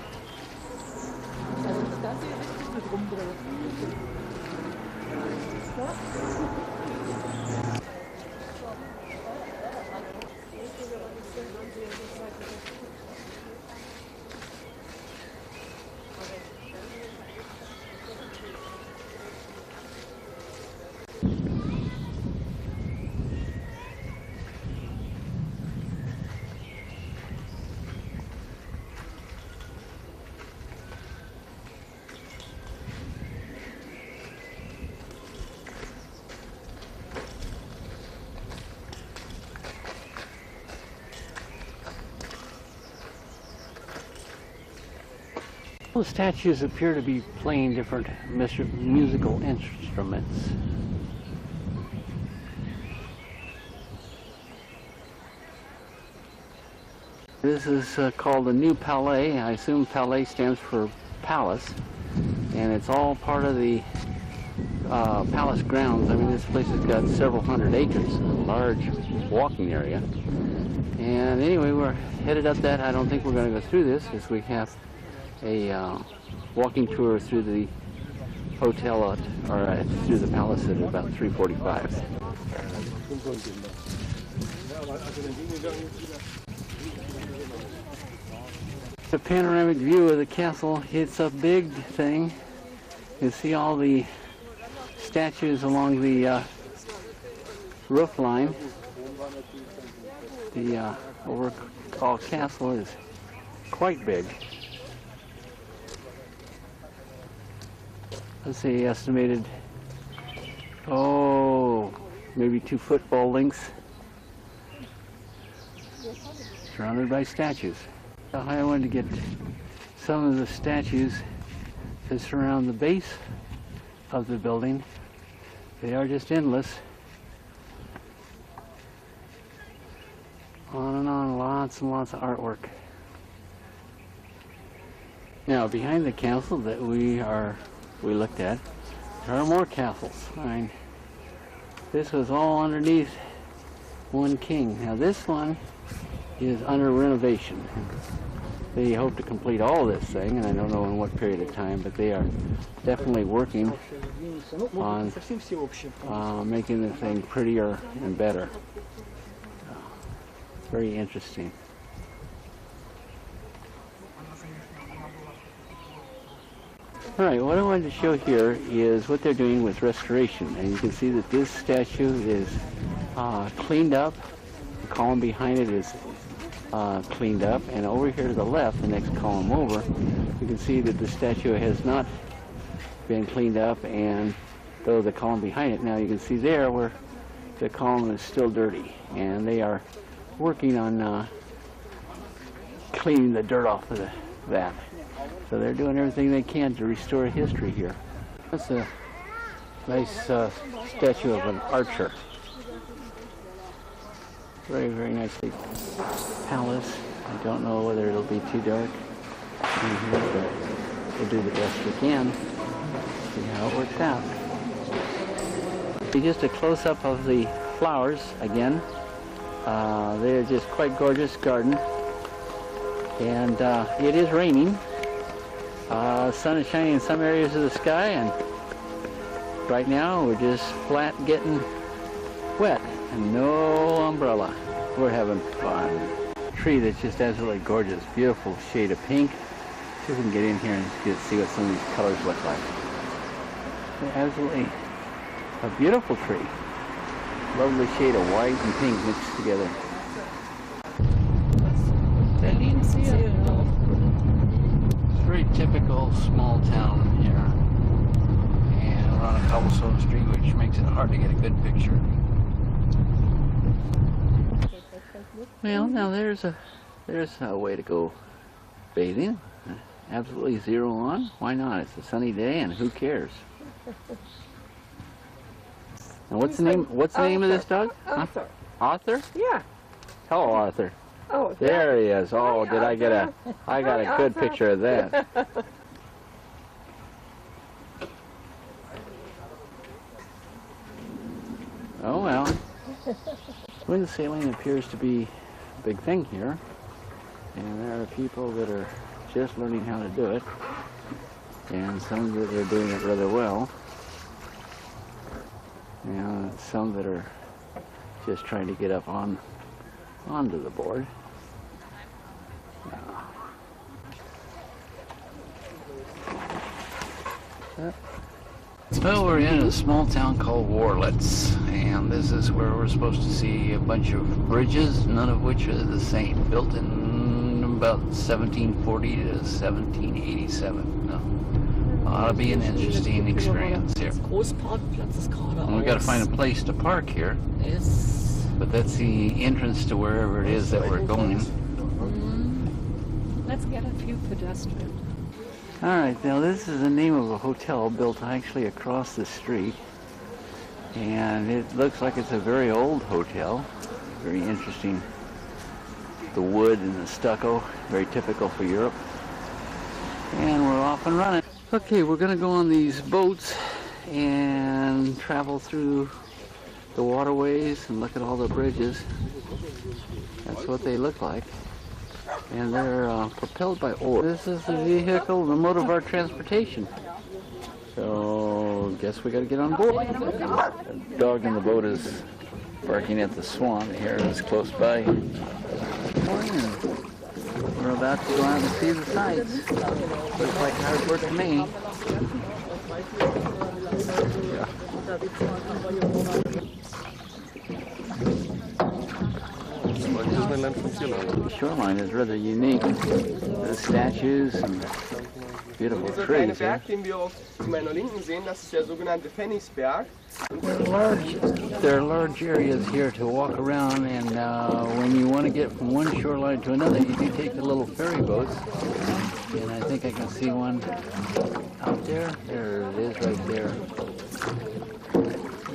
The statues appear to be playing different musical instruments. This is called the New Palais. I assume Palais stands for palace, and it's all part of the palace grounds. I mean, this place has got several hundred acres, a large walking area. And anyway, we're headed up that. I don't think we're going to go through this, as we have a walking tour through the hotel or through the palace at about 3:45. The panoramic view of the castle. It's a big thing. You see all the statues along the roof line. The overall castle is quite big. Let's say estimated, maybe 2 football lengths, surrounded by statues. I wanted to get some of the statues that surround the base of the building. They are just endless. On and on, lots and lots of artwork. Now, behind the castle that we looked at, there are more castles. I mean, this was all underneath one king. Now this one is under renovation. They hope to complete all this thing, and I don't know in what period of time, but they are definitely working on making the thing prettier and better. Very interesting. Alright, what I wanted to show here is what they're doing with restoration. And you can see that this statue is cleaned up. The column behind it is cleaned up. And over here to the left, the next column over, you can see that the statue has not been cleaned up, and though the column behind it, now you can see there where the column is still dirty. And they are working on cleaning the dirt off of that. So they're doing everything they can to restore history here. That's a nice statue of an archer. Very, very nicely. Palace. I don't know whether it'll be too dark in here, but we'll do the best we can. See how it works out. Just a close-up of the flowers again. They're just quite gorgeous garden. And it is raining. Sun is shining in some areas of the sky, and right now we're just flat getting wet and no umbrella. We're having fun. Tree that's just absolutely gorgeous, beautiful shade of pink. See if we can get in here and see what some of these colors look like. They're absolutely a beautiful tree. Lovely shade of white and pink mixed together. It's a very typical small town here. And we're on a cobblestone street, which makes it hard to get a good picture. Well, now there's a way to go bathing. Absolutely zero on. Why not? It's a sunny day, and who cares? And what's the name? What's the name of this dog? Arthur. Huh? Arthur? Yeah. Hello, Arthur. Oh, there he is. Oh, did I get a? I got a good picture of that. Oh well. Wind sailing appears to be a big thing here, and there are people that are just learning how to do it, and some that are doing it rather well, and some that are just trying to get up onto the board. Well, we're in a small town called Warlitz, and this is where we're supposed to see a bunch of bridges, none of which are the same, built in about 1740 to 1787. No. Ought to be an interesting experience here. And we've got to find a place to park here. Yes. But that's the entrance to wherever it is that we're going. Let's get a few pedestrians. All right, now this is the name of a hotel built actually across the street. And it looks like it's a very old hotel. Very interesting. The wood and the stucco, very typical for Europe. And we're off and running. Okay, we're gonna go on these boats and travel through the waterways and look at all the bridges. That's what they look like. And they're propelled by oars. This is the vehicle, the mode of our transportation. So, guess we gotta get on board. The dog in the boat is barking at the swan here that's close by. We're about to go out and see the sights. Looks like hard work to me. Yeah. The shoreline is rather unique. The statues and beautiful trees. Berg, den wir zu meiner Linken sehen, das ist der sogenannte Pfennigsberg. There are large areas here to walk around, and when you want to get from one shoreline to another, you do take the little ferry boats. And I think I can see one out there. There it is right there.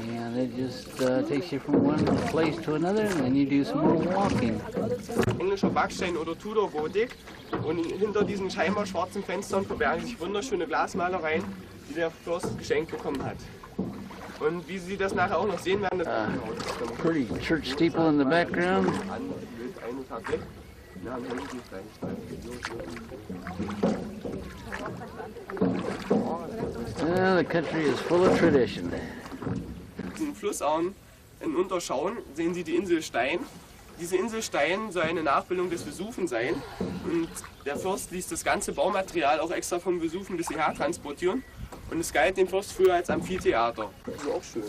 And it just takes you from one place to another, and then you do some more walking. Englischer Backstein oder Tudor-Gotik. Und hinter diesen scheinbar schwarzen Fenstern verbergen sich wunderschöne Glasmalereien, die der Fürst geschenkt bekommen hat. Und wie Sie das nachher auch noch sehen werden, das pretty church steeple in the background. The country is full of tradition. Diesen Flussarm in Unterschauen sehen Sie die Insel Stein. Diese Insel Stein soll eine Nachbildung des Vesuven sein. Und der Fürst ließ das ganze Baumaterial auch extra vom Vesuven bis hierher transportieren. Und es galt dem Fürst früher als Amphitheater. Das ist auch schön.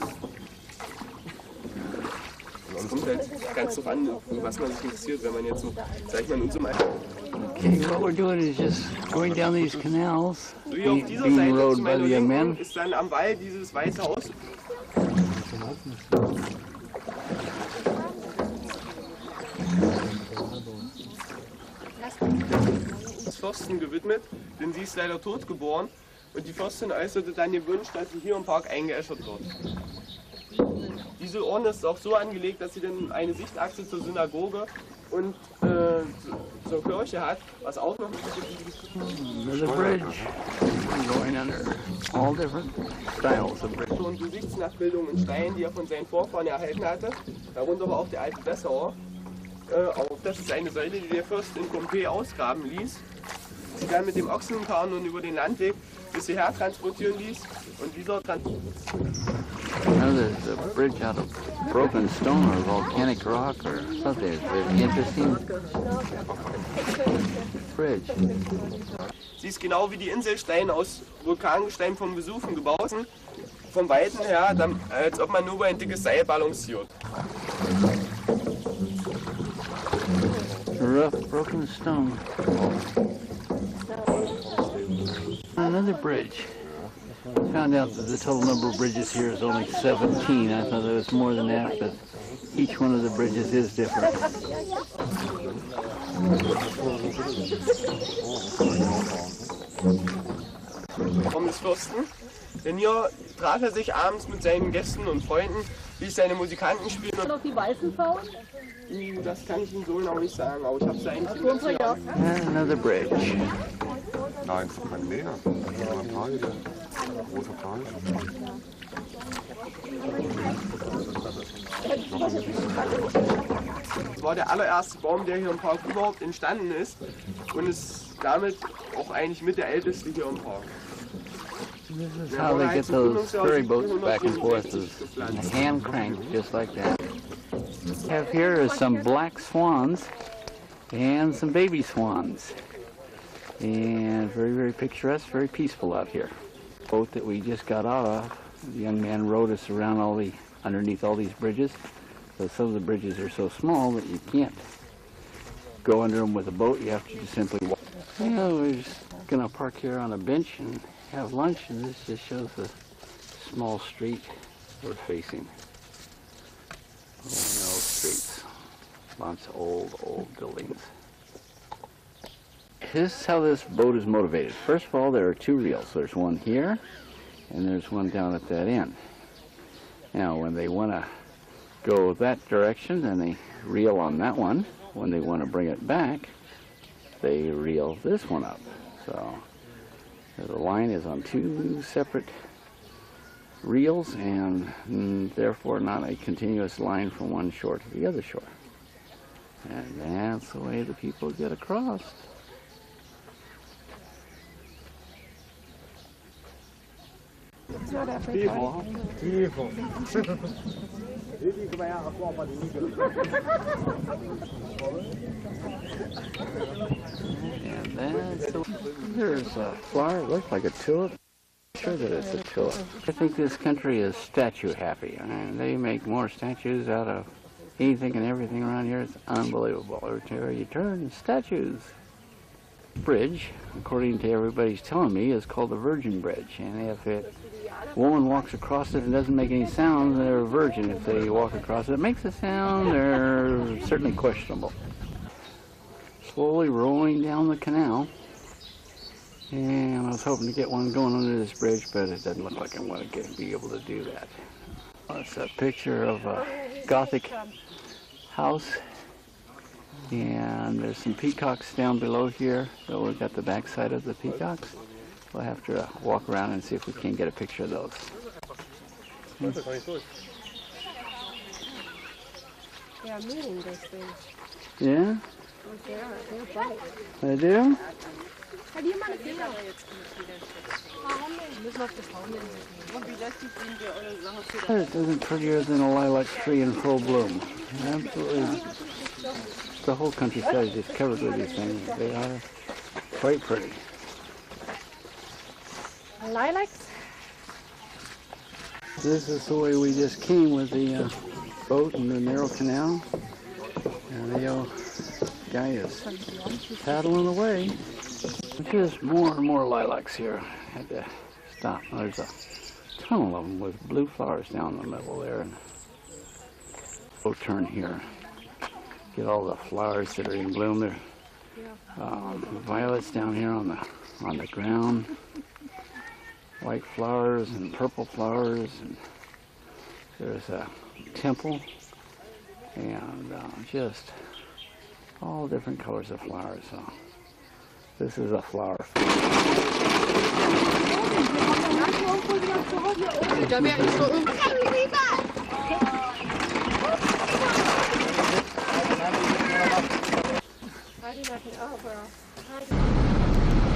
Es kommt halt ganz drauf an, was man sich interessiert, wenn man jetzt so, sag ich mal, in unserem Alter. Okay, what we're doing is just going down these canals, So hier auf dieser being Seite rowed zu by meiner the young Linken men. ist dann am Wall dieses Weiße Haus. Das Fürsten gewidmet, denn sie ist leider tot geboren und die Fürstin äußerte dann den Wunsch, dass sie hier im Park eingeäschert wird. diese Urne ist auch so angelegt, dass sie dann eine Sichtachse zur Synagoge und zur Kirche hat, was auch noch There's a bridge going under all different styles of bridge. und Gesichtsnachbildungen in Stein, die er von seinen Vorfahren erhalten hatte, darunter aber auch der alte Dessauer. Auch das ist eine Säule, die der Fürst in Pompeji ausgraben ließ. Sie dann mit dem Ochsenkarren und über den Landweg bis hierher transportieren ließ. Und dieser Now there's a bridge out of broken stone or volcanic rock or something. It's very interesting bridge. Sie ist genau wie die Inselsteine aus Vulkangestein vom Vesuven gebaut. Vom Weiten her, als ob man nur über ein dickes Seil balanciert. Rough broken stone. Another bridge. Found out that the total number of bridges here is only 17. I thought there was more than that, but each one of the bridges is different. Vom des Fürsten. Denn hier traf er sich abends mit seinen Gästen und Freunden, ließ seine Musikanten spielen. Und Noch die weißen Frauen? Das kann ich Ihnen so genau nicht sagen, aber ich habe es eigentlich nicht. And another bridge. Nein, es ist kein Meer. Ein Teil, großer Teil. Das war der allererste Baum, der hier im Park überhaupt entstanden ist und ist damit auch eigentlich mit der älteste hier im Park. This is how they get those ferry boats back and forth, is hand cranked just like that. What we have here is some black swans and some baby swans. And very, very picturesque, very peaceful out here. Boat that we just got out of, the young man rowed us around underneath all these bridges. So some of the bridges are so small that you can't go under them with a boat, you have to just simply walk. Yeah, we're just gonna park here on a bench and have lunch, and this just shows the small street we're facing. Old streets, lots of old buildings. This is how this boat is motivated. First of all, there are two reels. There's one here, and there's one down at that end. Now, when they want to go that direction, then they reel on that one. When they want to bring it back, they reel this one up. So the line is on two separate reels, and therefore not a continuous line from one shore to the other shore. And that's the way the people get across. And there's a flower, it looks like a tulip. I'm sure that it's a tulip. I think this country is statue happy. And they make more statues out of anything and everything around here. It's unbelievable. Everywhere you turn, statues. Bridge, according to everybody's telling me, is called the Virgin Bridge. And if a woman walks across it and doesn't make any sound, they're a virgin. If they walk across it, it makes a sound, they're certainly questionable. Slowly rolling down the canal. And I was hoping to get one going under this bridge, but it doesn't look like I'm going to be able to do that. It's a picture of a Gothic house. And there's some peacocks down below here. So we've got the backside of the peacocks. We'll have to walk around and see if we can get a picture of those. They are moving those things. Yeah? They're bright. They do? Hat jemand eine Finger? It isn't prettier than a lilac tree in full bloom. Absolutely. The whole countryside is just covered with these things. They are quite pretty. Lilacs? This is the way we just came with the boat in the narrow canal. And the old guy is paddling away. Just more and more lilacs here. Had to stop. There's a tunnel of them with blue flowers down the middle there. And we'll turn here. Get all the flowers that are in bloom. There, violets down here on the ground. White flowers and purple flowers. And there's temple, and just all different colors of flowers. So this is a flower field.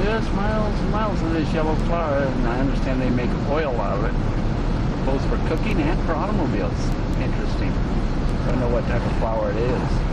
There's miles and miles of this yellow flower, and I understand they make oil out of it, both for cooking and for automobiles. Interesting. I don't know what type of flower it is.